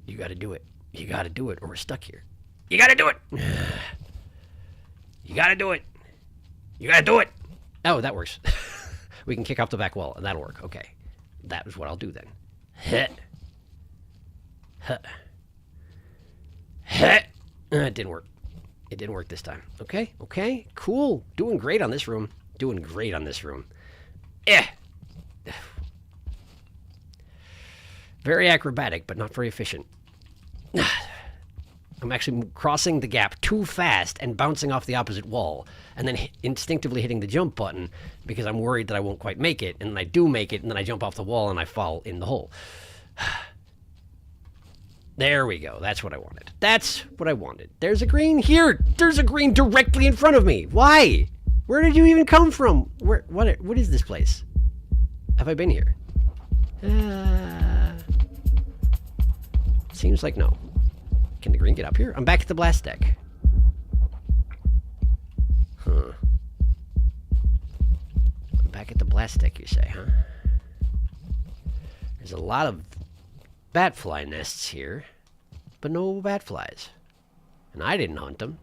You gotta do it. You gotta do it or we're stuck here. You gotta do it! You gotta do it! You gotta do it! Oh, that works. We can kick off the back wall, and that'll work. Okay. That is what I'll do then. It didn't work. It didn't work this time. Okay, okay, cool. Doing great on this room. Doing great on this room. Very acrobatic, but not very efficient. I'm actually crossing the gap too fast and bouncing off the opposite wall, and then instinctively hitting the jump button because I'm worried that I won't quite make it, and then I do make it, and then I jump off the wall and I fall in the hole. There we go. That's what I wanted. That's what I wanted. There's a green here. There's a green directly in front of me. Why? Where did you even come from? What is this place? Have I been here? Seems like no. Can the green get up here? I'm back at the blast deck. Huh. I'm back at the blast deck, you say, huh? There's a lot of batfly nests here, but no batflies. And I didn't hunt them.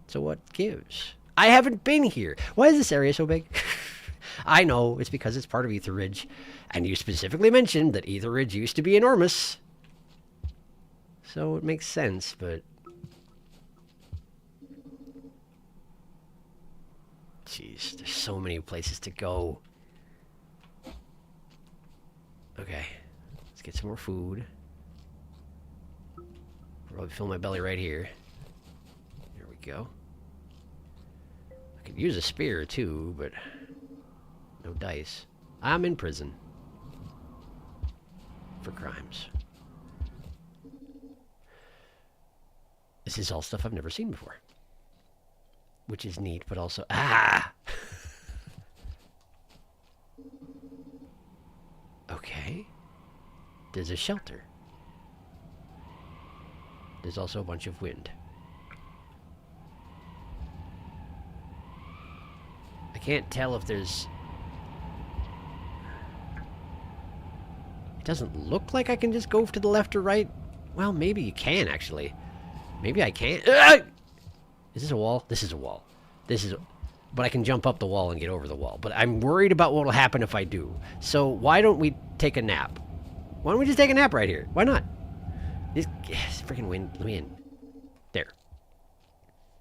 So what gives? I haven't been here. Why is this area so big? I know, it's because it's part of Ether Ridge. And you specifically mentioned that Ether Ridge used to be enormous. So it makes sense, but... Jeez, there's so many places to go. Okay, let's get some more food. Probably fill my belly right here. There we go. I could use a spear too, but no dice. I'm in prison for crimes. This is all stuff I've never seen before, which is neat, but also Okay. There's a shelter. There's also a bunch of wind. I can't tell if there's... It doesn't look like I can just go to the left or right. Well, maybe you can, actually. Maybe I can't. Is this a wall? This is a wall. This is... But I can jump up the wall and get over the wall. But I'm worried about what will happen if I do. So why don't we take a nap? Why don't we just take a nap right here? Why not? This freaking wind. Let me in. There.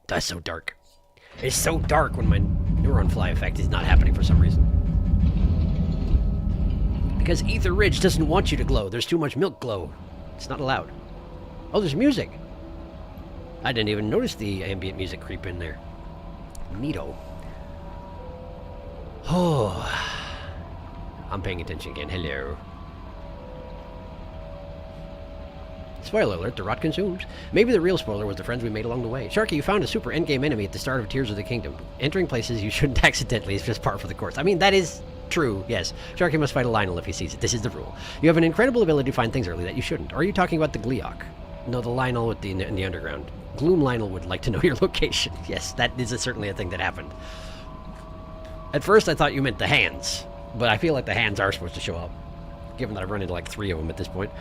That's so dark. It's so dark when my neuron fly effect is not happening for some reason. Because Ether Ridge doesn't want you to glow. There's too much milk glow. It's not allowed. Oh, there's music. I didn't even notice the ambient music creep in there. Neato. Oh. I'm paying attention again. Hello. Spoiler alert, the rot consumes. Maybe the real spoiler was the friends we made along the way. Sharky, you found a super endgame enemy at the start of Tears of the Kingdom. Entering places you shouldn't accidentally is just par for the course. I mean, that is true, yes. Sharky must fight a Lionel if he sees it. This is the rule. You have an incredible ability to find things early that you shouldn't. Or are you talking about the Gleeok? No, the Lionel with in the underground. Gloom Lionel would like to know your location. Yes, that is certainly a thing that happened. At first, I thought you meant the hands. But I feel like the hands are supposed to show up. Given that I've run into like 3 of them at this point.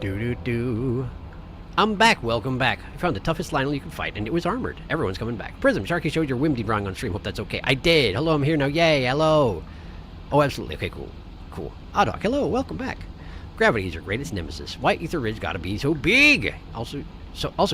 Do-do-do. I'm back. Welcome back. I found the toughest Lionel you could fight, and it was armored. Everyone's coming back. Prism, Sharky showed your Wimdy drawing on stream. Hope that's okay. I did. Hello, I'm here now. Yay, hello. Oh, absolutely. Okay, cool. Cool. Oddhawk, hello. Welcome back. Gravity is your greatest nemesis. Why Ether Ridge gotta be so big? Also,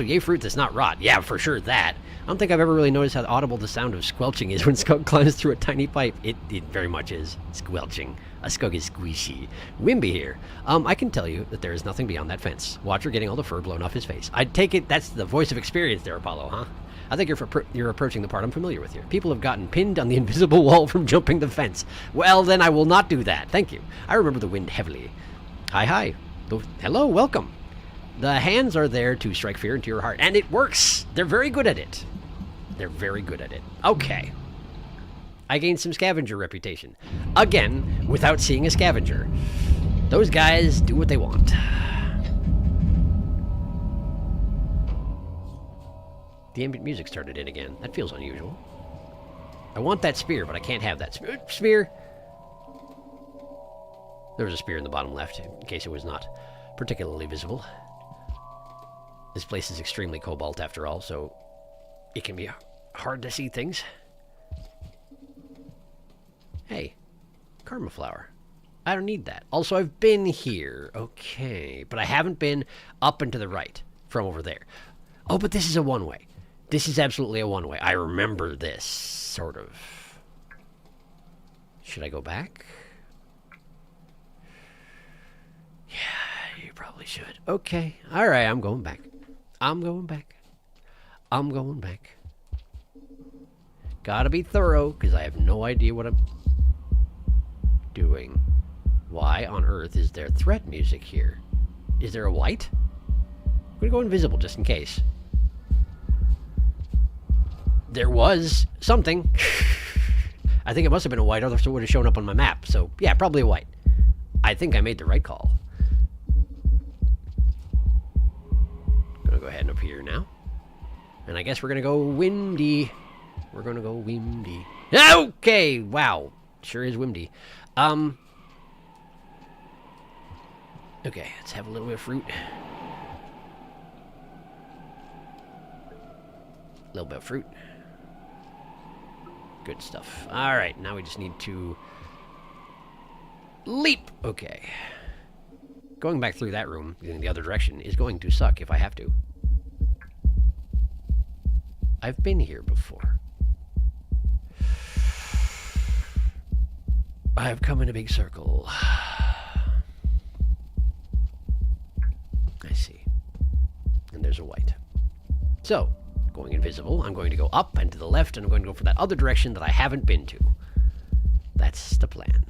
yay fruit that's not rot. Yeah, for sure that. I don't think I've ever really noticed how audible the sound of squelching is when Skug climbs through a tiny pipe. It very much is. Squelching. A Skug is squishy. Wimby here. I can tell you that there is nothing beyond that fence. Watcher getting all the fur blown off his face. I'd take it that's the voice of experience there, Apollo, huh? I think you're approaching the part I'm familiar with here. People have gotten pinned on the invisible wall from jumping the fence. Well, then I will not do that. Thank you. I remember the wind heavily. Hi. Hello, welcome. The hands are there to strike fear into your heart, and it works. They're very good at it. They're very good at it. Okay. I gained some scavenger reputation. Again, without seeing a scavenger. Those guys do what they want. The ambient music started in again. That feels unusual. I want that spear, but I can't have that spear. There was a spear in the bottom left, in case it was not particularly visible. This place is extremely cobalt after all, so it can be hard to see things. Hey, karma flower. I don't need that. Also, I've been here. Okay, but I haven't been up and to the right from over there. Oh, but this is a one-way. This is absolutely a one-way. I remember this, sort of. Should I go back? Yeah, you probably should. Okay. All right, I'm going back. I'm going back. Gotta be thorough, because I have no idea what I'm doing. Why on earth is there threat music here? Is there a light? I'm gonna go invisible just in case. There was something. I think it must have been a white, otherwise it would have shown up on my map. So, yeah, probably a white. I think I made the right call. Gonna go ahead and up here now. And I guess we're gonna go windy. We're gonna go windy. Okay, wow. Sure is windy. Okay, let's have a little bit of fruit. A little bit of fruit. Good stuff. Alright, now we just need to leap. Okay. Going back through that room in the other direction is going to suck if I have to. I've been here before. I've come in a big circle. I see. And there's a white. So, going invisible, I'm going to go up and to the left, and I'm going to go for that other direction that I haven't been to. That's the plan.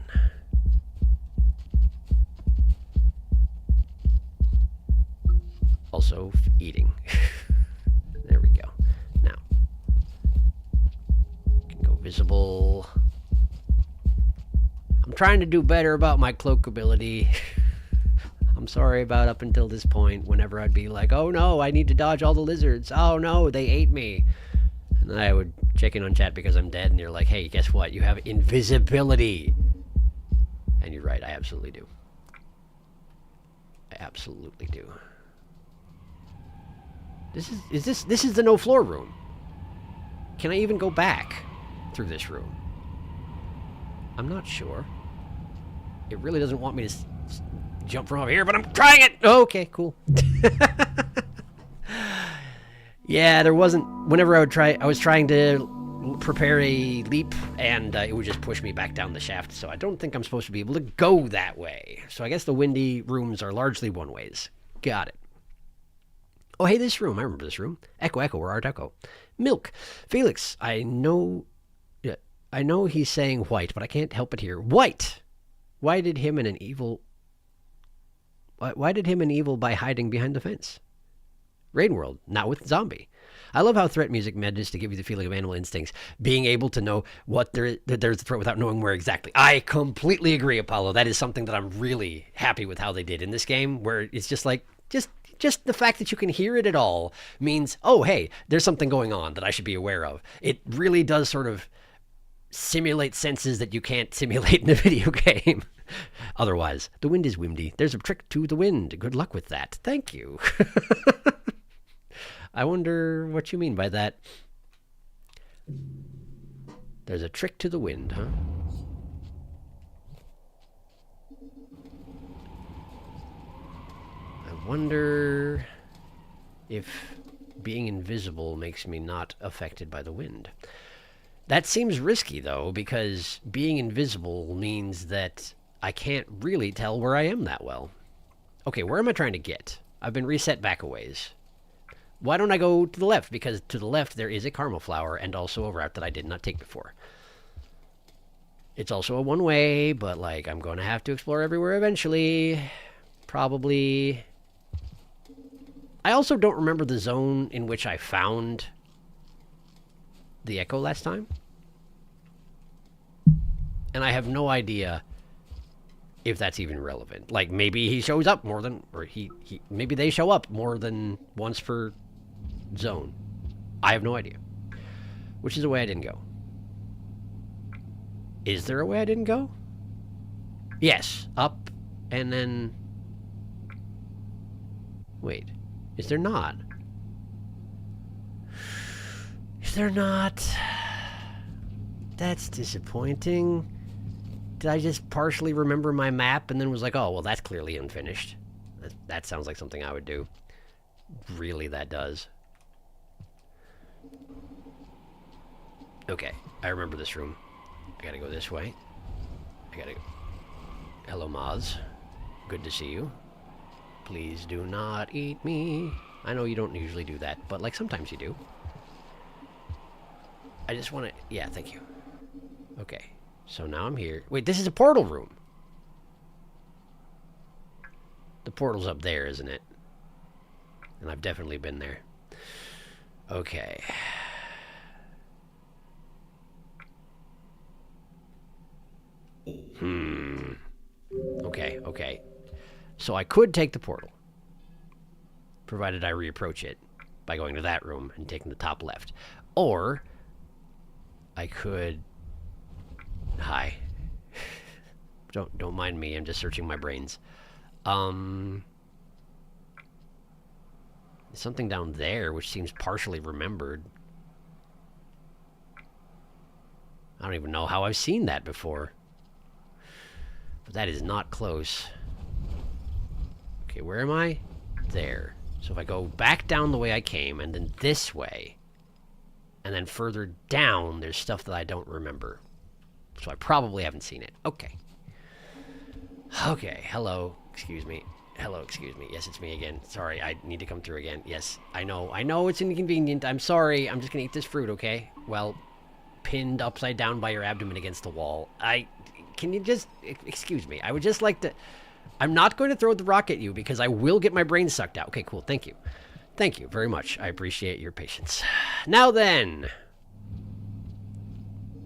Also, eating. There we go. Now, can go visible. I'm trying to do better about my cloak ability. I'm sorry about up until this point, whenever I'd be like, oh no, I need to dodge all the lizards. Oh no, they ate me. And then I would check in on chat because I'm dead, and you're like, hey, guess what? You have invisibility. And you're right, I absolutely do. I absolutely do. This is the no floor room. Can I even go back through this room? I'm not sure. It really doesn't want me to jump from over here, but I'm trying it. Okay, cool. Yeah, there wasn't. Whenever I was trying to prepare a leap, and it would just push me back down the shaft. So I don't think I'm supposed to be able to go that way. So I guess the windy rooms are largely one ways. Got it. Oh, hey, this room. I remember this room. Echo, Echo, where art Echo? Milk. Felix, I know he's saying white, but I can't help it here. White! Why did him and an evil by hiding behind the fence? Rainworld, not with zombie. I love how threat music manages to give you the feeling of animal instincts, being able to know that there's a threat without knowing where exactly. I completely agree, Apollo. That is something that I'm really happy with how they did in this game, where it's just like, just the fact that you can hear it at all means, oh, hey, there's something going on that I should be aware of. It really does sort of simulate senses that you can't simulate in a video game. Otherwise, the wind is windy. There's a trick to the wind. Good luck with that. Thank you. I wonder what you mean by that. There's a trick to the wind, huh? I wonder if being invisible makes me not affected by the wind. That seems risky, though, because being invisible means that I can't really tell where I am that well. Okay, where am I trying to get? I've been reset back a ways. Why don't I go to the left? Because to the left there is a caramel flower and also a route that I did not take before. It's also a one-way, but, like, I'm going to have to explore everywhere eventually. Probably. I also don't remember the zone in which I found the Echo last time. And I have no idea if that's even relevant. Like, maybe he shows up more than, or maybe they show up more than once per zone. I have no idea. Which is a way I didn't go. Is there a way I didn't go? Yes. Up, and then... Wait. Is there not? Is there not? That's disappointing. Did I just partially remember my map and then was like, oh, well, that's clearly unfinished. That sounds like something I would do. Really, that does. Okay, I remember this room. I gotta go this way. I gotta go. Hello, moths. Good to see you. Please do not eat me. I know you don't usually do that, but, like, sometimes you do. I just want to... Yeah, thank you. Okay, so now I'm here. Wait, this is a portal room. The portal's up there, isn't it? And I've definitely been there. Okay. Okay, okay. So I could take the portal, provided I reapproach it by going to that room and taking the top left. Or I could... Hi. Don't mind me, I'm just searching my brains. Something down there which seems partially remembered. I don't even know how I've seen that before. But that is not close. Okay, where am I? There. So if I go back down the way I came, and then this way, and then further down, there's stuff that I don't remember. So I probably haven't seen it. Okay. Okay, hello. Excuse me. Hello, excuse me. Yes, it's me again. Sorry, I need to come through again. Yes, I know it's inconvenient. I'm sorry. I'm just gonna eat this fruit, okay? Well, pinned upside down by your abdomen against the wall. Can you just... Excuse me. I would just like to... I'm not going to throw the rock at you because I will get my brain sucked out. Okay, cool. Thank you. Thank you very much. I appreciate your patience. Now then.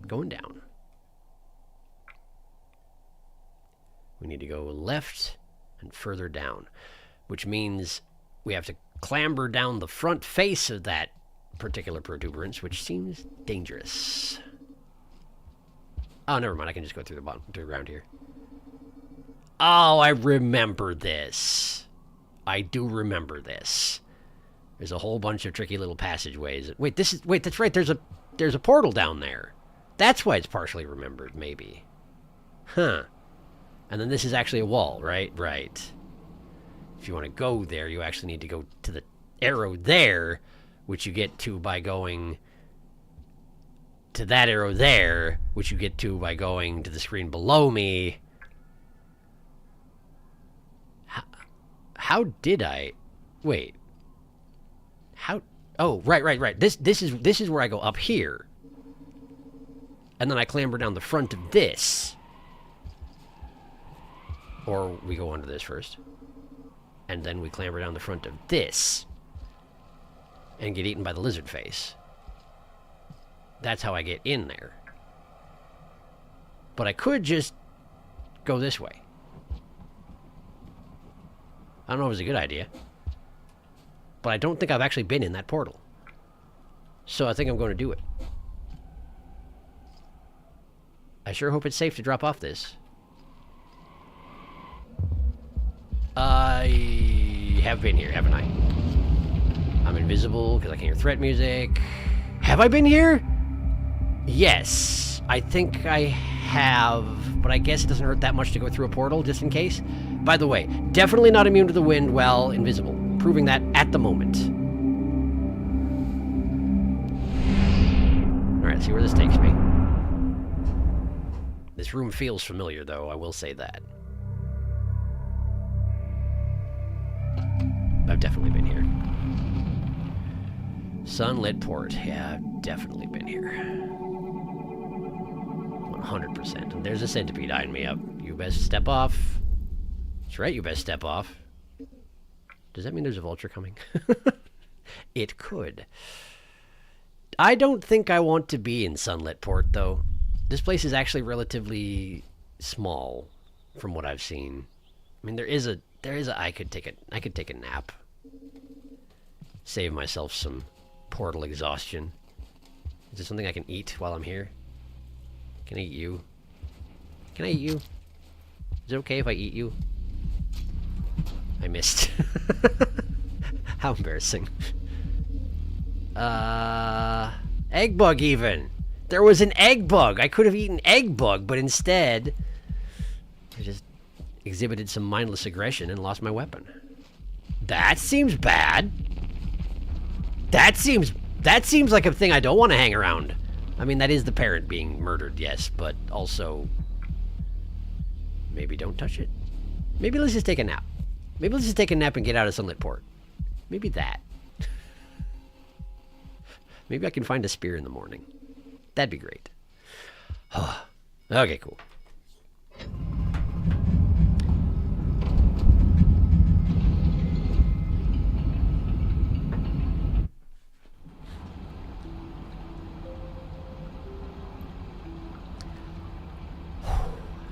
Going down. We need to go left and further down, which means we have to clamber down the front face of that particular protuberance, which seems dangerous. Oh, never mind. I can just go through the bottom, through the ground here. Oh, I remember this. I do remember this. There's a whole bunch of tricky little passageways. Wait, that's right. There's a portal down there. That's why it's partially remembered, maybe. Huh. And then this is actually a wall, right? Right. If you want to go there, you actually need to go to the arrow there, which you get to by going to that arrow there, which you get to by going to the screen below me. How did I... Wait. How... Oh, right. This is where I go up here. And then I clamber down the front of this. Or we go onto this first. And then we clamber down the front of this. And get eaten by the lizard face. That's how I get in there. But I could just go this way. I don't know if it's a good idea. But I don't think I've actually been in that portal. So I think I'm going to do it. I sure hope it's safe to drop off this. I have been here, haven't I? I'm invisible because I can't hear threat music. Have I been here? Yes. I think I have, but I guess it doesn't hurt that much to go through a portal, just in case. By the way, definitely not immune to the wind while invisible. Proving that at the moment. Alright, see where this takes me. This room feels familiar, though, I will say that. I've definitely been here. Sunlit port. Yeah, I've definitely been here. 100%. And there's a centipede eyeing me up. You best step off. That's right, you best step off. Does that mean there's a vulture coming? It could. I don't think I want to be in Sunlit Port, though. This place is actually relatively small, from what I've seen. I mean, there is a I could take a nap. Save myself some portal exhaustion. Is there something I can eat while I'm here? Can I eat you? Can I eat you? Is it okay if I eat you? I missed. How embarrassing. Egg bug even. There was an egg bug. I could have eaten egg bug, but instead I just exhibited some mindless aggression and lost my weapon. That seems bad. That seems like a thing I don't want to hang around. I mean, that is the parent being murdered, yes, but also maybe don't touch it. Maybe let's just take a nap. Maybe let's just take a nap and get out of Sunlit Port. Maybe that. Maybe I can find a spear in the morning. That'd be great. Okay, cool.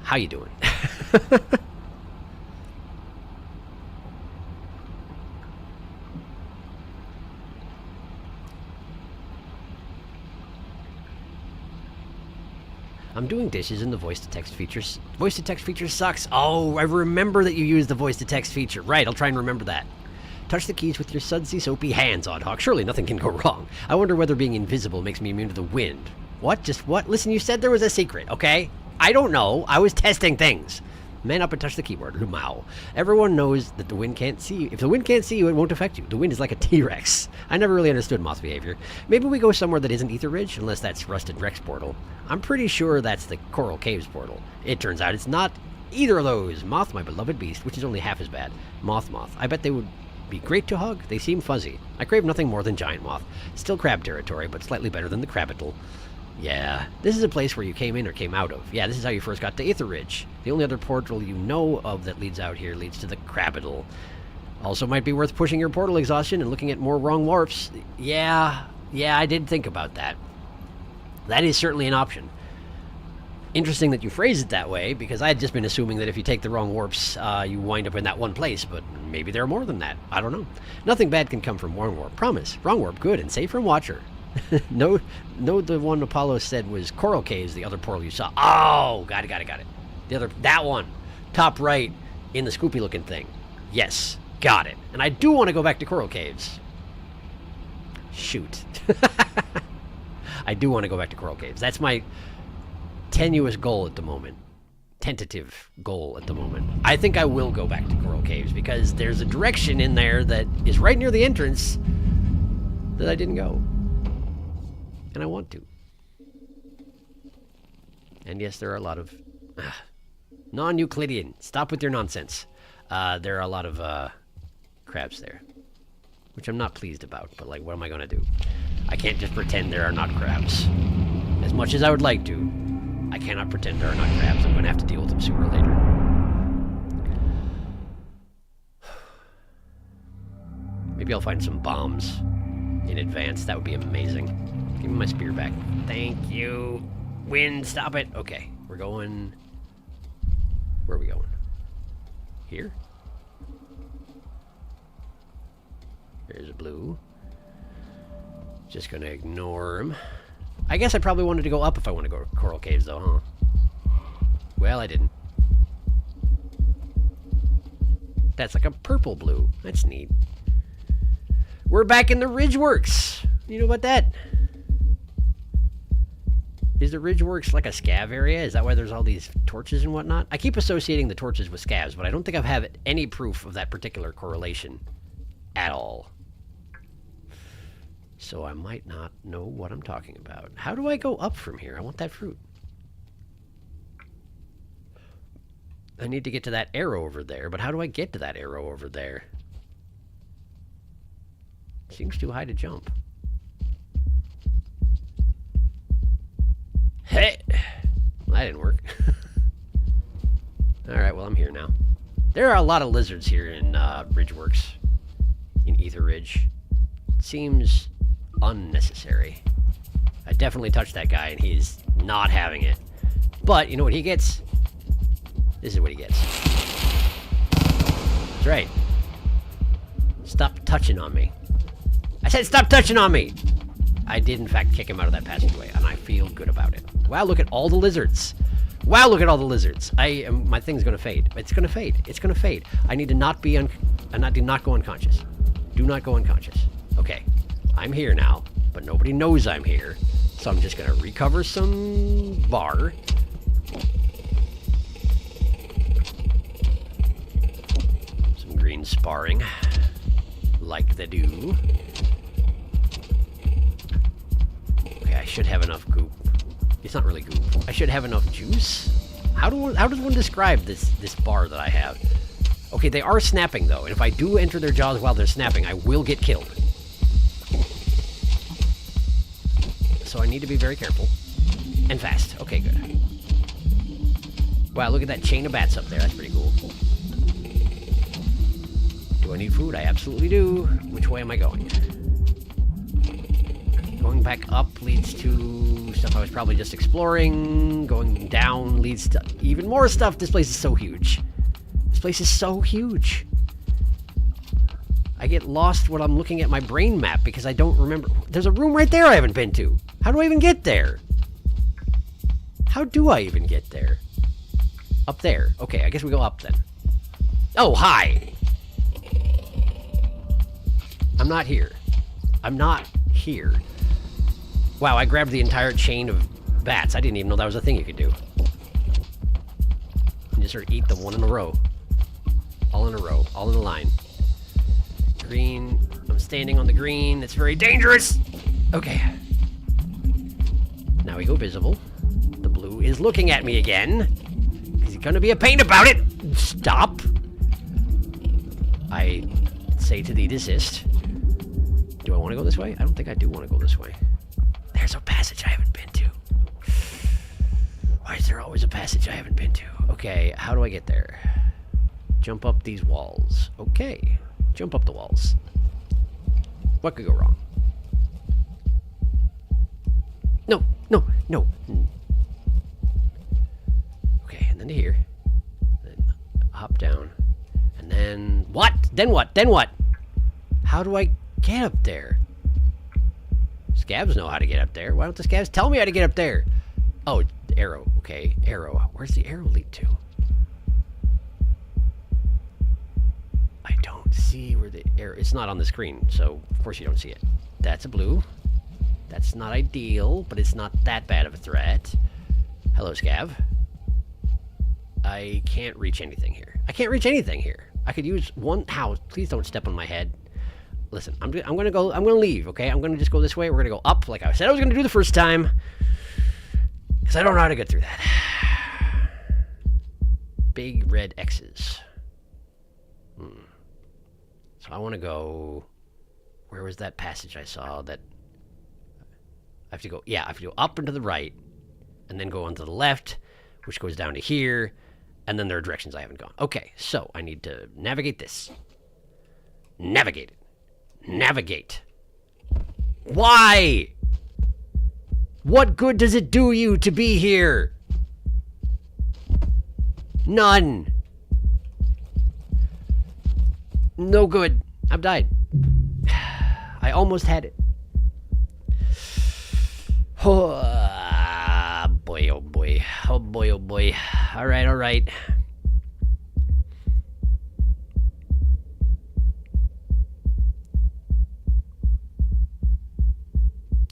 How you doing? I'm doing dishes and the voice-to-text features. Voice-to-text feature sucks. Oh, I remember that you use the voice-to-text feature. Right, I'll try and remember that. Touch the keys with your sudsy, soapy hands, Oddhawk. Surely nothing can go wrong. I wonder whether being invisible makes me immune to the wind. What? Just what? Listen, you said there was a secret, okay? I don't know. I was testing things. Man up and touch the keyboard. Lumao. Everyone knows that the wind can't see you. If the wind can't see you, it won't affect you. The wind is like a T-Rex. I never really understood moth behavior. Maybe we go somewhere that isn't Ether Ridge, unless that's Rusted Rex portal. I'm pretty sure that's the Coral Caves portal. It turns out it's not either of those. Moth, my beloved beast, which is only half as bad. Moth. I bet they would be great to hug. They seem fuzzy. I crave nothing more than giant moth. Still crab territory, but slightly better than the Crabbital. Yeah, this is a place where you came in or came out of. Yeah, this is how you first got to Ether Ridge. The only other portal you know of that leads out here leads to the Crabbital. Also might be worth pushing your portal exhaustion and looking at more wrong warps. Yeah, I did think about that. That is certainly an option. Interesting that you phrase it that way, because I had just been assuming that if you take the wrong warps, you wind up in that one place, but maybe there are more than that. I don't know. Nothing bad can come from wrong warp. Promise. Wrong warp, good, and safe from Watcher. No, the one Apollo said was Coral Caves, the other portal you saw. Oh, got it. That one. Top right, in the Scoopy-looking thing. Yes, got it. And I do want to go back to Coral Caves. Shoot. I do want to go back to Coral Caves. That's my tenuous goal at the moment. Tentative goal at the moment. I think I will go back to Coral Caves, because there's a direction in there that is right near the entrance that I didn't go. And I want to. And yes, there are a lot of non-Euclidean. Stop with your nonsense. There are a lot of crabs there, which I'm not pleased about. But like, what am I going to do? I can't just pretend there are not crabs. As much as I would like to, I cannot pretend there are not crabs. I'm going to have to deal with them sooner or later. Maybe I'll find some bombs in advance. That would be amazing. Give me my spear back. Thank you. Wind, stop it. Okay, we're going... Where are we going? Here? There's a blue. Just gonna ignore him. I guess I probably wanted to go up if I want to go to Coral Caves, though, huh? Well, I didn't. That's like a purple blue. That's neat. We're back in the Ridgeworks. You know about that? Is the Ridgeworks like a scav area? Is that why there's all these torches and whatnot? I keep associating the torches with scavs, but I don't think I've had any proof of that particular correlation at all. So I might not know what I'm talking about. How do I go up from here? I want that fruit. I need to get to that arrow over there, but how do I get to that arrow over there? Seems too high to jump. Hey! Well, that didn't work. Alright, well, I'm here now. There are a lot of lizards here in Ridgeworks. In Ether Ridge. Seems unnecessary. I definitely touched that guy, and he's not having it. But, you know what he gets? This is what he gets. That's right. Stop touching on me. I said stop touching on me! I did, in fact, kick him out of that passageway, and I feel good about it. Wow, look at all the lizards. Wow, look at all the lizards. My thing's gonna fade. It's gonna fade. It's gonna fade. I need to not be do not go unconscious. Do not go unconscious. Okay, I'm here now, but nobody knows I'm here, so I'm just gonna recover some bar. Some green sparring, like they do. Okay, I should have enough goop. It's not really goop. I should have enough juice? How does one describe this bar that I have? Okay, they are snapping, though, and if I do enter their jaws while they're snapping, I will get killed. So I need to be very careful. And fast. Okay, good. Wow, look at that chain of bats up there. That's pretty cool. Do I need food? I absolutely do. Which way am I going? Going back up leads to stuff I was probably just exploring. Going down leads to even more stuff. This place is so huge. This place is so huge. I get lost when I'm looking at my brain map because I don't remember. There's a room right there I haven't been to. How do I even get there? How do I even get there? Up there. Okay, I guess we go up then. Oh, hi! I'm not here. I'm not here. Wow, I grabbed the entire chain of bats. I didn't even know that was a thing you could do. You just sort of eat them one in a row. All in a row. All in a line. Green. I'm standing on the green. It's very dangerous! Okay. Now we go visible. The blue is looking at me again. He's gonna be a pain about it! Stop! I say to thee, desist. Do I want to go this way? I don't think I do want to go this way. There's a passage I haven't been to. Why is there always a passage I haven't been to? Okay, how do I get there? Jump up these walls. Okay, jump up the walls. What could go wrong? No, no, no. Okay, and then to here. Then hop down. And then... What? Then what? Then what? How do I get up there? Scabs know how to get up there. Why don't the scabs tell me how to get up there? Oh, the arrow. Okay, arrow. Where's the arrow lead to? I don't see where the arrow... It's not on the screen, so of course you don't see it. That's a blue. That's not ideal, but it's not that bad of a threat. Hello, scab. I can't reach anything here. I can't reach anything here. I could use one... How? Please don't step on my head. Listen, I'm gonna leave, okay? I'm gonna just go this way. We're gonna go up like I said I was gonna do the first time. Because I don't know how to get through that. Big red X's. So I want to go... Where was that passage I saw that... I have to go... Yeah, I have to go up and to the right. And then go on to the left, which goes down to here. And then there are directions I haven't gone. Okay, so I need to navigate this. Navigate it. Navigate. Why? What good does it do you to be here? None. No good. I've died. I almost had it. Oh boy, oh boy. Oh boy, oh boy. Alright, alright.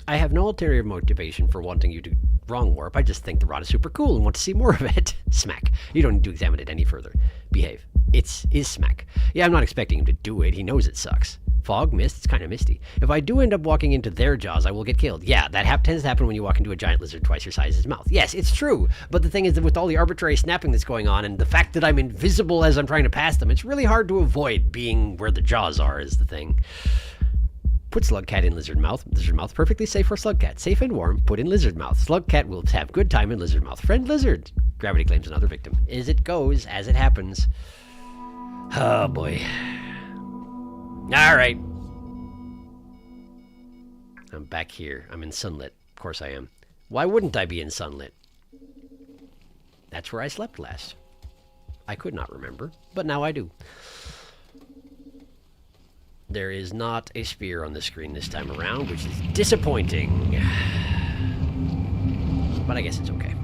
I have no ulterior motivation for wanting you to wrong warp. I just think the rod is super cool and want to see more of it. Smack. You don't need to examine it any further. Behave. Is Smack. Yeah, I'm not expecting him to do it. He knows it sucks. Fog, mist, it's kind of misty. If I do end up walking into their jaws, I will get killed. Yeah, that tends to happen when you walk into a giant lizard twice your size's mouth. Yes, it's true. But the thing is that with all the arbitrary snapping that's going on and the fact that I'm invisible as I'm trying to pass them, it's really hard to avoid being where the jaws are is the thing. Put Slugcat in lizard mouth. Lizard mouth perfectly safe for Slugcat. Safe and warm. Put in lizard mouth. Slugcat will have good time in lizard mouth. Friend lizard. Gravity claims another victim. As it goes, as it happens. Oh boy. Alright. I'm back here. I'm in sunlit. Of course I am. Why wouldn't I be in sunlit? That's where I slept last. I could not remember, but now I do. There is not a spear on the screen this time around, which is disappointing. But I guess it's okay.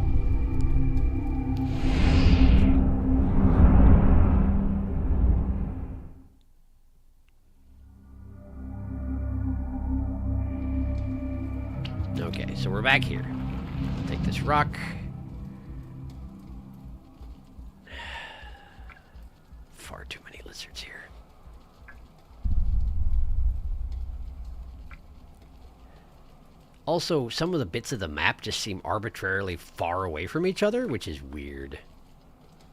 Okay, so we're back here. Take this rock. Far too many lizards here. Also, some of the bits of the map just seem arbitrarily far away from each other, which is weird.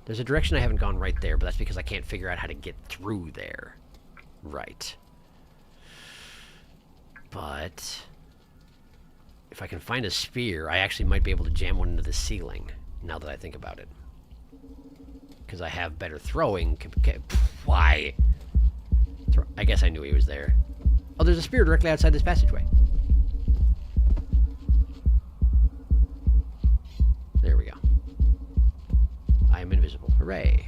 There's a direction I haven't gone right there, but that's because I can't figure out how to get through there. Right. But if I can find a spear, I actually might be able to jam one into the ceiling, now that I think about it. Because I have better throwing. Why? I guess I knew he was there. Oh, there's a spear directly outside this passageway. Hooray.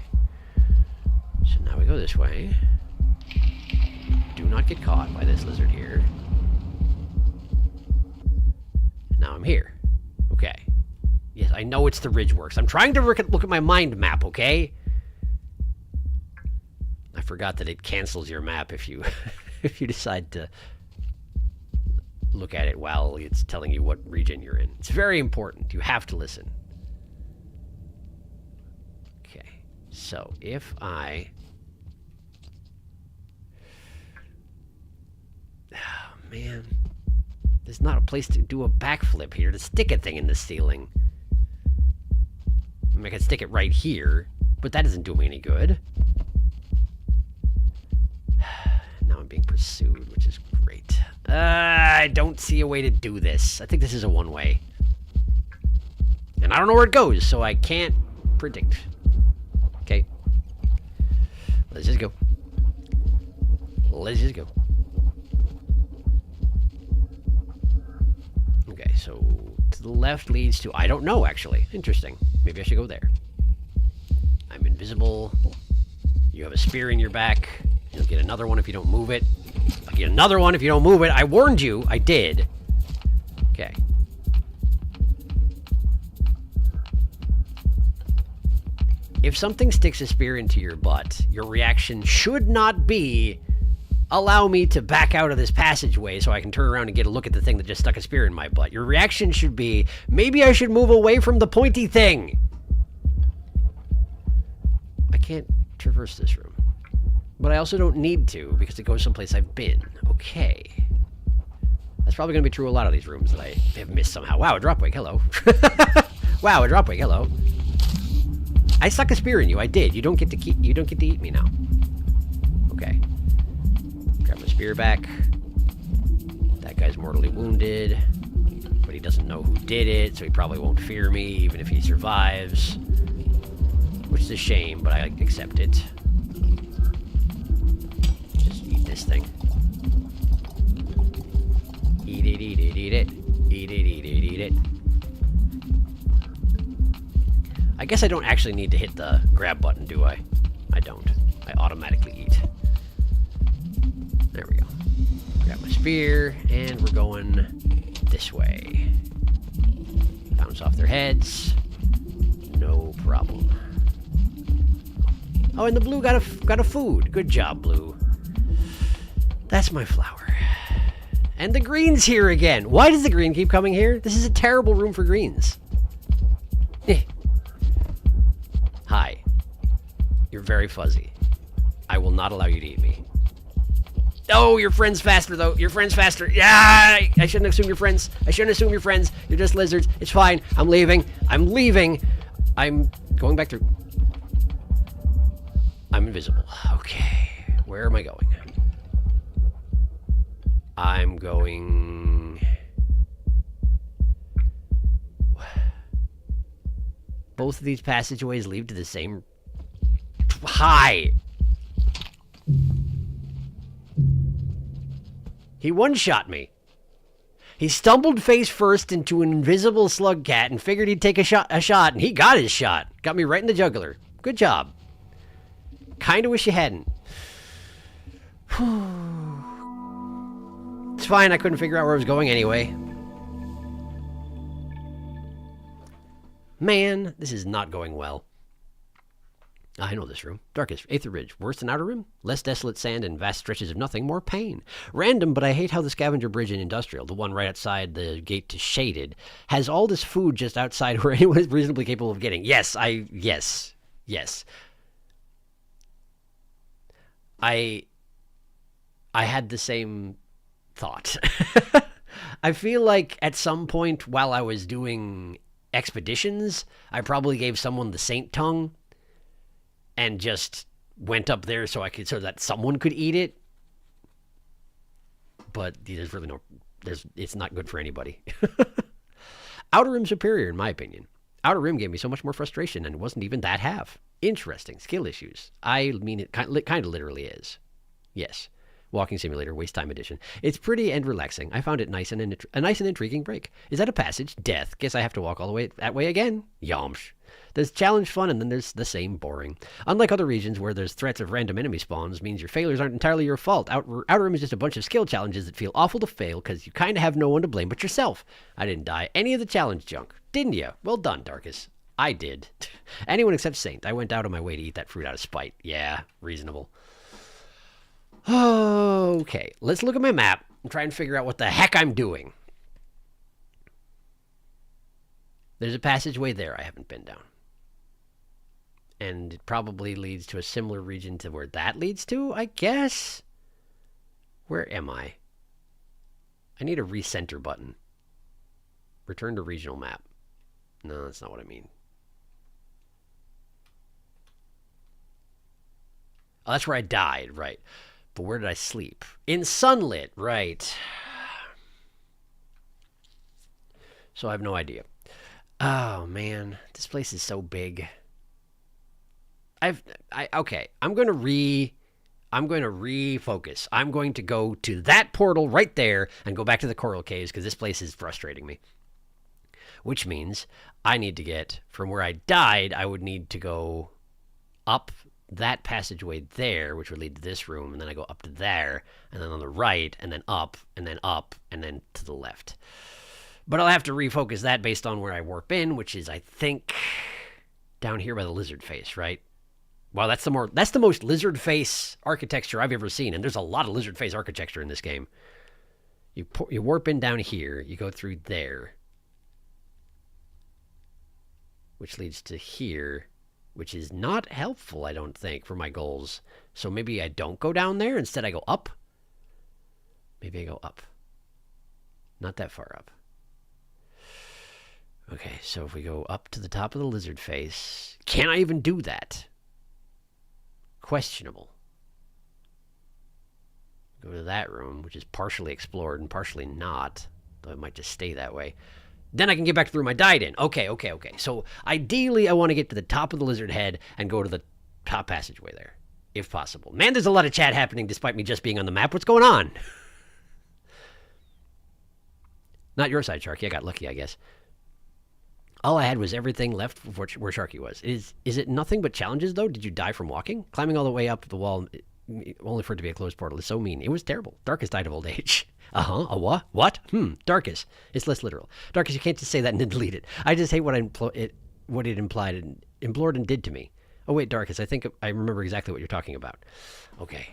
So now we go this way. Do not get caught by this lizard here. Now I'm here. Okay. Yes, I know it's the Ridgeworks. I'm trying to look at my mind map, okay? I forgot that it cancels your map if you if you decide to look at it while it's telling you what region you're in. It's very important. You have to listen. Okay. So if I... Oh, man. There's not a place to do a backflip here, to stick a thing in the ceiling. I mean, I can stick it right here, but that doesn't do me any good. Now I'm being pursued, which is great. I don't see a way to do this. I think this is a one-way. And I don't know where it goes, so I can't predict. Okay. Let's just go. Let's just go. Okay, so to the left leads to... I don't know, actually. Interesting. Maybe I should go there. I'm invisible. You have a spear in your back. You'll get another one if you don't move it. I'll get another one if you don't move it. I warned you. I did. Okay. If something sticks a spear into your butt, your reaction should not be, allow me to back out of this passageway so I can turn around and get a look at the thing that just stuck a spear in my butt. Your reaction should be, maybe I should move away from the pointy thing. I can't traverse this room. But I also don't need to, because it goes someplace I've been. Okay. That's probably going to be true of a lot of these rooms that I have missed somehow. Wow, a dropwig, hello. Wow, a dropwig, hello. I stuck a spear in you, I did. You don't get to eat me now. Okay. Grab my spear back. That guy's mortally wounded. But he doesn't know who did it, so he probably won't fear me, even if he survives. Which is a shame, but I accept it. This thing. Eat it, eat it, eat it. Eat it, eat it, eat it. I guess I don't actually need to hit the grab button, do I? I don't. I automatically eat. There we go. Grab my spear, and we're going this way. Bounce off their heads. No problem. Oh, and the blue got a food. Good job, blue. That's my flower. And the green's here again. Why does the green keep coming here? This is a terrible room for greens. Hi. You're very fuzzy. I will not allow you to eat me. Oh, your friend's faster, though. Your friend's faster. Yeah, I shouldn't assume you're friends. I shouldn't assume you're friends. You're just lizards. It's fine. I'm leaving. I'm leaving. I'm going back through. I'm invisible. Okay. Where am I going? I'm going... Both of these passageways lead to the same... Hi! He one-shot me. He stumbled face first into an invisible slug cat and figured he'd take a shot, and he got his shot. Got me right in the jugular. Good job. Kinda wish you hadn't. It's fine, I couldn't figure out where I was going anyway. Man, this is not going well. I know this room. Darkest, Aether Ridge. Worse than Outer Rim? Less desolate sand and vast stretches of nothing. More pain. Random, but I hate how the scavenger bridge in Industrial, the one right outside the gate to Shaded, has all this food just outside where anyone is reasonably capable of getting. Yes. I had the same thought. I feel like at some point while I was doing expeditions, I probably gave someone the saint tongue and just went up there so that someone could eat it. But there's really it's not good for anybody. Outer Rim superior in my opinion. Outer Rim gave me so much more frustration and it wasn't even that half. Interesting. Skill issues. I mean it kind of literally is. Yes. Walking Simulator, Waste Time Edition. It's pretty and relaxing. I found it a nice and intriguing break. Is that a passage? Death. Guess I have to walk all the way that way again. Yomsh. There's challenge fun, and then there's the same boring. Unlike other regions where there's threats of random enemy spawns, means your failures aren't entirely your fault. Outer Rim is just a bunch of skill challenges that feel awful to fail because you kind of have no one to blame but yourself. I didn't die any of the challenge junk, didn't you? Well done, Darkus. I did. Anyone except Saint. I went out of my way to eat that fruit out of spite. Yeah, reasonable. Okay, let's look at my map and try and figure out what the heck I'm doing. There's a passageway there I haven't been down. And it probably leads to a similar region to where that leads to, I guess? Where am I? I need a recenter button. Return to regional map. No, that's not what I mean. Oh, that's where I died, right. But where did I sleep? In Sunlit, right. So I have no idea. Oh, man. This place is so big. Okay. I'm going to refocus. I'm going to go to that portal right there and go back to the Coral Caves because this place is frustrating me. Which means I need to get from where I died, I would need to go up that passageway there, which would lead to this room, and then I go up to there, and then on the right, and then up, and then up, and then to the left. But I'll have to refocus that based on where I warp in, which is, I think, down here by the lizard face, right? Wow, that's the most lizard face architecture I've ever seen, and there's a lot of lizard face architecture in this game. You warp in down here, you go through there, which leads to here, which is not helpful, I don't think, for my goals. So maybe I don't go down there. Instead, I go up. Maybe I go up. Not that far up. Okay, so if we go up to the top of the lizard face, can I even do that? Questionable. Go to that room, which is partially explored and partially not, though it might just stay that way. Then I can get back to the room I died in. Okay. So ideally, I want to get to the top of the lizard head and go to the top passageway there, if possible. Man, there's a lot of chat happening despite me just being on the map. What's going on? Not your side, Sharky. I got lucky, I guess. All I had was everything left where Sharky was. Is it nothing but challenges, though? Did you die from walking? Climbing all the way up the wall, only for it to be a closed portal, is so mean. It was terrible. Darkus died of old age. A what? What? Darkus. It's less literal. Darkus, you can't just say that and then delete it. I just hate what it implied and implored and did to me. Oh wait, Darkus, I think I remember exactly what you're talking about. Okay.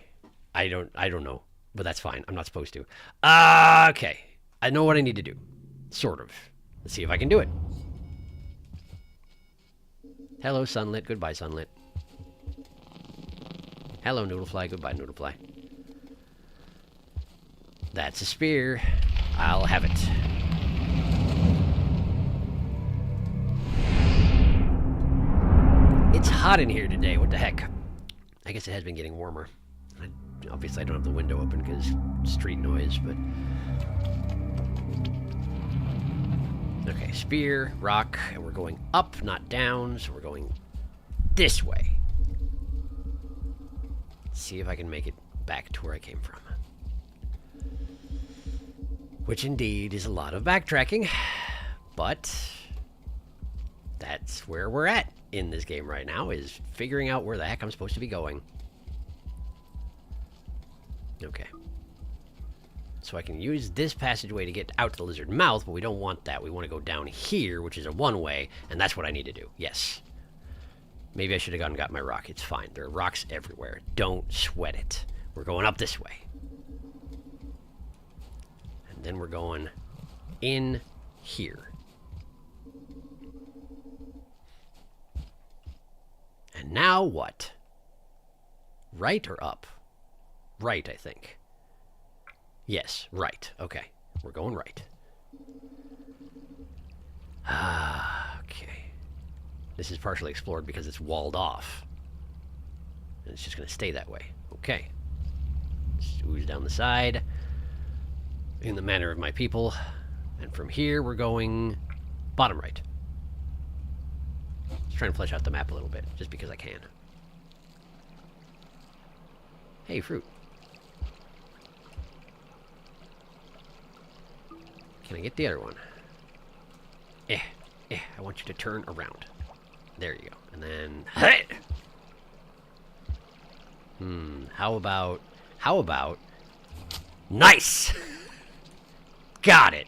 I don't know, but that's fine. I'm not supposed to. Okay. I know what I need to do. Sort of. Let's see if I can do it. Hello, Sunlit. Goodbye, Sunlit. Hello, Noodlefly. Goodbye, Noodlefly. That's a spear. I'll have it. It's hot in here today. What the heck? I guess it has been getting warmer. Obviously, I don't have the window open because street noise, but... Okay, spear, rock, and we're going up, not down, so we're going this way. Let's see if I can make it back to where I came from. Which indeed is a lot of backtracking, but that's where we're at in this game right now, is figuring out where the heck I'm supposed to be going. Okay. So I can use this passageway to get out to the lizard mouth, but we don't want that. We want to go down here, which is a one-way, and that's what I need to do. Yes. Maybe I should have gone and got my rock. It's fine. There are rocks everywhere. Don't sweat it. We're going up this way. And then we're going in here. And now what? Right or up? Right, I think. Yes, right. Okay. We're going right. Okay. This is partially explored because it's walled off. And it's just going to stay that way. Okay. Just ooze down the side. In the manner of my people. And from here, we're going bottom right. Just trying to flesh out the map a little bit, just because I can. Hey, fruit. Can I get the other one? I want you to turn around. There you go. And then... how about... Nice! Got it!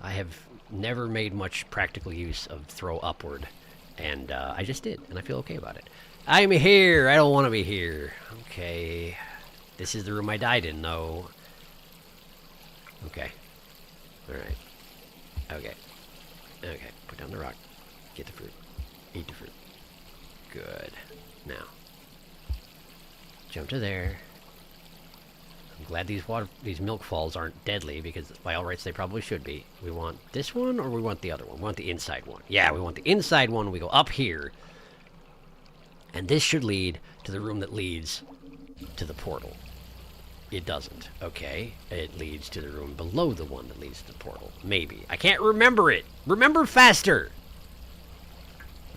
I have never made much practical use of throw upward, and I just did, and I feel okay about it. I'm here! I don't want to be here. Okay. This is the room I died in, though. Okay. Alright. Okay. Okay. Put down the rock. Get the fruit. Eat the fruit. Good. Now. Jump to there. I'm glad these milk falls aren't deadly, because by all rights they probably should be. We want this one, or we want the other one? We want the inside one. Yeah, we want the inside one. We go up here. And this should lead to the room that leads to the portal. It doesn't. Okay. It leads to the room below the one that leads to the portal. Maybe. I can't remember it. Remember faster!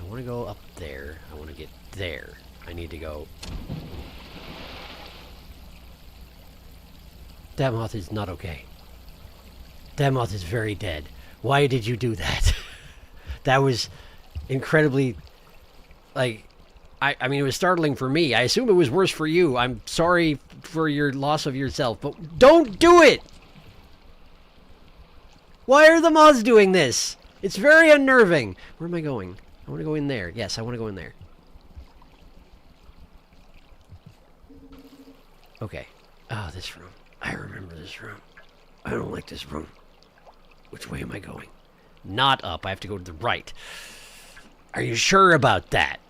I want to go up there. I want to get there. I need to go... That moth is not okay. That moth is very dead. Why did you do that? That was incredibly... Like... I mean, it was startling for me. I assume it was worse for you. I'm sorry for your loss of yourself, but don't do it! Why are the moths doing this? It's very unnerving. Where am I going? I want to go in there. Yes, I want to go in there. Okay. Oh, this room. I remember this room. I don't like this room. Which way am I going? Not up. I have to go to the right. Are you sure about that?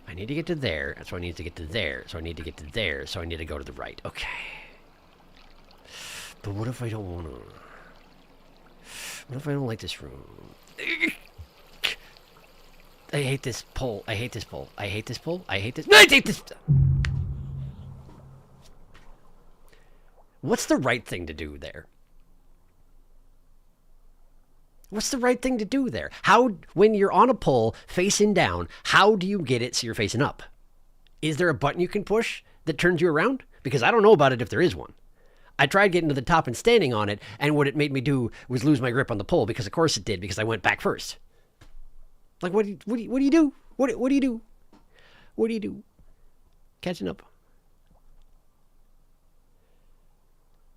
I need to get to there, so I need to get to there, so I need to get to there, so I need to go to the right. Okay. But what if I don't want to? What if I don't like this room? I hate this pole. I hate this pole. I hate this pole. I hate this. I hate this. What's the right thing to do there? What's the right thing to do there? How, when you're on a pole facing down, how do you get it so you're facing up? Is there a button you can push that turns you around? Because I don't know about it if there is one. I tried getting to the top and standing on it, and what it made me do was lose my grip on the pole, because of course it did, because I went back first. Like, what do you do? What do you do? What do you do? Catching up.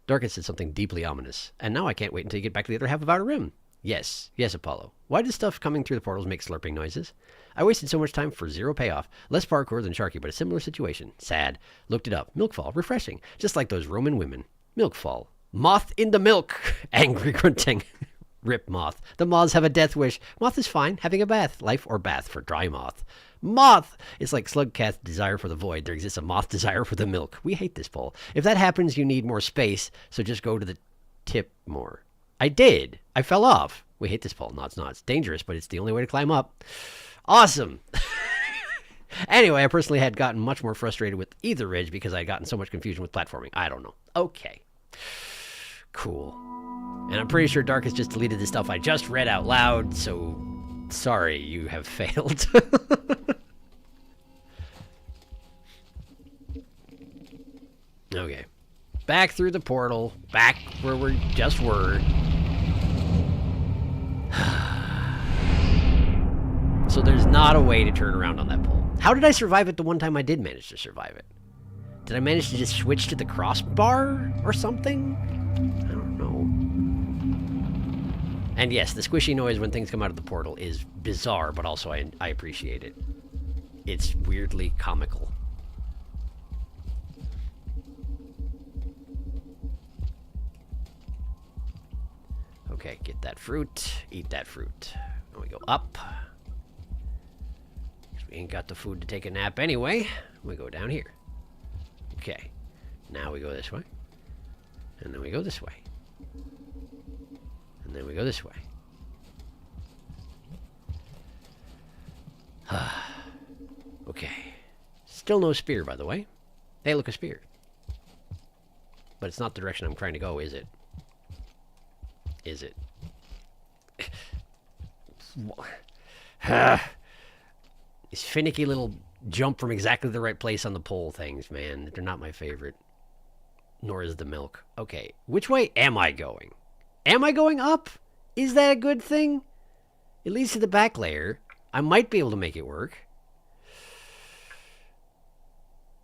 Darkus said something deeply ominous, and now I can't wait until you get back to the other half of Outer Rim. Yes, Apollo. Why does stuff coming through the portals make slurping noises? I wasted so much time for zero payoff. Less parkour than Sharky, but a similar situation. Sad. Looked it up. Milkfall. Refreshing. Just like those Roman women. Milkfall. Moth in the milk. Angry grunting. Rip moth. The moths have a death wish. Moth is fine. Having a bath. Life or bath for dry moth. Moth! It's like Slugcat's desire for the void. There exists a moth desire for the milk. We hate this poll. If that happens, you need more space, so just go to the tip more. I did. I fell off. We hate this pole. No, it's not. It's dangerous, but it's the only way to climb up. Awesome. Anyway, I personally had gotten much more frustrated with either ridge because I had gotten so much confusion with platforming. I don't know. Okay. Cool. And I'm pretty sure Darkus just deleted the stuff I just read out loud, so sorry, you have failed. Okay. Back through the portal, back where we just were. So there's not a way to turn around on that pole. How did I survive it the one time I did manage to survive it? Did I manage to just switch to the crossbar or something? I don't know. And yes, the squishy noise when things come out of the portal is bizarre, but also I appreciate it. It's weirdly comical. Okay, get that fruit, eat that fruit. And we go up. We ain't got the food to take a nap anyway. We go down here. Okay. Now we go this way. And then we go this way. And then we go this way. Okay. Still no spear, by the way. Hey, look, a spear. But it's not the direction I'm trying to go, is it? Is it? These finicky little jump from exactly the right place on the pole things, man. They're not my favorite. Nor is the milk. Okay, which way am I going? Am I going up? Is that a good thing? It leads to the back layer. I might be able to make it work.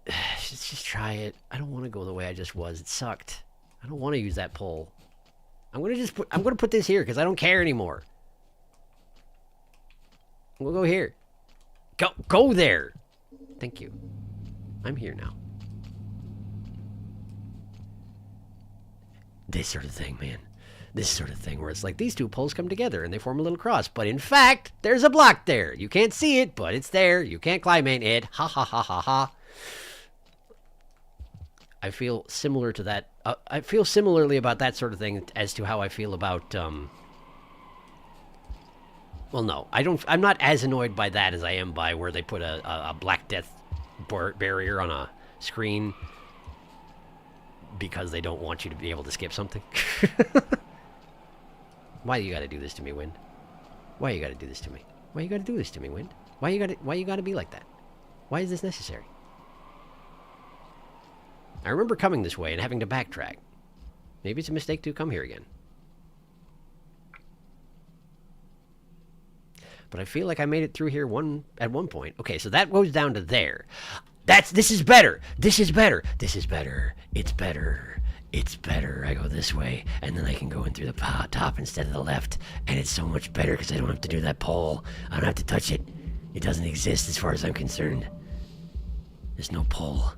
Let's just try it. I don't want to go the way I just was. It sucked. I don't want to use that pole. I'm gonna put this here because I don't care anymore. We'll go here. Go there. Thank you. I'm here now. This sort of thing, man. This sort of thing where it's like these two poles come together and they form a little cross. But in fact, there's a block there. You can't see it, but it's there. You can't climb it. Ha ha ha ha ha. I feel similar to that. I feel similarly about that sort of thing as to how I feel about, well, no. I'm not as annoyed by that as I am by where they put a Black Death barrier on a screen because they don't want you to be able to skip something. Why you gotta do this to me, Wind? Why you gotta do this to me? Why you gotta do this to me, Wind? Why you gotta be like that? Why is this necessary? I remember coming this way and having to backtrack. Maybe it's a mistake to come here again. But I feel like I made it through here at one point. Okay, so that goes down to there. This is better. This is better. This is better. It's better. It's better. I go this way, and then I can go in through the top instead of the left. And it's so much better because I don't have to do that pole. I don't have to touch it. It doesn't exist as far as I'm concerned. There's no pole.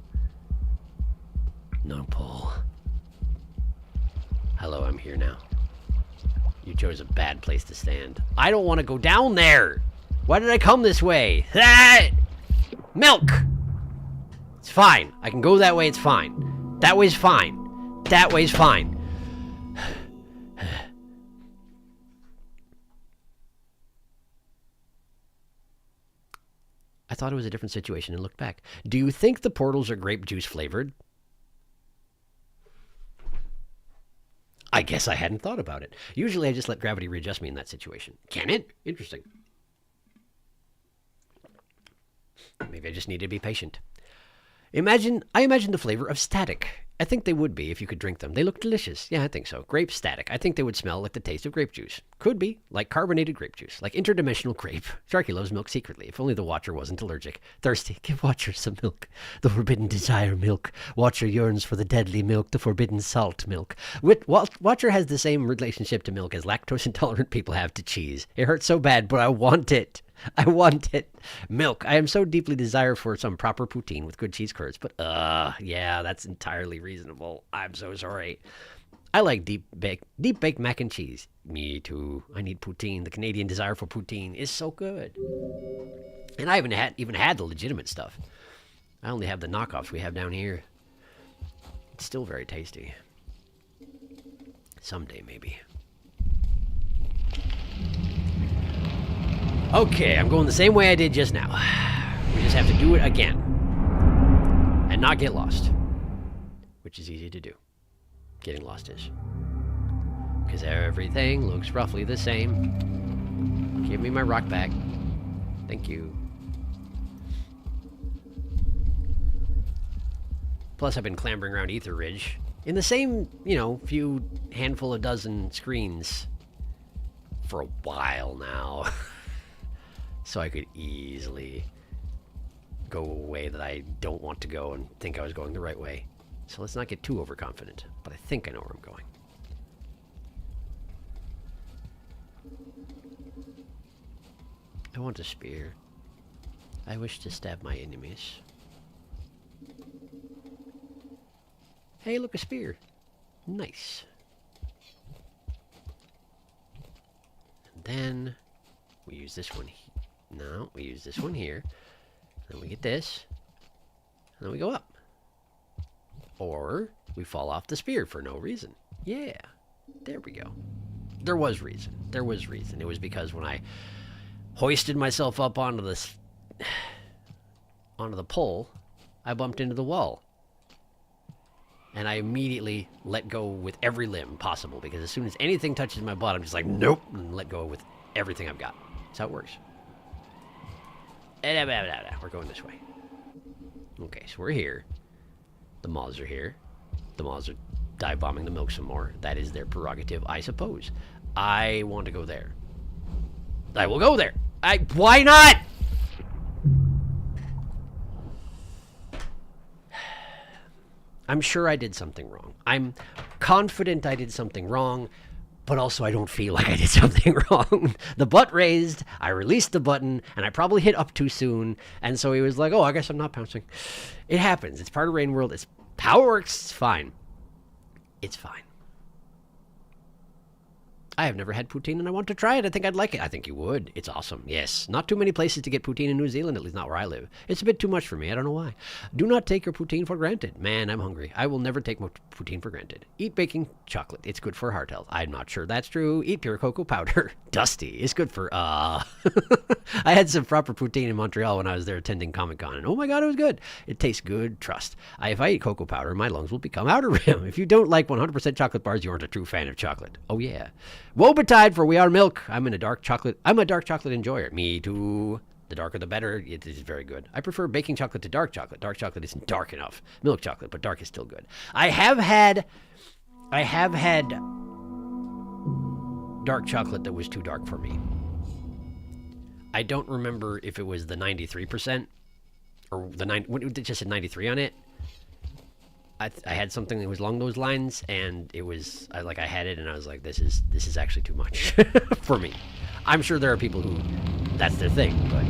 No pole. Hello, I'm here now. You chose a bad place to stand. I don't want to go down there. Why did I come this way? Ah! Milk! It's fine. I can go that way, it's fine. That way's fine. That way's fine. I thought it was a different situation and looked back. Do you think the portals are grape juice flavored? I guess I hadn't thought about it. Usually I just let gravity readjust me in that situation. Can it? Interesting. Maybe I just need to be patient. I imagine the flavor of static. I think they would be if you could drink them. They look delicious. Yeah, I think so. Grape static. I think they would smell like the taste of grape juice. Could be. Like carbonated grape juice. Like interdimensional grape. Sharky loves milk secretly. If only the Watcher wasn't allergic. Thirsty. Give Watcher some milk. The forbidden desire milk. Watcher yearns for the deadly milk. The forbidden salt milk. Watcher has the same relationship to milk as lactose intolerant people have to cheese. It hurts so bad, but I want it. I want it. Milk. I am so deeply desire for some proper poutine with good cheese curds. But, yeah, that's entirely reasonable. I'm so sorry. I like deep baked mac and cheese. Me too. I need poutine. The Canadian desire for poutine is so good. And I haven't even had the legitimate stuff. I only have the knockoffs we have down here. It's still very tasty. Someday, maybe. Okay, I'm going the same way I did just now. We just have to do it again. And not get lost. Which is easy to do. Getting lost is. Because everything looks roughly the same. Give me my rock back. Thank you. Plus, I've been clambering around Ether Ridge in the same, few handful of dozen screens for a while now. So I could easily go a way that I don't want to go and think I was going the right way. So let's not get too overconfident, but I think I know where I'm going. I want a spear. I wish to stab my enemies. Hey, look, a spear. Nice. And then we use this one here. No, we use this one here. Then we get this. And then we go up. Or we fall off the spear for no reason. Yeah. There we go. There was reason. There was reason. It was because when I hoisted myself up onto the pole, I bumped into the wall. And I immediately let go with every limb possible, because as soon as anything touches my butt, I'm just like, nope, and let go with everything I've got. That's how it works. We're going this way. Okay, so we're here. The moths are here. The moths are dive bombing the milk some more. That is their prerogative, I suppose. I want to go there. I will go there. Why not? I'm sure I did something wrong. I'm confident I did something wrong, but also I don't feel like I did something wrong. The butt raised, I released the button, and I probably hit up too soon, and so he was like, oh, I guess I'm not pouncing. It happens. It's part of Rain World. It's how it works. It's fine. It's fine. I have never had poutine and I want to try it. I think I'd like it. I think you would. It's awesome. Yes. Not too many places to get poutine in New Zealand, at least not where I live. It's a bit too much for me. I don't know why. Do not take your poutine for granted. Man, I'm hungry. I will never take my poutine for granted. Eat baking chocolate. It's good for heart health. I'm not sure that's true. Eat pure cocoa powder. Dusty. It's good for, I had some proper poutine in Montreal when I was there attending Comic-Con, and oh my god, it was good. It tastes good. Trust. If I eat cocoa powder, my lungs will become outer rim. If you don't like 100% chocolate bars, you aren't a true fan of chocolate. Oh yeah. Woe betide, for we are milk. I'm a dark chocolate enjoyer. Me too. The darker the better. It is very good. I prefer baking chocolate to dark chocolate. Dark chocolate isn't dark enough. Milk chocolate, but dark is still good. I have had dark chocolate that was too dark for me. I don't remember if it was the 93% or the it just said 93 on it. I had something that was along those lines, and it was I had it, and I was like, this is actually too much for me. I'm sure there are people who that's their thing, but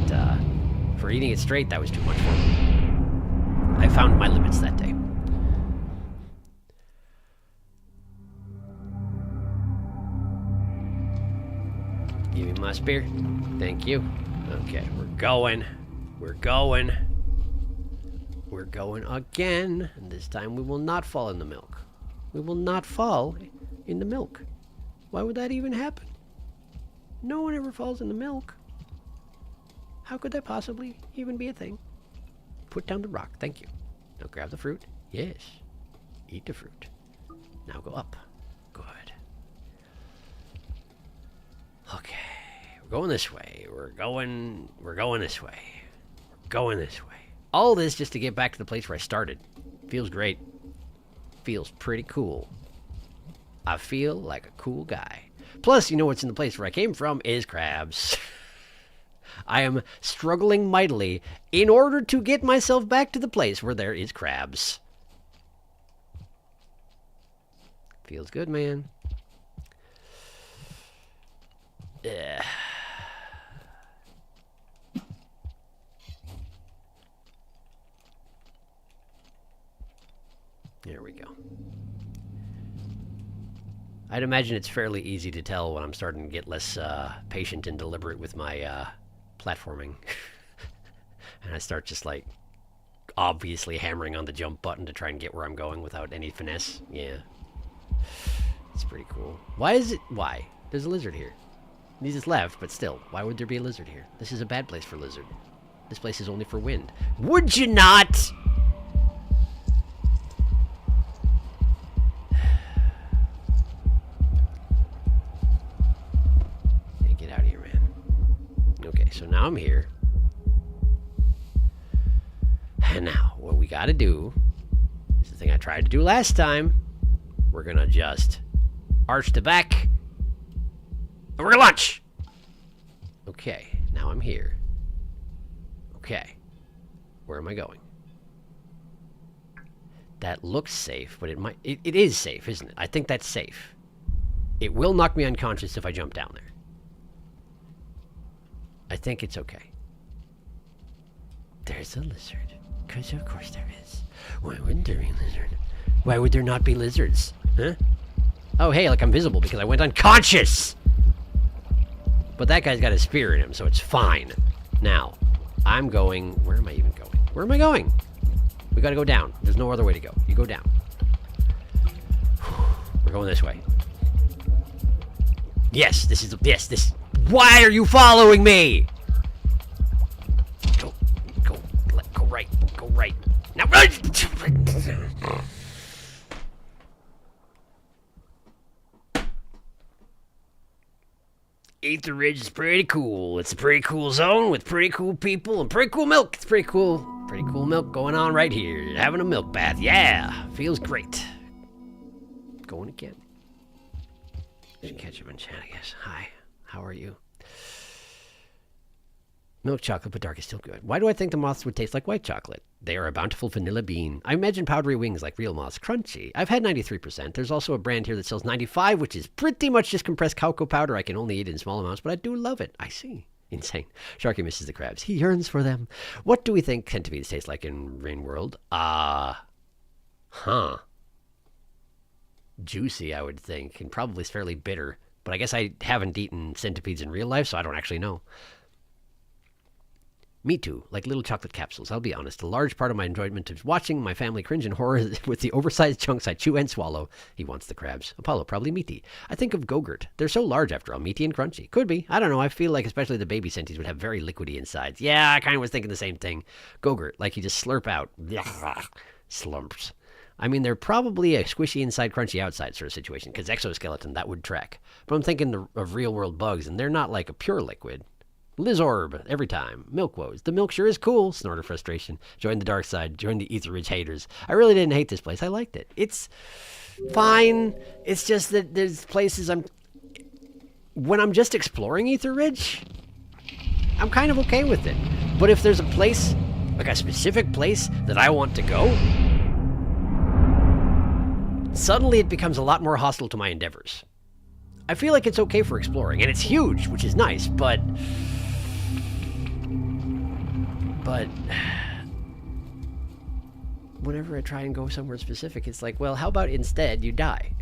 for eating it straight, that was too much for me. I found my limits that day. Give me my spear. Thank you. Okay, we're going. We're going. We're going again, and this time we will not fall in the milk. We will not fall in the milk. Why would that even happen? No one ever falls in the milk. How could that possibly even be a thing? Put down the rock. Thank you. Now grab the fruit. Yes. Eat the fruit. Now go up. Good. Okay. We're going this way. We're going this way. We're going this way. All this just to get back to the place where I started. Feels great. Feels pretty cool. I feel like a cool guy. Plus, you know what's in the place where I came from is crabs. I am struggling mightily in order to get myself back to the place where there is crabs. Feels good, man. Yeah. There we go. I'd imagine it's fairly easy to tell when I'm starting to get less patient and deliberate with my platforming. And I start just like obviously hammering on the jump button to try and get where I'm going without any finesse. Yeah. It's pretty cool. Why? There's a lizard here. He just left, but still, why would there be a lizard here? This is a bad place for lizard. This place is only for wind. Would you not? So now I'm here. And now what we gotta do is the thing I tried to do last time. We're gonna just arch the back. And we're gonna launch! Okay, now I'm here. Okay. Where am I going? That looks safe, but it is safe, isn't it? I think that's safe. It will knock me unconscious if I jump down there. I think it's okay. There's a lizard. Because of course there is. Why wouldn't there be a lizard? Why would there not be lizards? Huh? Oh, hey, like I'm visible because I went unconscious! But that guy's got a spear in him, so it's fine. Now, I'm going... Where am I even going? Where am I going? We gotta go down. There's no other way to go. You go down. We're going this way. Yes, this is... Yes, this... Why are you following me? Go right, go right. Now run! Aether Ridge is pretty cool. It's a pretty cool zone with pretty cool people and pretty cool milk. It's pretty cool milk going on right here. Having a milk bath, yeah, feels great. Going again. Should catch him in chat, I guess. Hi. How are you? Milk chocolate, but dark is still good. Why do I think the moths would taste like white chocolate? They are a bountiful vanilla bean. I imagine powdery wings like real moths. Crunchy. I've had 93%. There's also a brand here that sells 95, which is pretty much just compressed cocoa powder. I can only eat it in small amounts, but I do love it. I see. Insane. Sharky misses the crabs. He yearns for them. What do we think centipedes taste like in Rain World? Juicy, I would think, and probably fairly bitter. But I guess I haven't eaten centipedes in real life, so I don't actually know. Me too, like little chocolate capsules. I'll be honest, a large part of my enjoyment is watching my family cringe in horror with the oversized chunks I chew and swallow. He wants the crabs. Apollo, probably meaty. I think of Gogurt. They're so large after all, meaty and crunchy. Could be. I don't know. I feel like especially the baby centipedes would have very liquidy insides. Yeah, I kind of was thinking the same thing. Gogurt, like you just slurp out. Slumps. I mean, they're probably a squishy inside, crunchy outside sort of situation, because exoskeleton, that would track. But I'm thinking of real-world bugs, and they're not like a pure liquid. Lizorb, every time. Milk woes. The milk sure is cool. Snorter frustration. Join the dark side. Join the Ether Ridge haters. I really didn't hate this place. I liked it. It's fine. It's just that there's places when I'm just exploring Ether Ridge, I'm kind of okay with it. But if there's a place, like a specific place that I want to go, suddenly it becomes a lot more hostile to my endeavors. I feel like it's okay for exploring, and it's huge, which is nice, but whenever I try and go somewhere specific, it's like, well, how about instead you die?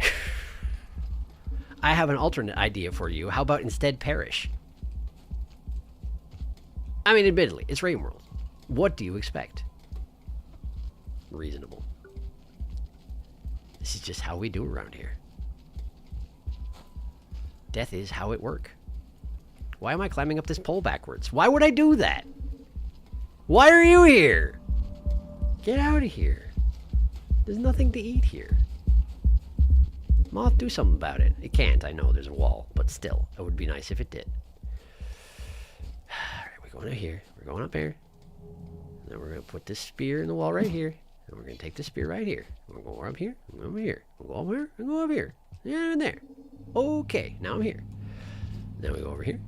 I have an alternate idea for you. How about instead perish? I mean, admittedly, it's Rain World. What do you expect? Reasonable. This is just how we do around here. Death is how it works. Why am I climbing up this pole backwards? Why would I do that? Why are you here? Get out of here. There's nothing to eat here. Moth, do something about it. It can't, I know, there's a wall, but still, it would be nice if it did. Alright, we're going up here. We're going up here. Then we're going to put this spear in the wall right here. And we're going to take this spear right here. We're going to go up here, and over here. We'll go over here, and go over here. Yeah, and there. Okay, now I'm here. Then we go over here.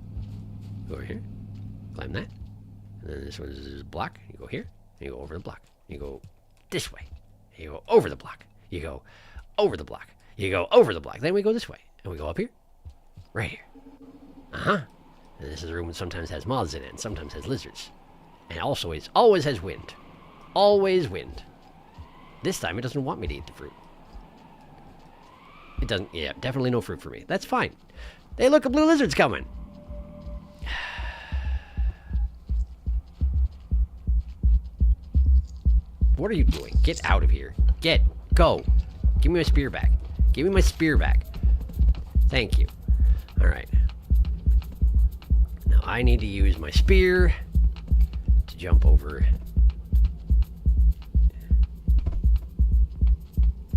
Go over here. Climb that. And then this one is a block. You go here, and you go over the block. You go this way. And you go over the block. You go over the block. You go over the block. Then we go this way. And we go up here. Right here. Uh-huh. And this is a room that sometimes has moths in it, and sometimes has lizards. And also always has wind. Always wind. This time it doesn't want me to eat the fruit. It doesn't, yeah, definitely no fruit for me. That's fine. Hey, look, a blue lizard's coming. What are you doing? Get out of here. Go. Give me my spear back. Give me my spear back. Thank you. All right. Now I need to use my spear to jump over.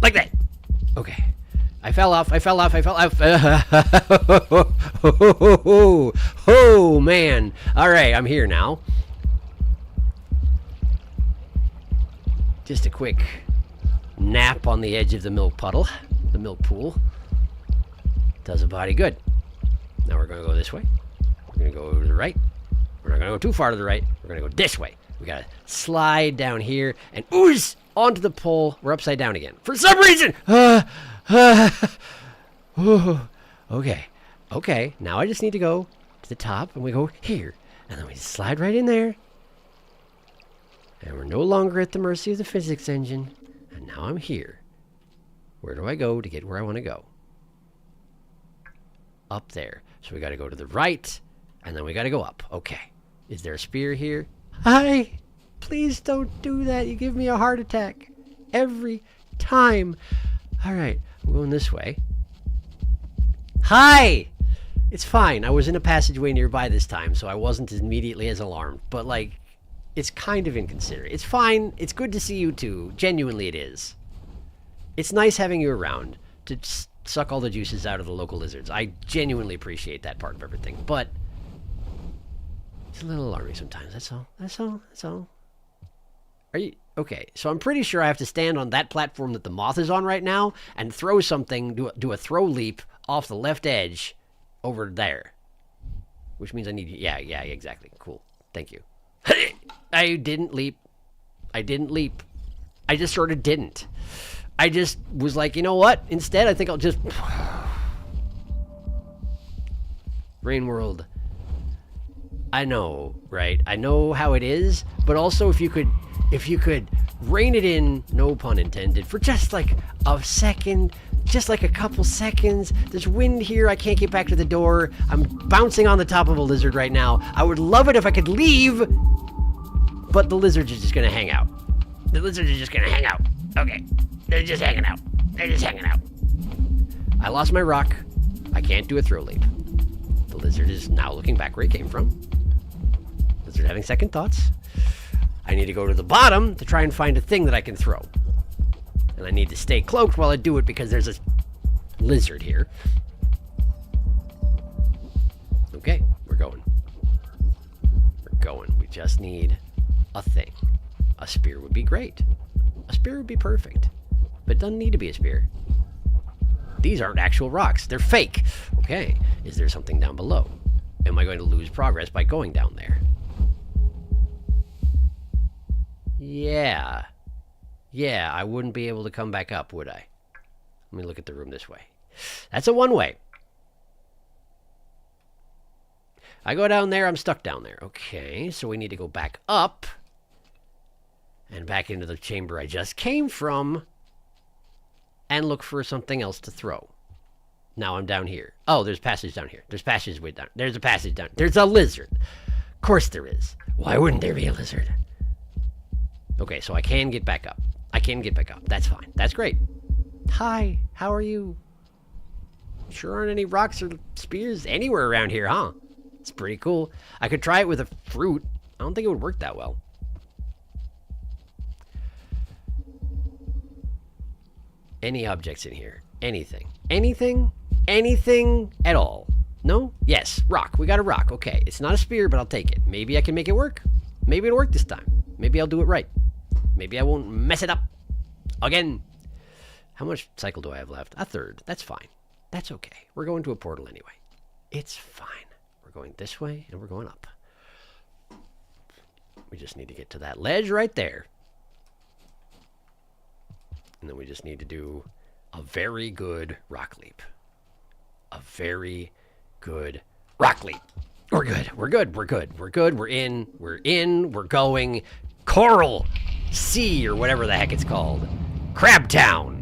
Like that. Okay. I fell off. Oh, man. All right, I'm here now. Just a quick nap on the edge of the milk puddle, the milk pool. Does a body good. Now we're going to go this way. We're going to go to the right. We're not going to go too far to the right. We're going to go this way. We got to slide down here and ooze onto the pole. We're upside down again. For some reason. Okay. Now I just need to go to the top, and we go here. And then we slide right in there. And we're no longer at the mercy of the physics engine. And now I'm here. Where do I go to get where I want to go? Up there. So we got to go to the right, and then we got to go up. Okay. Is there a spear here? Hi! Please don't do that. You give me a heart attack. Every time. Alright. I'm going this way. Hi! It's fine. I was in a passageway nearby this time, so I wasn't immediately as alarmed. But, like, it's kind of inconsiderate. It's fine. It's good to see you, too. Genuinely, it is. It's nice having you around to suck all the juices out of the local lizards. I genuinely appreciate that part of everything. But it's a little alarming sometimes. That's all. Are you... Okay, so I'm pretty sure I have to stand on that platform that the moth is on right now and throw something, do a throw leap off the left edge over there. Which means I need... Yeah, exactly. Cool. Thank you. I didn't leap. I didn't leap. I just sort of didn't. I just was like, you know what? Instead, I think I'll just... Rain World. I know, right? I know how it is, but also if you could rein it in, no pun intended, for just like a second, just like a couple seconds. There's wind here. I can't get back to the door. I'm bouncing on the top of a lizard right now. I would love it if I could leave, but the lizards are just gonna hang out. The lizards are just gonna hang out. Okay, they're just hanging out. They're just hanging out. I lost my rock. I can't do a throw leap. The lizard is now looking back where he came from. Lizard having second thoughts. I need to go to the bottom to try and find a thing that I can throw. And I need to stay cloaked while I do it because there's a lizard here. Okay, we're going. We're going. We just need a thing. A spear would be great. A spear would be perfect. But it doesn't need to be a spear. These aren't actual rocks. They're fake. Okay, is there something down below? Am I going to lose progress by going down there? Yeah. Yeah, I wouldn't be able to come back up, would I? Let me look at the room this way. That's a one-way. I go down there, I'm stuck down there. Okay, so we need to go back up. And back into the chamber I just came from. And look for something else to throw. Now I'm down here. Oh, there's passage down here. There's passage way down. There's a passage down. There's a lizard. Of course there is. Why wouldn't there be a lizard? Okay, so I can get back up. I can get back up. That's fine. That's great. Hi, how are you? Sure aren't any rocks or spears anywhere around here, huh? It's pretty cool. I could try it with a fruit. I don't think it would work that well. Any objects in here? Anything? Anything? Anything at all? No? Yes. Rock. We got a rock. Okay. It's not a spear, but I'll take it. Maybe I can make it work. Maybe it'll work this time. Maybe I'll do it right. Maybe I won't mess it up. Again. How much cycle do I have left? A third. That's fine. That's okay. We're going to a portal anyway. It's fine. We're going this way and we're going up. We just need to get to that ledge right there. And then we just need to do a very good rock leap. A very good rock leap. We're good. We're good. We're good. We're good. We're in. We're in. We're going. Coral Sea or whatever the heck it's called. Crabtown.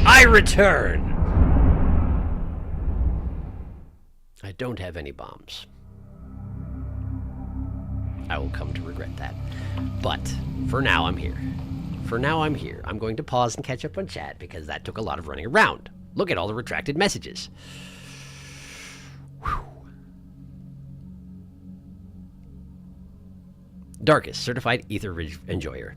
I return. I don't have any bombs. I will come to regret that. But for now, I'm here. For now, I'm here. I'm going to pause and catch up on chat because that took a lot of running around. Look at all the retracted messages. Whew. Darkest, Certified Ether Ridge Enjoyer.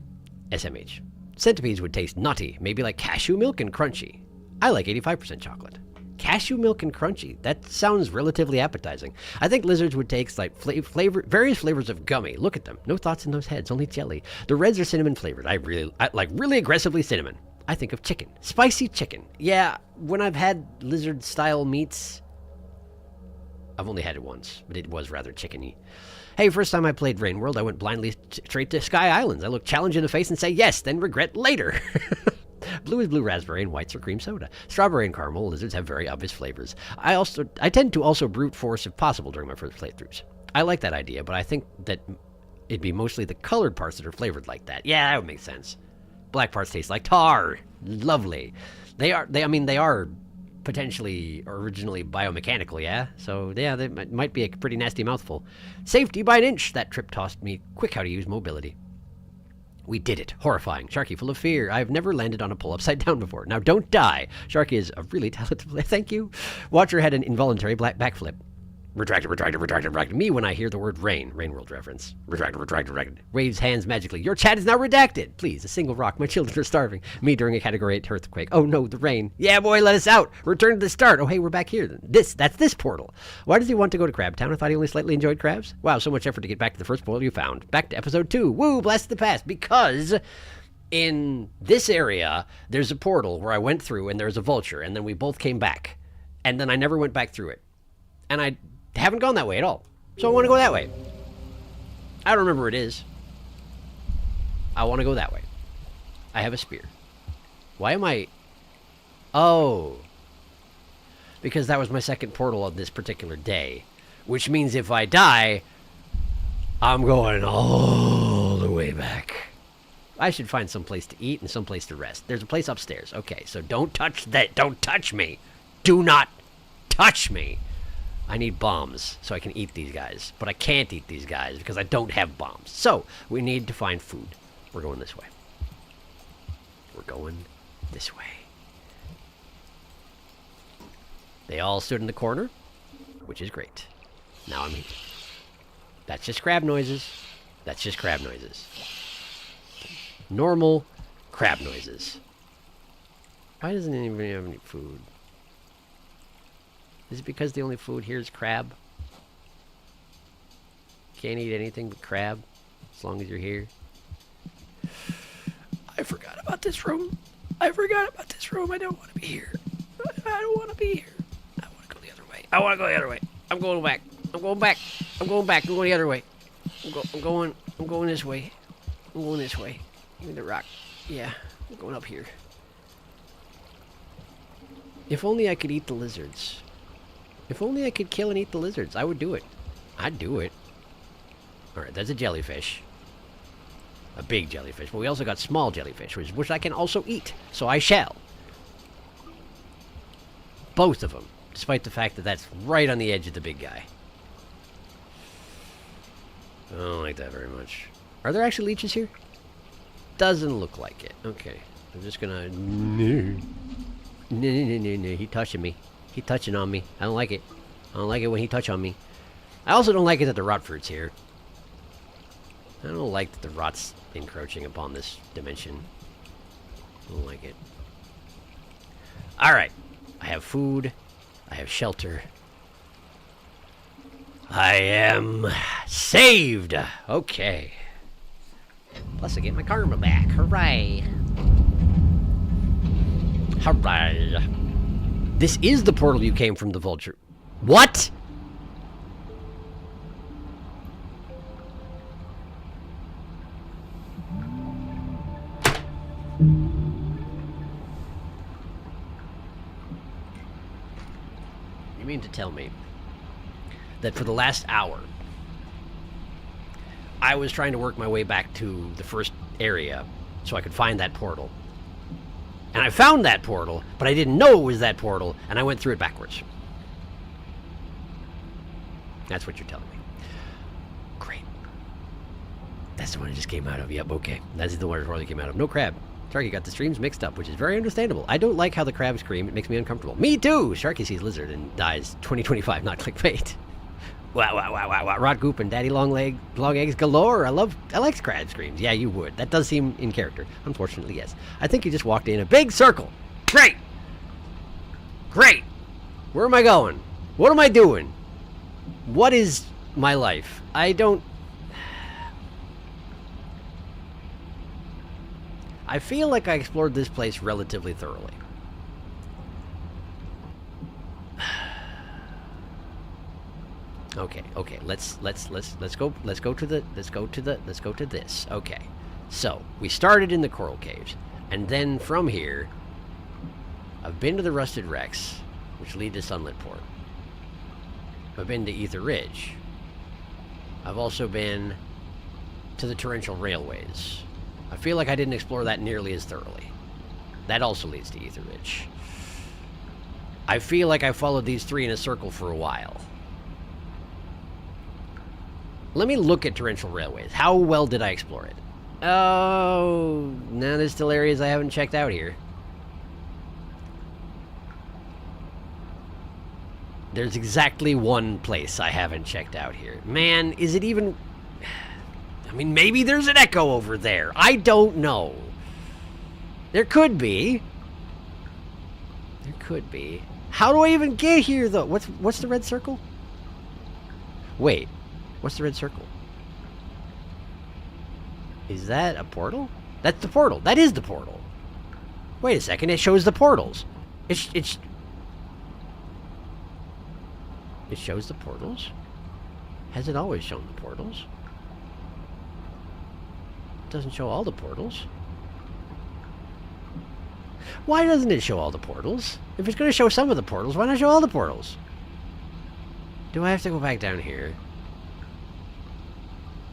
SMH. Centipedes would taste nutty, maybe like cashew milk and crunchy. I like 85% chocolate. Cashew milk and crunchy. That sounds relatively appetizing. I think lizards would taste like various flavors of gummy. Look at them. No thoughts in those heads, only jelly. The reds are cinnamon flavored. I like really aggressively cinnamon. I think of chicken. Spicy chicken. Yeah, when I've had lizard style meats, I've only had it once, but it was rather chickeny. Hey, first time I played Rain World, I went blindly straight to Sky Islands. I look challenge in the face and say yes, then regret later. Blue is blue raspberry and whites are cream soda. Strawberry and caramel lizards have very obvious flavors. I tend to also brute force if possible during my first playthroughs. I like that idea, but I think that it'd be mostly the colored parts that are flavored like that. Yeah, that would make sense. Black parts taste like tar. Lovely. They are potentially originally biomechanical, yeah? So, yeah, they might be a pretty nasty mouthful. Safety by an inch. That trip taught me quick how to use mobility. We did it. Horrifying. Sharky full of fear. I've never landed on a pole upside down before. Now don't die. Sharky is a really talented player. Thank you. Watcher had an involuntary backflip. Retracted. Me when I hear the word rain. Rain World reference. Retracted. Waves hands magically. Your chat is now redacted. Please, a single rock. My children are starving. Me during a Category 8 earthquake. Oh no, the rain. Yeah, boy, let us out. Return to the start. Oh, hey, we're back here. That's this portal. Why does he want to go to Crabtown? I thought he only slightly enjoyed crabs. Wow, so much effort to get back to the first portal you found. Back to episode 2. Woo, blast the past. Because in this area, there's a portal where I went through and there's a vulture, and then we both came back. And then I never went back through it. And I haven't gone that way at all. So I want to go that way. I don't remember where it is. I want to go that way. I have a spear. Why am I... Oh. Because that was my second portal on this particular day. Which means if I die, I'm going all the way back. I should find some place to eat and some place to rest. There's a place upstairs. Okay, so don't touch that. Don't touch me. Do not touch me. I need bombs so I can eat these guys. But I can't eat these guys because I don't have bombs. So we need to find food. We're going this way. We're going this way. They all stood in the corner, which is great. Now I'm here. That's just crab noises. That's just crab noises. Normal crab noises. Why doesn't anybody have any food? Is it because the only food here is crab? Can't eat anything but crab as long as you're here. I forgot about this room. I forgot about this room. I don't want to be here. I don't want to be here. I want to go the other way. I want to go the other way. I'm going back. I'm going back. I'm going back. I'm going the other way. I'm going this way. I'm going this way. Give me the rock. Yeah, I'm going up here. If only I could eat the lizards. If only I could kill and eat the lizards, I would do it. I'd do it. Alright, that's a jellyfish. A big jellyfish. But we also got small jellyfish, which I can also eat. So I shall. Both of them. Despite the fact that that's right on the edge of the big guy. I don't like that very much. Are there actually leeches here? Doesn't look like it. Okay. I'm just gonna... No. He touching me. He touching on me. I don't like it. I don't like it when he touch on me. I also don't like it that the rot fruit's here. I don't like that the rot's encroaching upon this dimension. I don't like it. Alright. I have food. I have shelter. I am saved! Okay. Plus I get my karma back. Hooray! Hooray! This is the portal you came from the vulture. What?! You mean to tell me that for the last hour, I was trying to work my way back to the first area so I could find that portal. And I found that portal, but I didn't know it was that portal, and I went through it backwards. That's what you're telling me. Great. That's the one I just came out of. Yep, okay. That's the one I came out of. No crab. Sharky got the streams mixed up, which is very understandable. I don't like how the crabs scream. It makes me uncomfortable. Me too! Sharky sees lizard and dies. 2025, not clickbait. Wow, wow, wow, wow, wow. Rot goop and daddy long eggs galore. I like crab screams. Yeah, you would. That does seem in character. Unfortunately, yes. I think you just walked in a big circle. Great! Great! Where am I going? What am I doing? What is my life? I don't... I feel like I explored this place relatively thoroughly. Okay, let's go to this. Okay. So, we started in the coral caves, and then from here I've been to the rusted wrecks, which lead to Sunlit Port. I've been to Ether Ridge. I've also been to the torrential railways. I feel like I didn't explore that nearly as thoroughly. That also leads to Ether Ridge. I feel like I followed these three in a circle for a while. Let me look at torrential railways. How well did I explore it? Oh, no, there's still areas I haven't checked out here. There's exactly one place I haven't checked out here. Man, is it even... I mean, maybe there's an echo over there. I don't know. There could be. There could be. How do I even get here, though? What's the red circle? Wait. What's the red circle? Is that a portal? That's the portal. That is the portal. Wait a second. It shows the portals. It shows the portals? Has it always shown the portals? doesn't show all the portals. Why doesn't it show all the portals? If it's going to show some of the portals, why not show all the portals? Do I have to go back down here?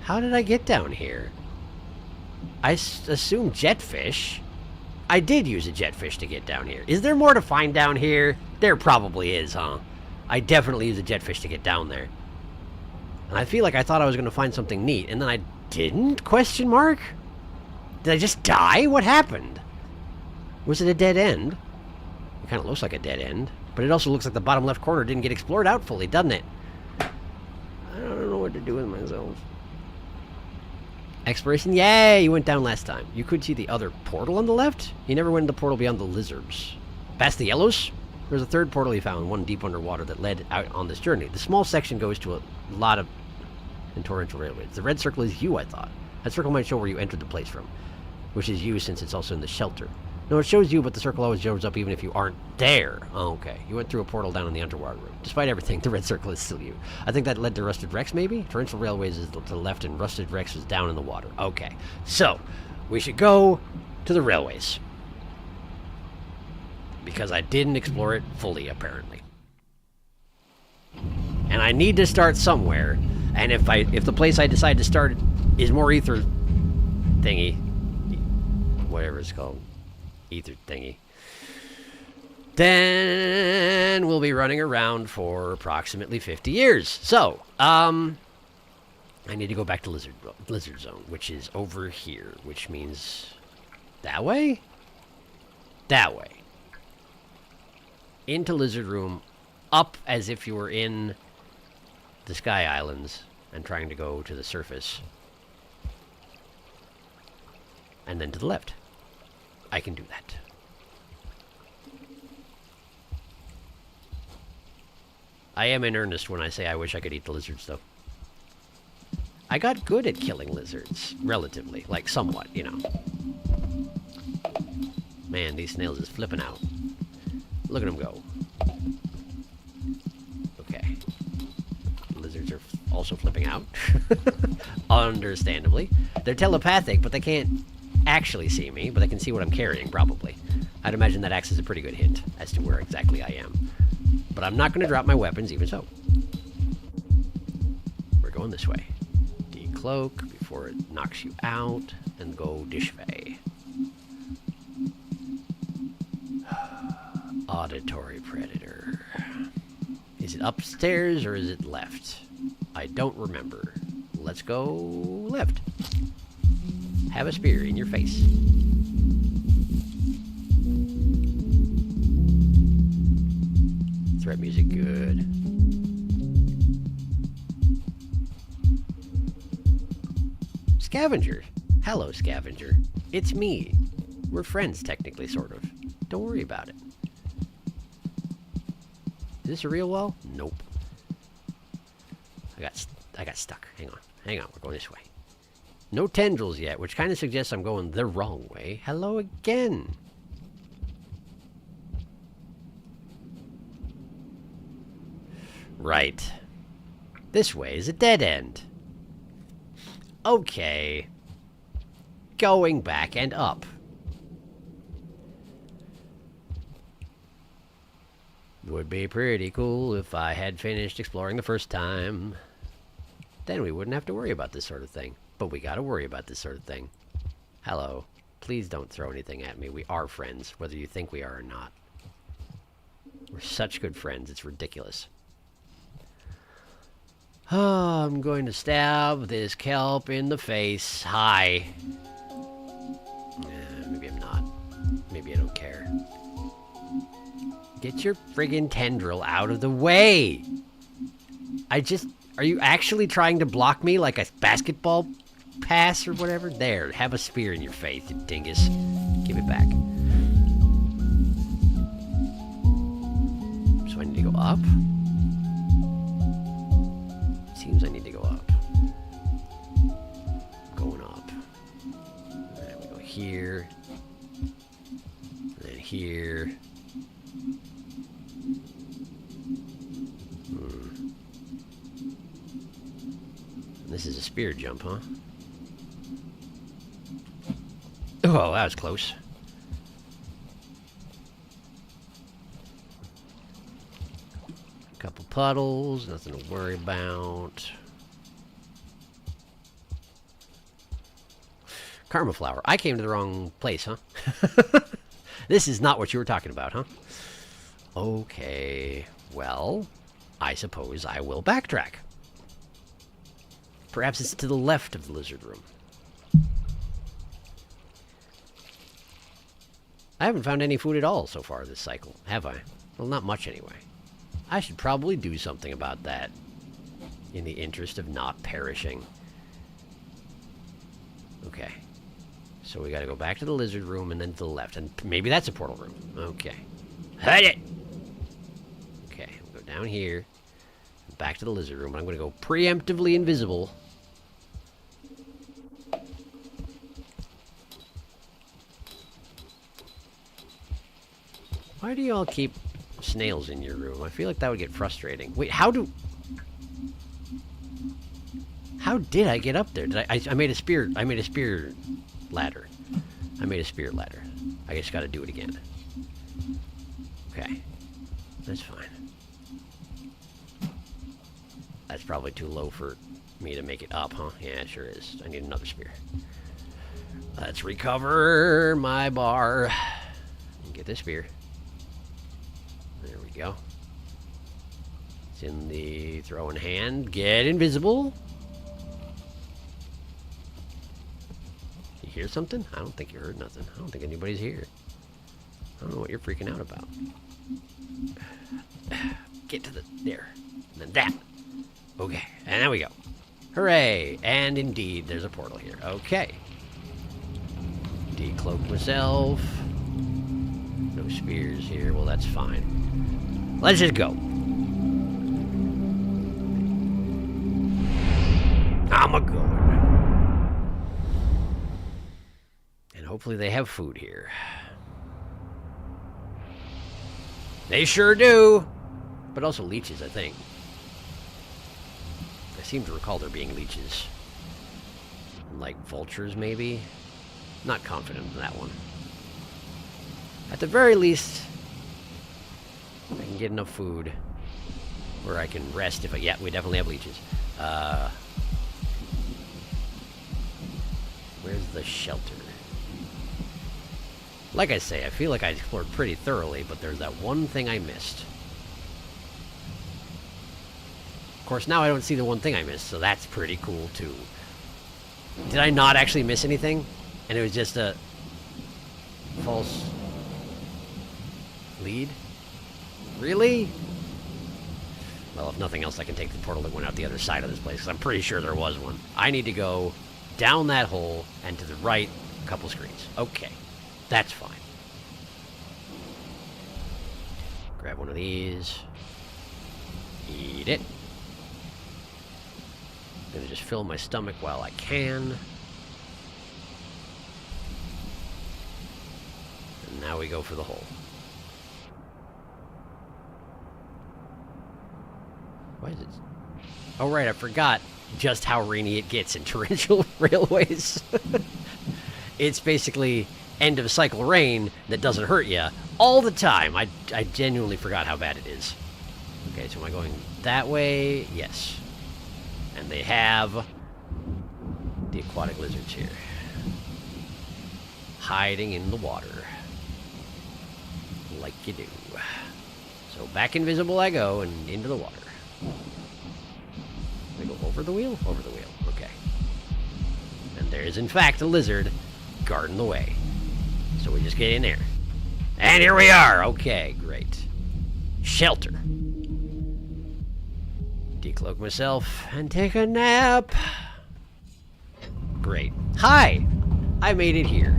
How did I get down here? I assume jetfish. I did use a jetfish to get down here. Is there more to find down here? There probably is, huh? I definitely used a jetfish to get down there. And I feel like I thought I was going to find something neat, and then I didn't? Question mark? Did I just die? What happened? Was it a dead end? It kind of looks like a dead end, but it also looks like the bottom left corner didn't get explored out fully, doesn't it? I don't know what to do with myself. Exploration, yay! You went down last time. You could see the other portal on the left. You never went into the portal beyond the lizards. Past the yellows? There's a third portal you found, one deep underwater, that led out on this journey. The small section goes to a lot of torrential railways. The red circle is you, I thought. That circle might show where you entered the place from, which is you since it's also in the shelter. No, it shows you, but the circle always shows up even if you aren't there. Oh, okay. You went through a portal down in the underwater room. Despite everything, the red circle is still you. I think that led to Rusted Rex, maybe? Torrential Railways is to the left, and Rusted Rex is down in the water. Okay. So, we should go to the railways. Because I didn't explore it fully, apparently. And I need to start somewhere. And if the place I decide to start is more ether thingy, whatever it's called, ether thingy, then we'll be running around for approximately 50 years. So, I need to go back to Lizard Zone, which is over here, which means that way? That way. Into Lizard Room, up as if you were in the Sky Islands and trying to go to the surface. And then to the left. I can do that. I am in earnest when I say I wish I could eat the lizards, though. I got good at killing lizards, relatively. Like, somewhat, you know. Man, these snails is flipping out. Look at them go. Okay. Lizards are also flipping out. Understandably. They're telepathic, but they can't actually see me, but they can see what I'm carrying, probably. I'd imagine that acts as a pretty good hint as to where exactly I am. But I'm not going to drop my weapons, even so. We're going this way. Decloak before it knocks you out, and go this way. Auditory predator. Is it upstairs or is it left? I don't remember. Let's go left. Have a spear in your face. Threat music, good. Scavenger. Hello, Scavenger. It's me. We're friends, technically, sort of. Don't worry about it. Is this a real wall? Nope. I got stuck. Hang on. Hang on. We're going this way. No tendrils yet, which kind of suggests I'm going the wrong way. Hello again. Right. This way is a dead end. Okay. Going back and up. Would be pretty cool if I had finished exploring the first time. Then we wouldn't have to worry about this sort of thing. But we gotta worry about this sort of thing. Hello. Please don't throw anything at me. We are friends, whether you think we are or not. We're such good friends, it's ridiculous. Oh, I'm going to stab this kelp in the face. Hi. Maybe I'm not. Maybe I don't care. Get your friggin' tendril out of the way! Are you actually trying to block me like a basketball pass or whatever? There, have a spear in your face, you dingus. Give it back. So I need to go up? Seems I need to go up. Going up. And then we go here. And then here. This is a spear jump, huh? Oh, that was close. Couple puddles, nothing to worry about. Karma flower. I came to the wrong place, huh? This is not what you were talking about, huh? Okay. Well, I suppose I will backtrack. Perhaps it's to the left of the lizard room. I haven't found any food at all so far this cycle, have I? Well, not much anyway. I should probably do something about that in the interest of not perishing. Okay. So we gotta go back to the lizard room and then to the left. And maybe that's a portal room. Okay. Hide it! Okay, we'll go down here. Back to the lizard room. I'm gonna go preemptively invisible. Why do you all keep snails in your room? I feel like that would get frustrating. Wait, how did I get up there? I made a spear ladder. I made a spear ladder. I just gotta do it again. Okay. That's fine. That's probably too low for me to make it up, huh? Yeah, it sure is. I need another spear. Let's recover my bar. And get this spear. There we go. It's in the throwing hand. Get invisible. You hear something? I don't think you heard nothing. I don't think anybody's here. I don't know what you're freaking out about. Get to the... there. And then that. Okay. And there we go. Hooray! And indeed, there's a portal here. Okay. Decloak myself. No spears here. Well, that's fine. Let's just go. I'm a-going. And hopefully they have food here. They sure do! But also leeches, I think. I seem to recall there being leeches. Like vultures, maybe? Not confident in that one. At the very least, I can get enough food where I can rest if I... Yeah, we definitely have leeches. Where's the shelter? Like I say, I feel like I explored pretty thoroughly, but there's that one thing I missed. Of course, now I don't see the one thing I missed, so that's pretty cool, too. Did I not actually miss anything? And it was just a false lead? Really? Well, if nothing else, I can take the portal that went out the other side of this place, because I'm pretty sure there was one. I need to go down that hole and to the right, a couple screens. Okay. That's fine. Grab one of these. Eat it. Gonna just fill my stomach while I can. And now we go for the hole. Why is it? Oh, right, I forgot just how rainy it gets in torrential railways. It's basically end of cycle rain that doesn't hurt you all the time. I genuinely forgot how bad it is. Okay, so am I going that way? Yes. And they have the aquatic lizards here. Hiding in the water. Like you do. So back invisible I go and into the water. I go over the wheel? Over the wheel. Okay. And there is in fact a lizard guarding the way. So we just get in there. And here we are! Okay, great. Shelter. Decloak myself and take a nap. Great. Hi! I made it here.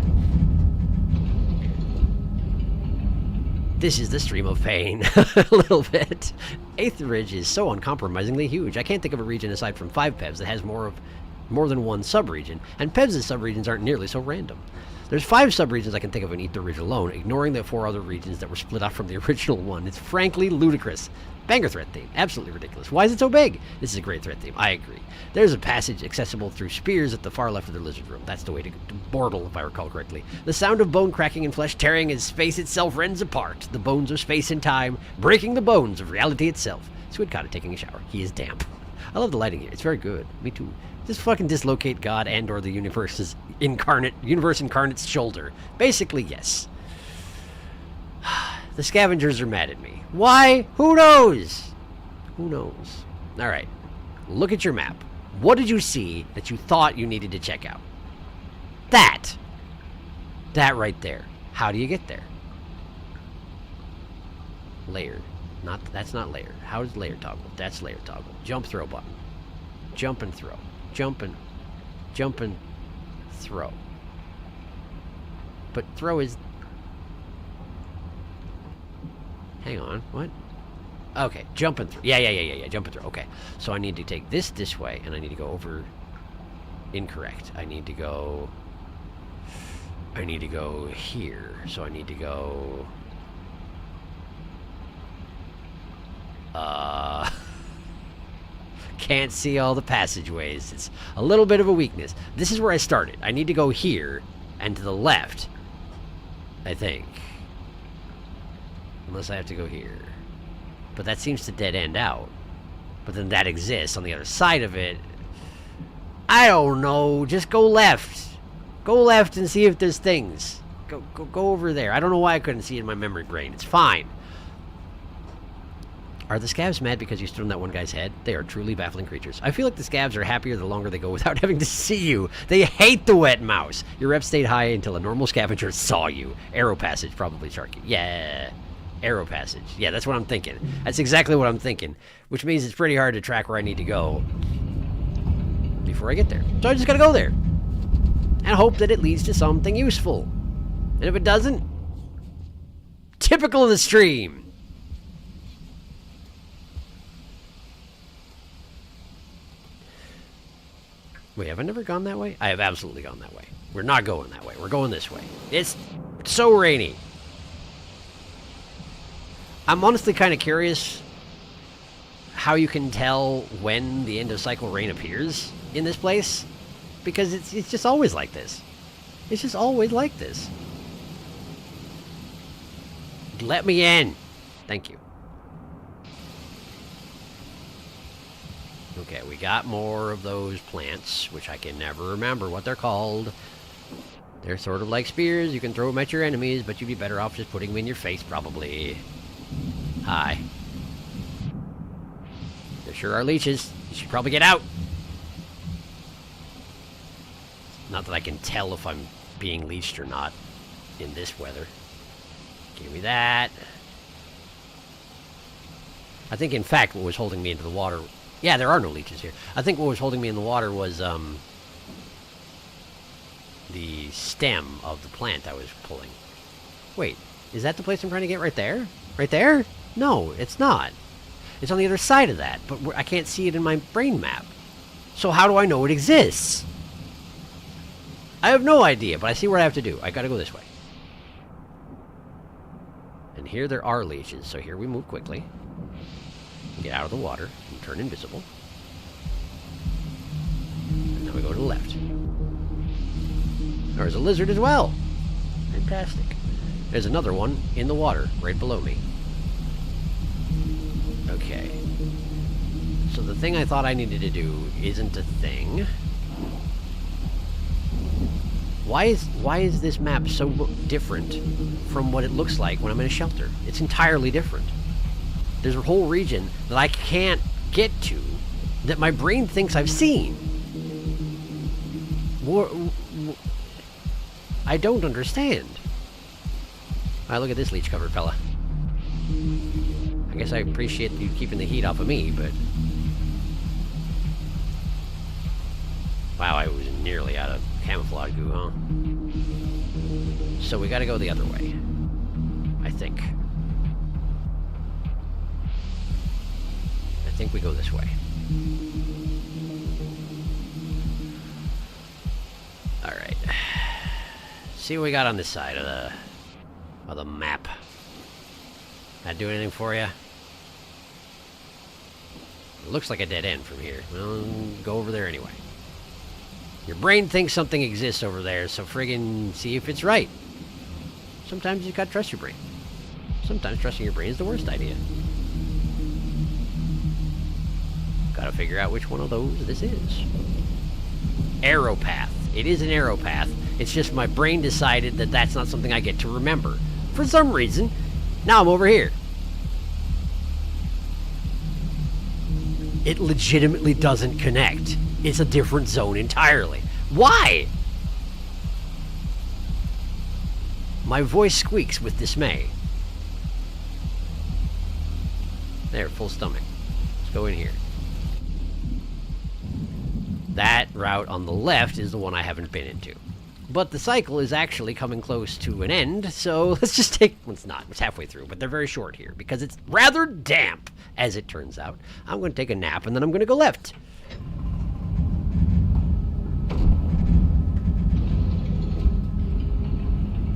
This is the stream of pain. A little bit. Eighth Ridge is so uncompromisingly huge. I can't think of a region aside from 5 PEVs that has more than one subregion, and PEVs' subregions aren't nearly so random. There's 5 subregions I can think of in Eighth Ridge alone, ignoring the 4 other regions that were split off from the original one. It's frankly ludicrous. Banger threat theme. Absolutely ridiculous. Why is it so big? This is a great threat theme. I agree. There's a passage accessible through spears at the far left of the lizard room. That's the way to Bortle, if I recall correctly. The sound of bone cracking and flesh tearing as space itself rends apart. The bones of space and time, breaking the bones of reality itself. Squid caught it taking a shower. He is damp. I love the lighting here. It's very good. Me too. Just fucking dislocate God and or the universe incarnate's shoulder. Basically, yes. The scavengers are mad at me. Why? Who knows? Who knows? All right. Look at your map. What did you see that you thought you needed to check out? That. That right there. How do you get there? Layered. That's not layered. How is layer toggle? That's layer toggle. Jump throw button. Jump and throw. Jump and throw. But throw is... Hang on, what? Okay, jump and throw. Yeah, jump and throw. Okay, so I need to take this way, and I need to go over... Incorrect. I need to go here. So I need to go... Can't see all the passageways. It's a little bit of a weakness. This is where I started. I need to go here and to the left, I think. Unless I have to go here. But that seems to dead end out. But then that exists on the other side of it. I don't know. Just go left. Go left and see if there's things. Go over there. I don't know why I couldn't see it in my memory brain. It's fine. Are the scavs mad because you stood on that one guy's head? They are truly baffling creatures. I feel like the scavs are happier the longer they go without having to see you. They hate the wet mouse. Your rep stayed high until a normal scavenger saw you. Arrow passage, probably Sharky. Yeah. Arrow passage. Yeah, that's what I'm thinking. That's exactly what I'm thinking. Which means it's pretty hard to track where I need to go before I get there. So I just gotta go there. And hope that it leads to something useful. And if it doesn't, typical of the stream. Wait, have I never gone that way? I have absolutely gone that way. We're not going that way. We're going this way. It's so rainy. I'm honestly kind of curious how you can tell when the end of cycle rain appears in this place. Because it's just always like this. It's just always like this. Let me in. Thank you. Okay, we got more of those plants, which I can never remember what they're called. They're sort of like spears. You can throw them at your enemies, but you'd be better off just putting them in your face, probably. Hi. There sure are leeches. You should probably get out. Not that I can tell if I'm being leeched or not in this weather. Give me that. I think, in fact, what was holding me into the water... Yeah, there are no leeches here. I think what was holding me in the water was, the stem of the plant I was pulling. Wait, is that the place I'm trying to get right there? Right there? No, it's not. It's on the other side of that, but I can't see it in my brain map. So how do I know it exists? I have no idea, but I see what I have to do. I gotta go this way. And here there are leeches, so here we move quickly. Get out of the water and turn invisible. And then we go to the left. There's a lizard as well. Fantastic. There's another one in the water right below me. Okay. So the thing I thought I needed to do isn't a thing. Why is this map so different from what it looks like when I'm in a shelter? It's entirely different. There's a whole region that I can't get to that my brain thinks I've seen. I don't understand. Alright, look at this leech covered fella. I guess I appreciate you keeping the heat off of me, but... Wow, I was nearly out of camouflage goo, huh? So we gotta go the other way. I think. I think we go this way. Alright. See what we got on this side of the map. That do anything for you? It looks like a dead end from here. Well, go over there anyway. Your brain thinks something exists over there, so friggin' see if it's right. Sometimes you gotta trust your brain. Sometimes trusting your brain is the worst idea. Gotta figure out which one of those this is. Arrow path. It is an arrow path. It's just my brain decided that that's not something I get to remember. For some reason, now I'm over here. It legitimately doesn't connect. It's a different zone entirely. Why? My voice squeaks with dismay. There, full stomach. Let's go in here. That route on the left is the one I haven't been into. But the cycle is actually coming close to an end, so let's just take... Well, it's not. It's halfway through, but they're very short here because it's rather damp, as it turns out. I'm going to take a nap, and then I'm going to go left.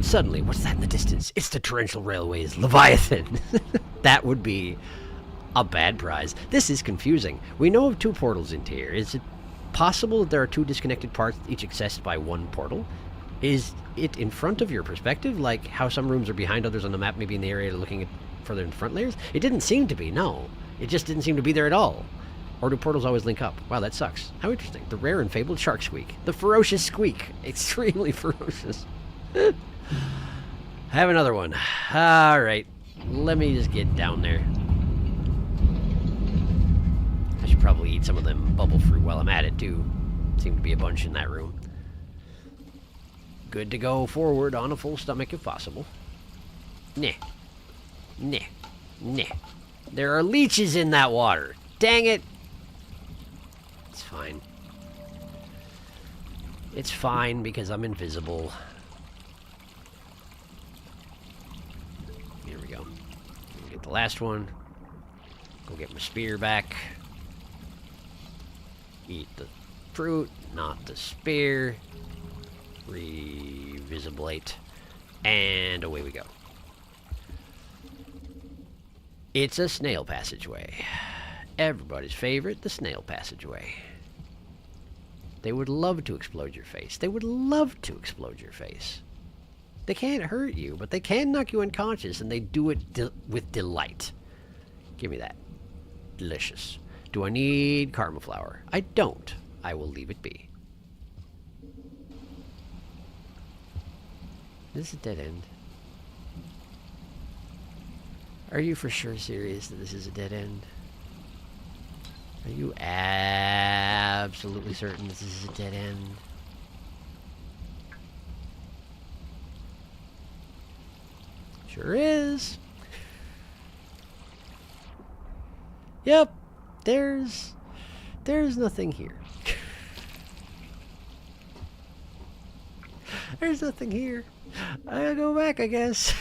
Suddenly, what's that in the distance? It's the Torrential Railway's Leviathan. That would be a bad prize. This is confusing. We know of 2 portals into here. Is it possible that there are 2 disconnected parts, each accessed by 1 portal? Is it in front of your perspective, like how some rooms are behind others on the map, maybe in the area looking at further in front layers? It didn't seem to be, no. It just didn't seem to be there at all. Or do portals always link up? Wow, that sucks. How interesting. The rare and fabled shark squeak. The ferocious squeak. Extremely ferocious. Have another one. Alright. Let me just get down there. I should probably eat some of them bubble fruit while I'm at it, too. Seem to be a bunch in that room. Good to go forward on a full stomach if possible. Nah. Nah. Nah. There are leeches in that water. Dang it. It's fine. It's fine because I'm invisible. Here we go. Get the last one. Go get my spear back. Eat the fruit, not the spear. Revisibilate. And away we go. It's a snail passageway. Everybody's favorite, the snail passageway. They would love to explode your face. They would love to explode your face. They can't hurt you, but they can knock you unconscious, and they do it with delight. Give me that. Delicious. Do I need karma flower? I don't. I will leave it be. This is a dead end. Are you for sure serious that this is a dead end? Are you absolutely certain this is a dead end? Sure is. Yep. There's nothing here. There's nothing here. I gotta go back, I guess.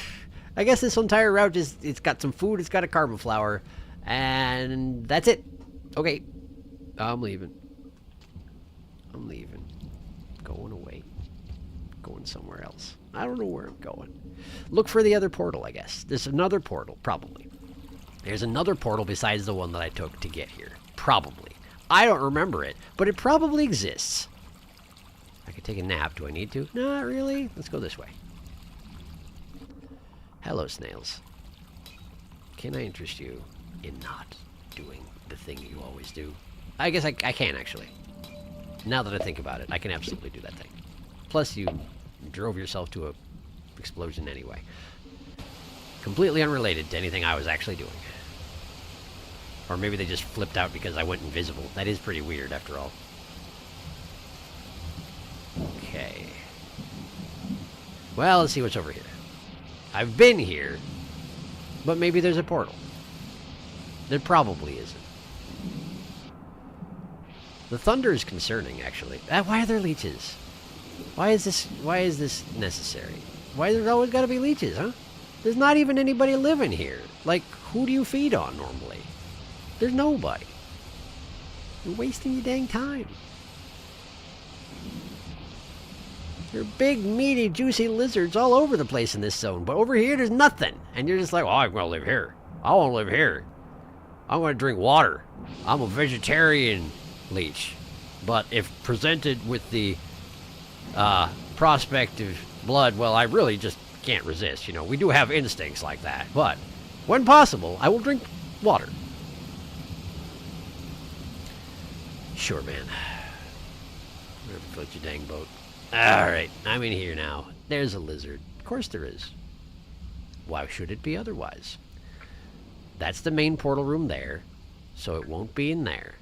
I guess this entire route it's got some food, it's got a karma flower, and that's it. Okay. I'm leaving. I'm leaving. Going away. Going somewhere else. I don't know where I'm going. Look for the other portal, I guess. There's another portal, probably. There's another portal besides the one that I took to get here. Probably. I don't remember it, but it probably exists. I could take a nap. Do I need to? Not really. Let's go this way. Hello, snails. Can I interest you in not doing the thing you always do? I guess I can, actually. Now that I think about it, I can absolutely do that thing. Plus, you drove yourself to a explosion anyway. Completely unrelated to anything I was actually doing. Or maybe they just flipped out because I went invisible. That is pretty weird, after all. Okay. Well, let's see what's over here. I've been here, but maybe there's a portal. There probably isn't. The thunder is concerning, actually. Why are there leeches? Why is this necessary? Why there's always got to be leeches, huh? There's not even anybody living here. Like, who do you feed on normally? There's nobody. You're wasting your dang time. There are big, meaty, juicy lizards all over the place in this zone, but over here there's nothing. And you're just like, oh, I want to live here. I want to live here. I want to drink water. I'm a vegetarian leech. But if presented with the prospect of blood, well, I really just can't resist. You know, we do have instincts like that. But when possible, I will drink water. Sure, man. Whatever floats your dang boat. Alright, I'm in here now. There's a lizard. Of course there is. Why should it be otherwise? That's the main portal room there, so it won't be in there.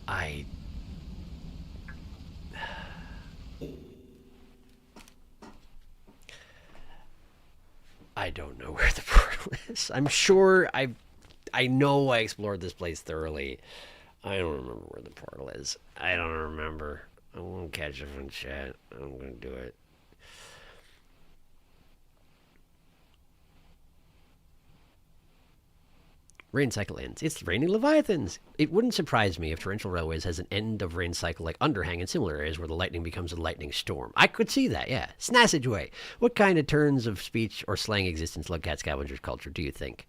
I don't know where the portal is. I'm sure I know I explored this place thoroughly. I don't remember where the portal is. I don't remember. I won't catch it from chat. I'm gonna do it. Rain cycle ends. It's raining leviathans. It wouldn't surprise me if torrential railways has an end of rain cycle like underhang in similar areas where the lightning becomes a lightning storm. I could see that, yeah. Snassageway. What kind of turns of speech or slang exist in slugcat scavengers culture, do you think?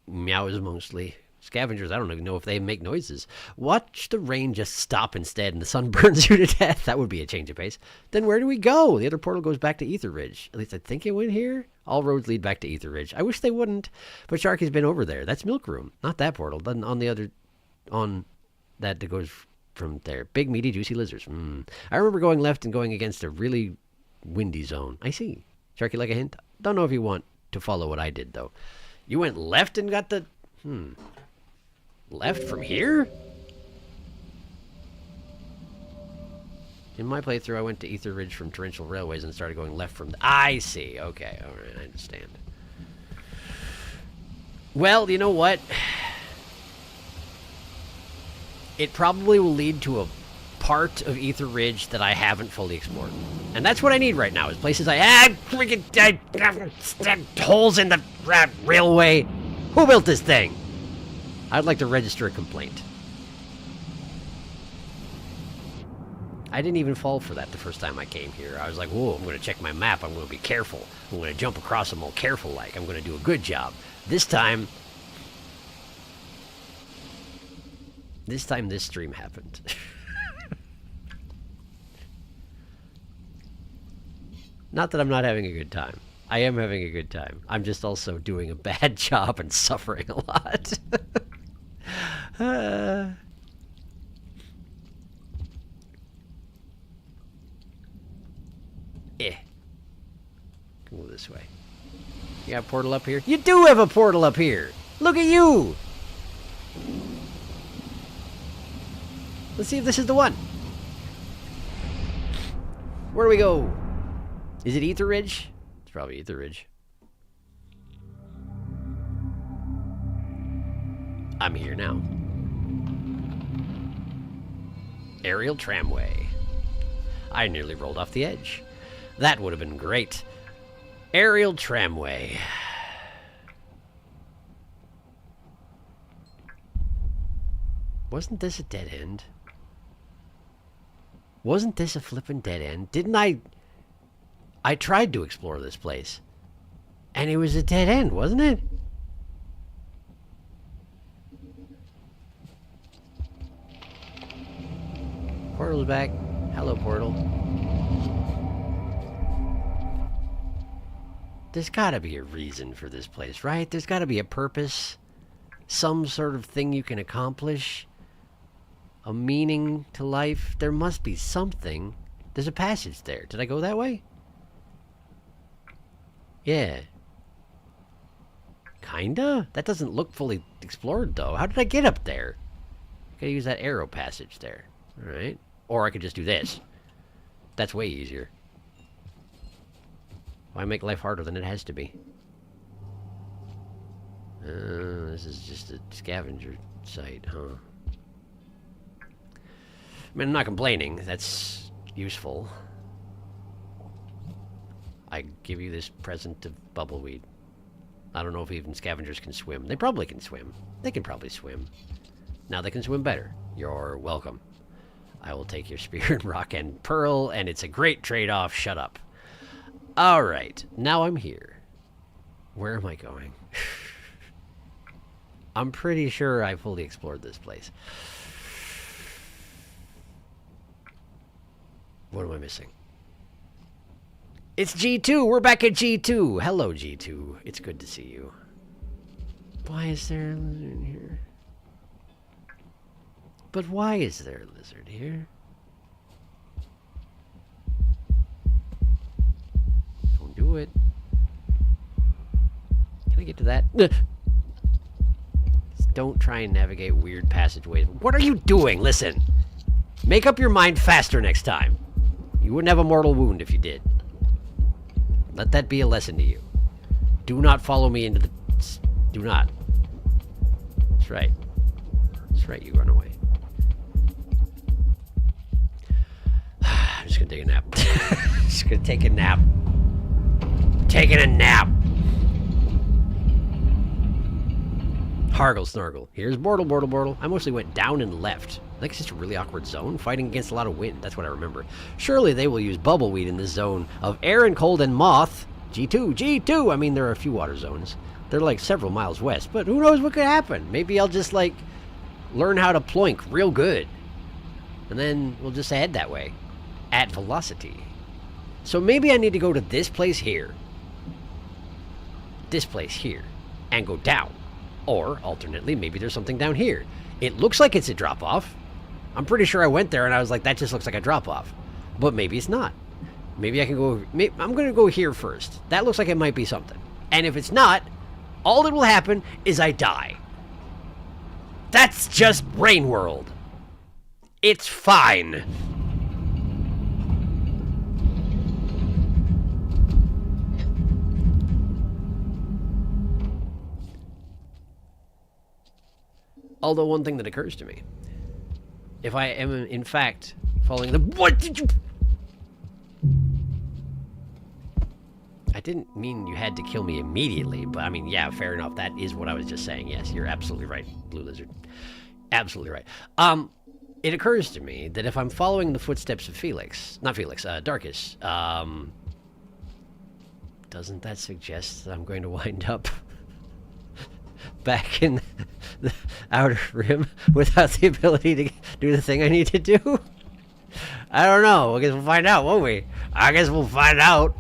Meows mostly. Scavengers, I don't even know if they make noises. Watch the rain just stop instead and the sun burns you to death. That would be a change of pace. Then where do we go? The other portal goes back to Ether Ridge. At least I think it went here. All roads lead back to Ether Ridge. I wish they wouldn't, but Sharky's been over there. That's Milk Room, not that portal. Then on the other, on that goes from there. Big, meaty, juicy lizards. I remember going left and going against a really windy zone. I see. Sharky, like a hint? Don't know if you want to follow what I did, though. You went left and got the... Left from here? In my playthrough, I went to Ether Ridge from Torrential Railways and started going left from... I see. Okay. All right. I understand. Well, you know what? It probably will lead to a part of Ether Ridge that I haven't fully explored. And that's what I need right now, is places freaking holes in the railway. Who built this thing? I'd like to register a complaint. I didn't even fall for that the first time I came here. I was like, whoa, I'm going to check my map. I'm going to be careful. I'm going to jump across them all careful-like. I'm going to do a good job. This time, this stream happened. Not that I'm not having a good time. I am having a good time. I'm just also doing a bad job and suffering a lot. Come this way. You got a portal up here? You do have a portal up here! Look at you! Let's see if this is the one. Where do we go? Is it Ether Ridge? It's probably Ether Ridge. I'm here now. Aerial tramway. I nearly rolled off the edge. That would have been great. Aerial tramway. Wasn't this a dead end? Wasn't this a flippin' dead end? Didn't I tried to explore this place. And it was a dead end, wasn't it? Portal's back. Hello, portal. There's gotta be a reason for this place, right? There's gotta be a purpose. Some sort of thing you can accomplish. A meaning to life. There must be something. There's a passage there. Did I go that way? Yeah. Kinda? That doesn't look fully explored, though. How did I get up there? I gotta use that arrow passage there. Alright. Or I could just do this. That's way easier. Why make life harder than it has to be? This is just a scavenger site, huh? I mean, I'm not complaining. That's useful. I give you this present of bubbleweed. I don't know if even scavengers can swim. They probably can swim. They can probably swim. Now they can swim better. You're welcome. I will take your spear and rock and pearl, and it's a great trade-off. Shut up. Alright, now I'm here. Where am I going? I'm pretty sure I fully explored this place. What am I missing? It's G2! We're back at G2! Hello, G2. It's good to see you. Why is there a lizard in here? But why is there a lizard here? Don't do it. Can I get to that? Just don't try and navigate weird passageways. What are you doing? Listen. Make up your mind faster next time. You wouldn't have a mortal wound if you did. Let that be a lesson to you. Do not follow me into the... Do not. That's right. That's right, you run away. I'm just gonna take a nap. Just gonna take a nap. Taking a nap. Hargle snargle. Here's Bortle. I mostly went down and left. I think it's just a really awkward zone, fighting against a lot of wind. That's what I remember. Surely they will use bubbleweed in this zone of air and cold and moth. G2! I mean, there are a few water zones. They're like several miles west, but who knows what could happen? Maybe I'll just, like, learn how to ploink real good. And then we'll just head that way. At velocity. So maybe I need to go to this place here. This place here. And go down. Or, alternately, maybe there's something down here. It looks like it's a drop-off. I'm pretty sure I went there and I was like, that just looks like a drop-off. But maybe it's not. Maybe I can go... I'm going to go here first. That looks like it might be something. And if it's not, all that will happen is I die. That's just Rain World. It's fine. Although one thing that occurs to me, if I am in fact following the... What did you... I didn't mean you had to kill me immediately, but I mean, yeah, fair enough. That is what I was just saying. Yes, you're absolutely right, Blue Lizard. Absolutely right. It occurs to me that if I'm following the footsteps of Darkus, doesn't that suggest that I'm going to wind up back in the Outer Rim without the ability to do the thing I need to do? I don't know. I guess we'll find out, won't we? I guess we'll find out.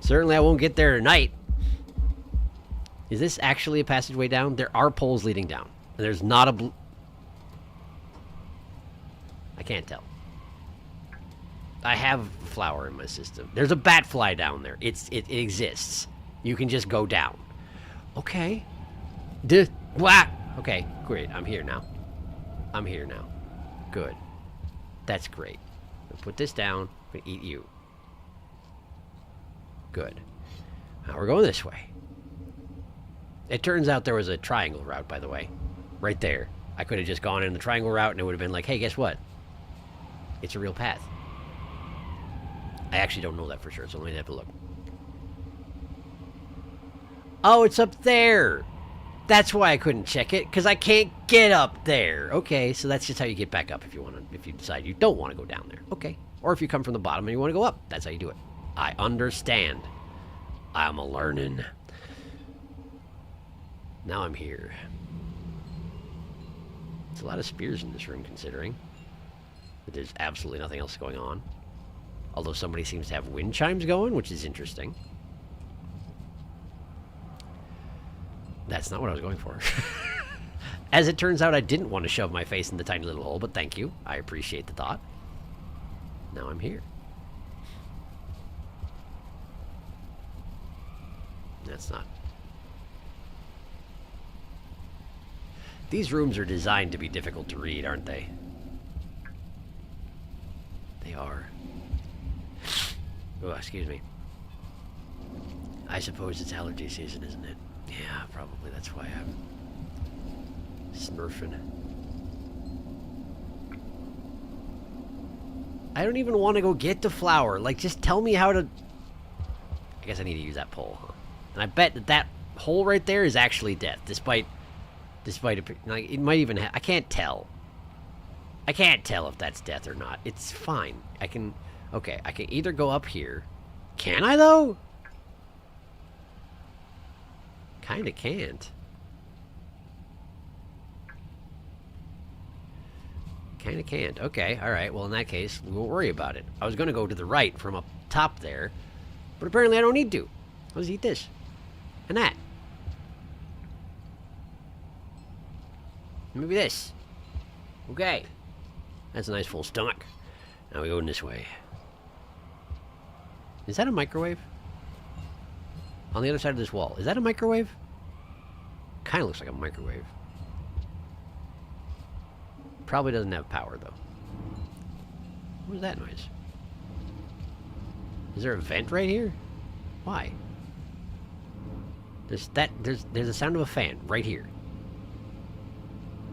Certainly I won't get there tonight. Is this actually a passageway down? There are poles leading down. And there's not a I can't tell. I have flour in my system. There's a bat fly down there. It exists. You can just go down. Okay. Okay, great. I'm here now. Good. That's great. I'll put this down. I'm gonna eat you. Good. Now we're going this way. It turns out there was a triangle route, by the way. Right there. I could have just gone in the triangle route and it would have been like, hey, guess what? It's a real path. I actually don't know that for sure, so I'm going to have to look. Oh, it's up there! That's why I couldn't check it, because I can't get up there. Okay, so that's just how you get back up if you decide you don't want to go down there. Okay. Or if you come from the bottom and you want to go up. That's how you do it. I understand. I'm a-learning. Now I'm here. There's a lot of spears in this room, considering that there's absolutely nothing else going on. Although somebody seems to have wind chimes going, which is interesting. That's not what I was going for. As it turns out, I didn't want to shove my face in the tiny little hole, but thank you. I appreciate the thought. Now I'm here. That's not... These rooms are designed to be difficult to read, aren't they? They are. Oh, excuse me. I suppose it's allergy season, isn't it? Yeah, probably. That's why I'm smurfing. I don't even want to go get the flower. Like, just tell me how to... I guess I need to use that pole, huh? And I bet that that hole right there is actually death, despite like, it might even have... I can't tell. I can't tell if that's death or not. It's fine. I can... Okay, I can either go up here. Can I, though? Kinda can't. Kinda can't. Okay, alright. Well, in that case, we won't worry about it. I was gonna go to the right from up top there, but apparently I don't need to. I'll just eat this. And that. Maybe this. Okay. That's a nice full stomach. Now we go in this way. Is that a microwave? On the other side of this wall. Is that a microwave? Kinda looks like a microwave. Probably doesn't have power, though. What was that noise? Is there a vent right here? Why? There's a sound of a fan right here.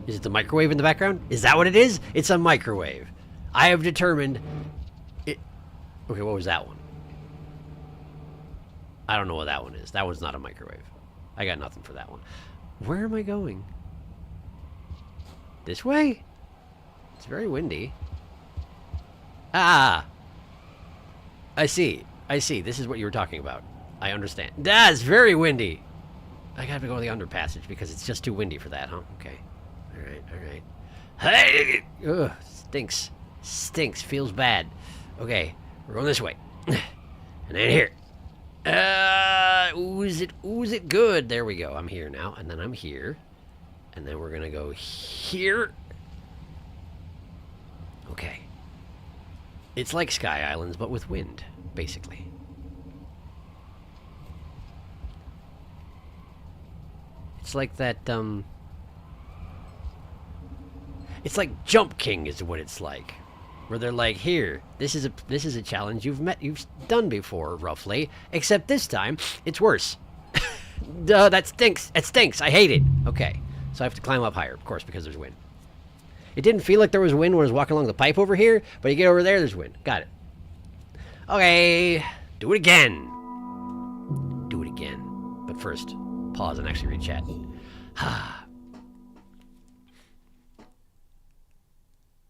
Is it the microwave in the background? Is that what it is? It's a microwave. I have determined it. Okay, what was that one? I don't know what that one is. That one's not a microwave. I got nothing for that one. Where am I going? This way? It's very windy. Ah! I see. I see. This is what you were talking about. I understand. That's very windy! I gotta go to the underpassage because it's just too windy for that, huh? Okay. Alright, alright. Hey! Ugh, stinks. Stinks. Feels bad. Okay, we're going this way. And then here. Ooze it good. There we go. I'm here now. And then I'm here. And then we're gonna go here. Okay. It's like Sky Islands, but with wind, basically. It's like that, It's like Jump King is what it's like. Where they're like, here, this is a challenge you've done before, roughly. Except this time, it's worse. Duh, that stinks. It stinks. I hate it. Okay. So I have to climb up higher, of course, because there's wind. It didn't feel like there was wind when I was walking along the pipe over here, but you get over there, there's wind. Got it. Okay. Do it again. Do it again. But first, pause and actually read chat.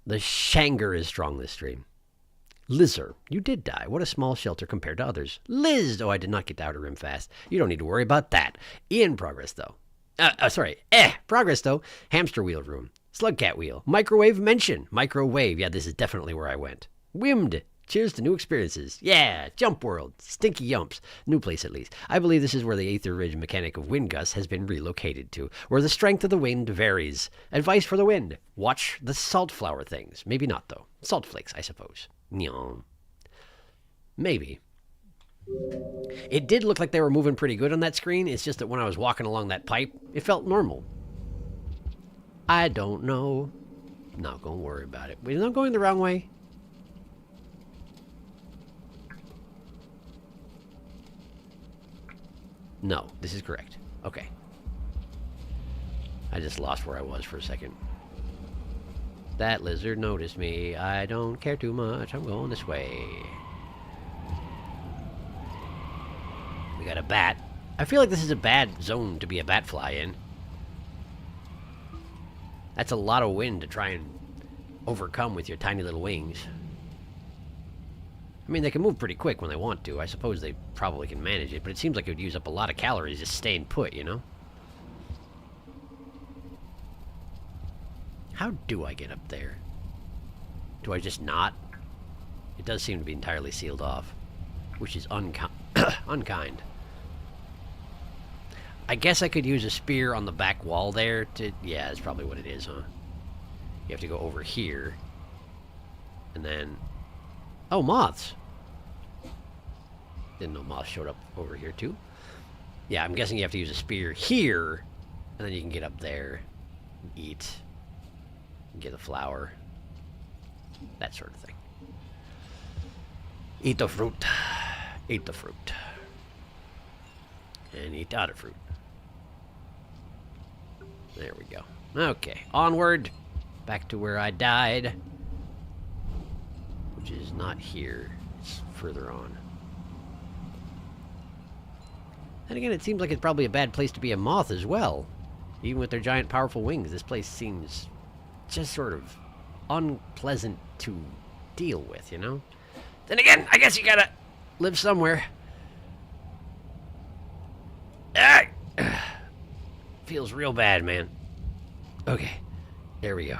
The Shanger is strong this stream. Lizzer, you did die. What a small shelter compared to others. Liz! Oh, I did not get to Outer Rim fast. You don't need to worry about that. In progress, though. Progress, though. Hamster wheel room. Slugcat wheel. Microwave mention. Microwave. Yeah, this is definitely where I went. Wimmed. Cheers to new experiences. Yeah, Jump World. Stinky Yumps. New place, at least. I believe this is where the Aether Ridge mechanic of wind gusts has been relocated to, where the strength of the wind varies. Advice for the wind. Watch the salt flower things. Maybe not, though. Salt flakes, I suppose. Nyong. Maybe. It did look like they were moving pretty good on that screen. It's just that when I was walking along that pipe, it felt normal. I don't know. Not gonna worry about it. We're not going the wrong way. No, this is correct. Okay. I just lost where I was for a second. That lizard noticed me. I don't care too much. I'm going this way. We got a bat. I feel like this is a bad zone to be a bat fly in. That's a lot of wind to try and overcome with your tiny little wings. I mean, they can move pretty quick when they want to. I suppose they probably can manage it, but it seems like it would use up a lot of calories just staying put, you know? How do I get up there? Do I just not? It does seem to be entirely sealed off, which is unkind. I guess I could use a spear on the back wall there to... Yeah, that's probably what it is, huh? You have to go over here. And then... Oh, moths. Didn't know moths showed up over here, too. Yeah, I'm guessing you have to use a spear here. And then you can get up there. And eat. And get a flower. That sort of thing. Eat the fruit. Eat the fruit. And eat the other fruit. There we go. Okay, onward. Back to where I died. Which is not here. It's further on. And again, it seems like it's probably a bad place to be a moth as well. Even with their giant, powerful wings, this place seems just sort of unpleasant to deal with, you know? Then again, I guess you gotta live somewhere. Feels real bad, man. Okay, there we go.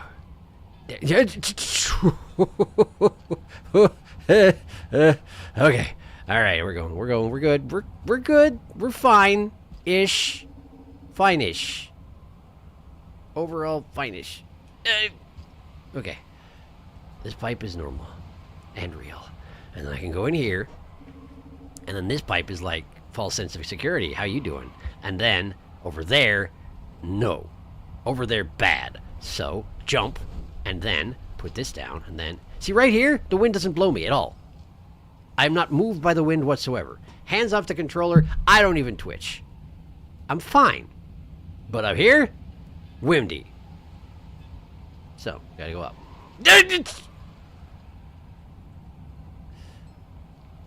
Okay. All right, we're going. We're good. We're good. We're fine-ish. Fine-ish. Overall, fine-ish. Okay. This pipe is normal and real. And then I can go in here. And then this pipe is like false sense of security. How you doing? And then over there, no. Over there, bad. So jump and then put this down and then... See right here? The wind doesn't blow me at all. I'm not moved by the wind whatsoever. Hands off the controller. I don't even twitch. I'm fine. But up here, windy. So, gotta go up.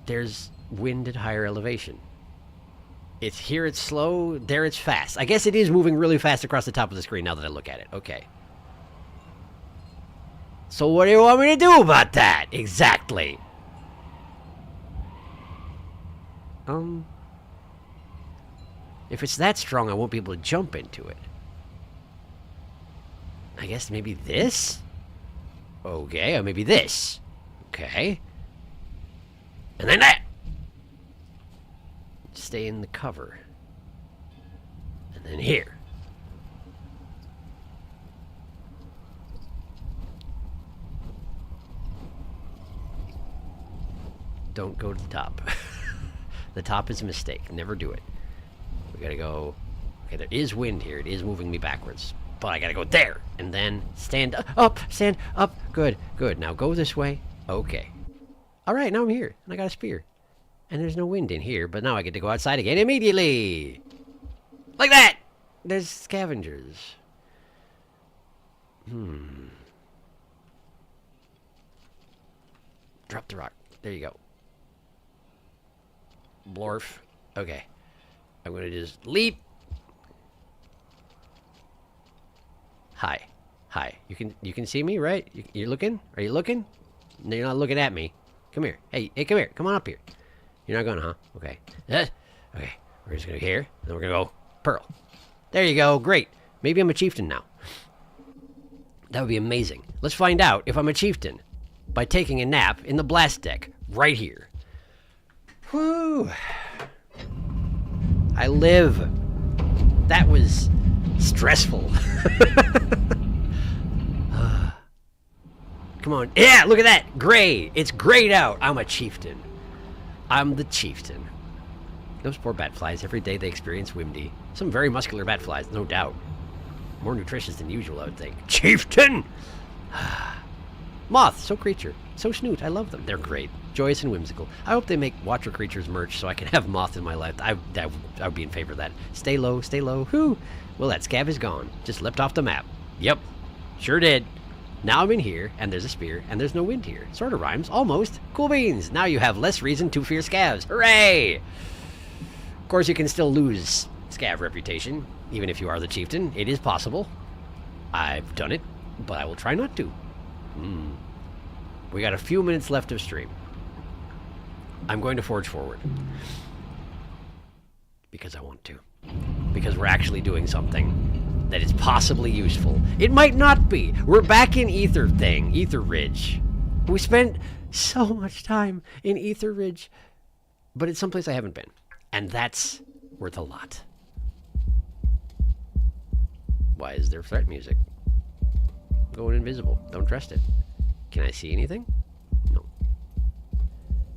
There's wind at higher elevation. It's here, it's slow, there it's fast. I guess it is moving really fast across the top of the screen now that I look at it. Okay. So what do you want me to do about that? Exactly. If it's that strong, I won't be able to jump into it. I guess maybe this? Okay, or maybe this. Okay. And then that! Stay in the cover. And then here. Don't go to the top. The top is a mistake. Never do it. We gotta go... Okay, there is wind here. It is moving me backwards. But I gotta go there. And then stand up. Stand up. Good, good. Now go this way. Okay. Alright, now I'm here. And I got a spear. And there's no wind in here. But now I get to go outside again immediately. Like that! There's scavengers. Drop the rock. There you go. Blorf. Okay. I'm gonna just leap. Hi. Hi. You can see me, right? You're looking? Are you looking? No, you're not looking at me. Come here. Hey, come here. Come on up here. You're not going, huh? Okay. Okay. We're just gonna here. Then we're gonna go pearl. There you go. Great. Maybe I'm a chieftain now. That would be amazing. Let's find out if I'm a chieftain by taking a nap in the blast deck right here. Whew. I live. That was stressful. Come on. Yeah, look at that. Gray. It's grayed out. I'm a chieftain. I'm the chieftain. Those poor batflies. Every day they experience windy. Some very muscular batflies, no doubt. More nutritious than usual, I would think. Chieftain! Moth. So creature. So snoot. I love them. They're great. Joyous and whimsical. I hope they make Watcher Creatures merch so I can have Moth in my life. I would be in favor of that. Stay low, stay low. Whew. Well, that scav is gone. Just leapt off the map. Yep. Sure did. Now I'm in here, and there's a spear, and there's no wind here. Sort of rhymes. Almost. Cool beans. Now you have less reason to fear scavs. Hooray! Of course, you can still lose scav reputation, even if you are the chieftain. It is possible. I've done it, but I will try not to. We got a few minutes left of stream. I'm going to forge forward. Because I want to. Because we're actually doing something that is possibly useful. It might not be. We're back in Ether Ridge. We spent so much time in Ether Ridge, but it's someplace I haven't been. And that's worth a lot. Why is there threat music? Going invisible. Don't trust it. Can I see anything? No.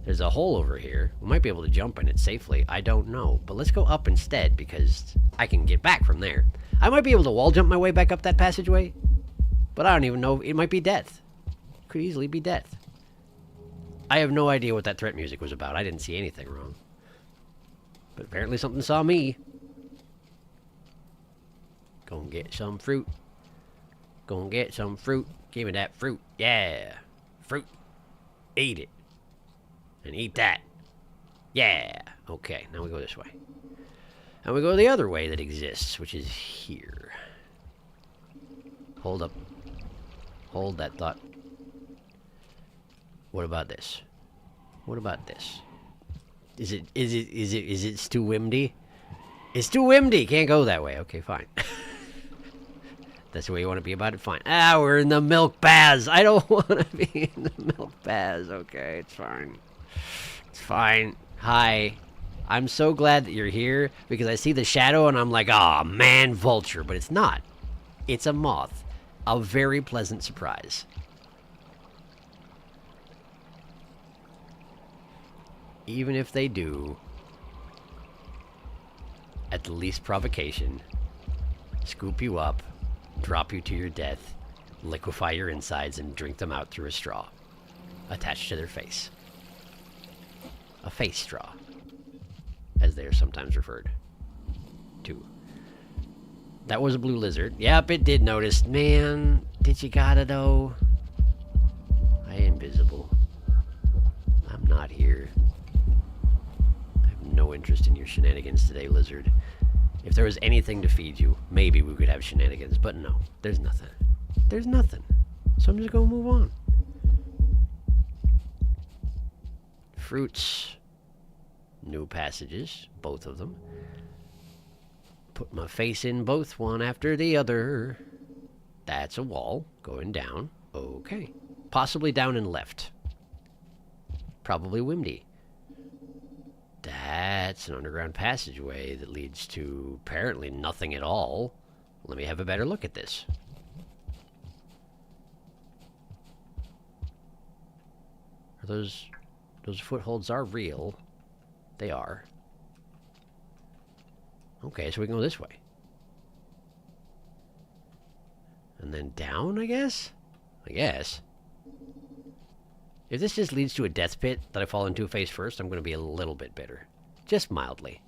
There's a hole over here. We might be able to jump in it safely. I don't know. But let's go up instead because I can get back from there. I might be able to wall jump my way back up that passageway. But I don't even know. It might be death. Could easily be death. I have no idea what that threat music was about. I didn't see anything wrong. But apparently something saw me. Go and get some fruit. Go and get some fruit. Give me that fruit. Yeah. Fruit. Eat it. And eat that. Yeah. Okay, now we go this way. And we go the other way that exists, which is here. Hold up. Hold that thought. What about this? What about this? Is it too windy? It's too windy. Can't go that way. Okay, fine. That's the way you want to be about it? Fine. Ah, we're in the milk baths. I don't want to be in the milk baths. Okay, it's fine. It's fine. Hi. I'm so glad that you're here because I see the shadow and I'm like, oh, man, vulture. But it's not. It's a moth. A very pleasant surprise. Even if they do, at the least provocation, scoop you up, drop you to your death, liquefy your insides, and drink them out through a straw attached to their face. A face straw, as they are sometimes referred to. That was a blue lizard. Yep, it did notice. Man, did you gotta though? I am invisible. I'm not here. I have no interest in your shenanigans today, lizard. If there was anything to feed you, maybe we could have shenanigans, but no, there's nothing. There's nothing. So I'm just gonna move on. Fruits. New passages, both of them. Put my face in both, one after the other. That's a wall going down. Okay. Possibly down and left. Probably windy. That's an underground passageway that leads to apparently nothing at all. Let me have a better look at this. Are those footholds are real. They are. Okay, so we can go this way. And then down, I guess? I guess. If this just leads to a death pit that I fall into face first, I'm going to be a little bit bitter. Just mildly.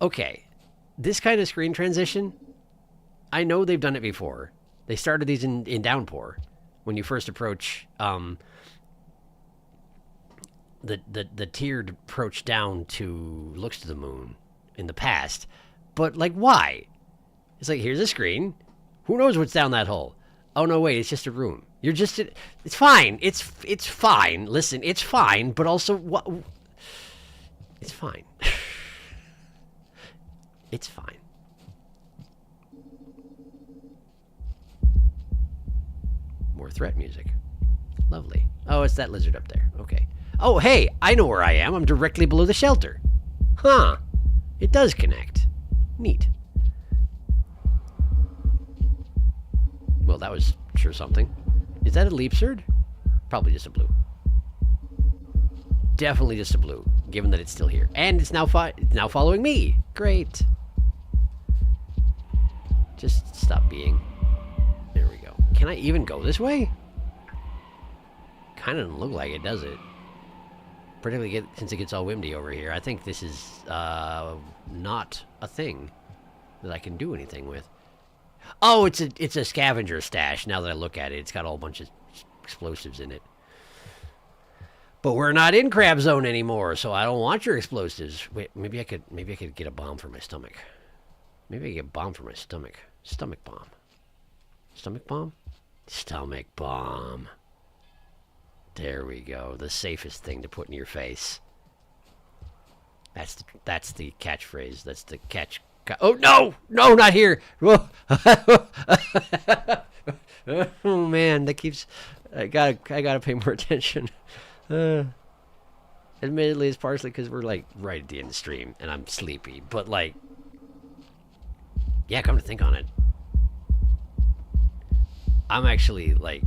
Okay. This kind of screen transition, I know they've done it before. They started these in Downpour. When you first approach the tiered approach down to looks to the moon in the past. But, like, why? It's like, here's a screen. Who knows what's down that hole? Oh, no, wait, it's just a room. You're just... It's fine. It's fine. Listen, it's fine, but also... what? It's fine. It's fine. More threat music. Lovely. Oh, it's that lizard up there. Okay. Oh, hey, I know where I am. I'm directly below the shelter. Huh. It does connect. Neat. Well, that was sure something. Is that a leapsword? Probably just a blue. Definitely just a blue, given that it's still here. And it's now following me. Great. Just stop being. There we go. Can I even go this way? Kind of doesn't look like it, does it? Particularly since it gets all windy over here. I think this is not a thing that I can do anything with. Oh, it's a scavenger stash. Now that I look at it, it's got a whole bunch of explosives in it. But we're not in crab zone anymore, so I don't want your explosives. Wait, maybe I could get a bomb for my stomach. Maybe I could get a bomb for my stomach. Stomach bomb. Stomach bomb? Stomach bomb. There we go. The safest thing to put in your face. That's the catchphrase. That's the catch. Oh no! No, not here! Whoa. Oh man, that keeps. I gotta pay more attention. Admittedly, it's partially because we're like right at the end of the stream and I'm sleepy. But like, yeah, come to think on it, I'm actually like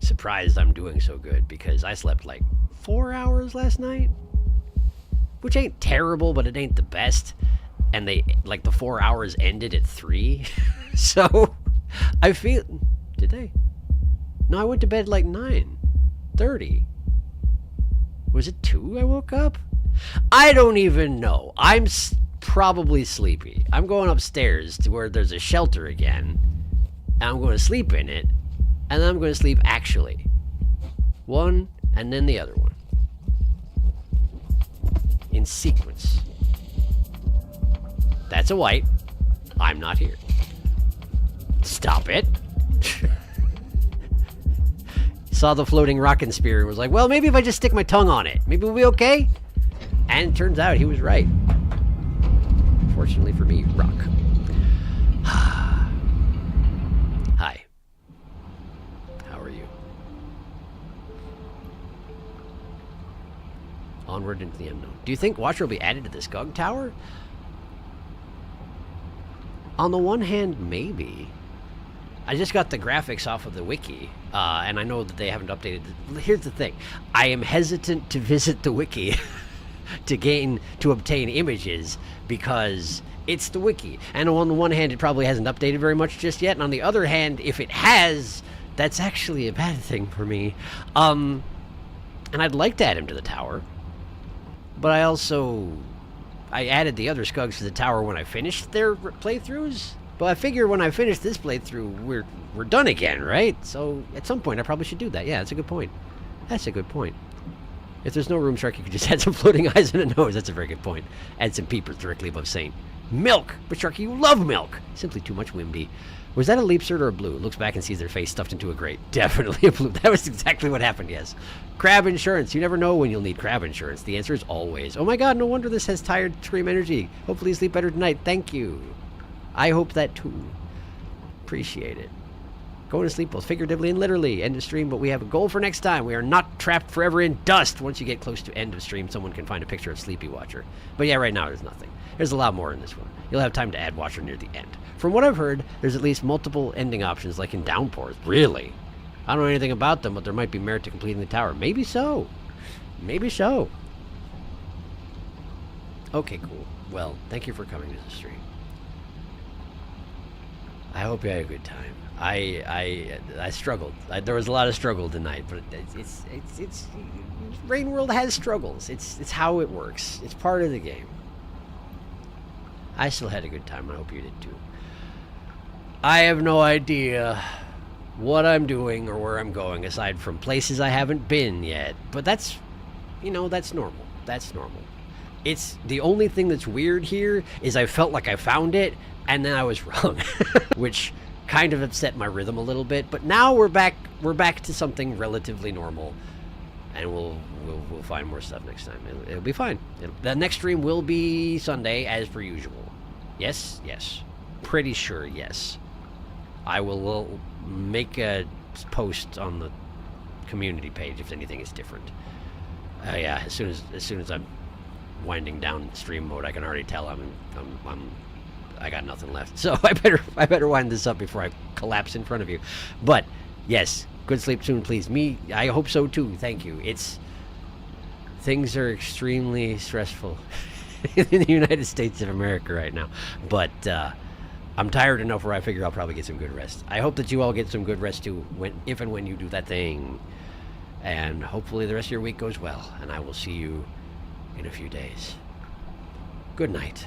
surprised I'm doing so good because I slept like 4 hours last night, which ain't terrible, but it ain't the best. And they like the 4 hours ended at 3, so I feel. Did they? No, I went to bed like 9:30. Was it 2 I woke up? I don't even know. I'm probably sleepy. I'm going upstairs to where there's a shelter again, and I'm going to sleep in it, and then I'm going to sleep actually. One, and then the other one. In sequence. That's a white. I'm not here. Stop it. Saw the floating rockin' spear and was like, well, maybe if I just stick my tongue on it, maybe we'll be okay? And it turns out he was right. unfortunately for me, rock. Hi. How are you? Onward into the unknown. Do you think Watcher will be added to the Skug Tower? On the one hand, maybe. I just got the graphics off of the wiki, and I know that they haven't updated. Here's the thing. I am hesitant to visit the wiki to obtain images because it's the wiki. And on the one hand, it probably hasn't updated very much just yet. And on the other hand, if it has, that's actually a bad thing for me. And I'd like to add him to the tower. But I added the other Skugs to the tower when I finished their playthroughs. But I figure when I finish this playthrough, we're done again, right? So at some point, I probably should do that. Yeah, that's a good point. That's a good point. If there's no room, Sharky could just add some floating eyes and a nose. That's a very good point. Add some peepers directly above Saint. Milk! But Sharky, you love milk! Simply too much Wimby. Was that a leap cert or a blue? Looks back and sees their face stuffed into a grate. Definitely a blue. That was exactly what happened, yes. Crab insurance. You never know when you'll need crab insurance. The answer is always. Oh my god, no wonder this has tired Scream energy. Hopefully you sleep better tonight. Thank you. I hope that too. Appreciate it. Going to sleep both figuratively and literally. End of stream, but we have a goal for next time. We are not trapped forever in dust. Once you get close to end of stream, someone can find a picture of Sleepy Watcher. But yeah, right now there's nothing. There's a lot more in this one. You'll have time to add Watcher near the end. From what I've heard, there's at least multiple ending options like in Downpours. Really? I don't know anything about them, but there might be merit to completing the tower. Maybe so. Maybe so. Okay, cool. Well, thank you for coming to the stream. I hope you had a good time. I struggled. There was a lot of struggle tonight, but it's Rain World has struggles. It's how it works. It's part of the game. I still had a good time. I hope you did too. I have no idea what I'm doing or where I'm going aside from places I haven't been yet. But that's, that's normal. That's normal. It's the only thing that's weird here is I felt like I found it and then I was wrong, which kind of upset my rhythm a little bit. But now we're back to something relatively normal, and we'll find more stuff next time. It'll be fine. The next stream will be Sunday as per usual. Yes, pretty sure. Yes, I will make a post on the community page if anything is different. Yeah, as soon as I'm winding down stream mode, I can already tell I got nothing left. So I better wind this up before I collapse in front of you. But yes, good sleep soon, please. Me, I hope so too. Thank you. Things are extremely stressful in the United States of America right now. But I'm tired enough where I figure I'll probably get some good rest. I hope that you all get some good rest too, if and when you do that thing. And hopefully the rest of your week goes well. And I will see you in a few days. Good night.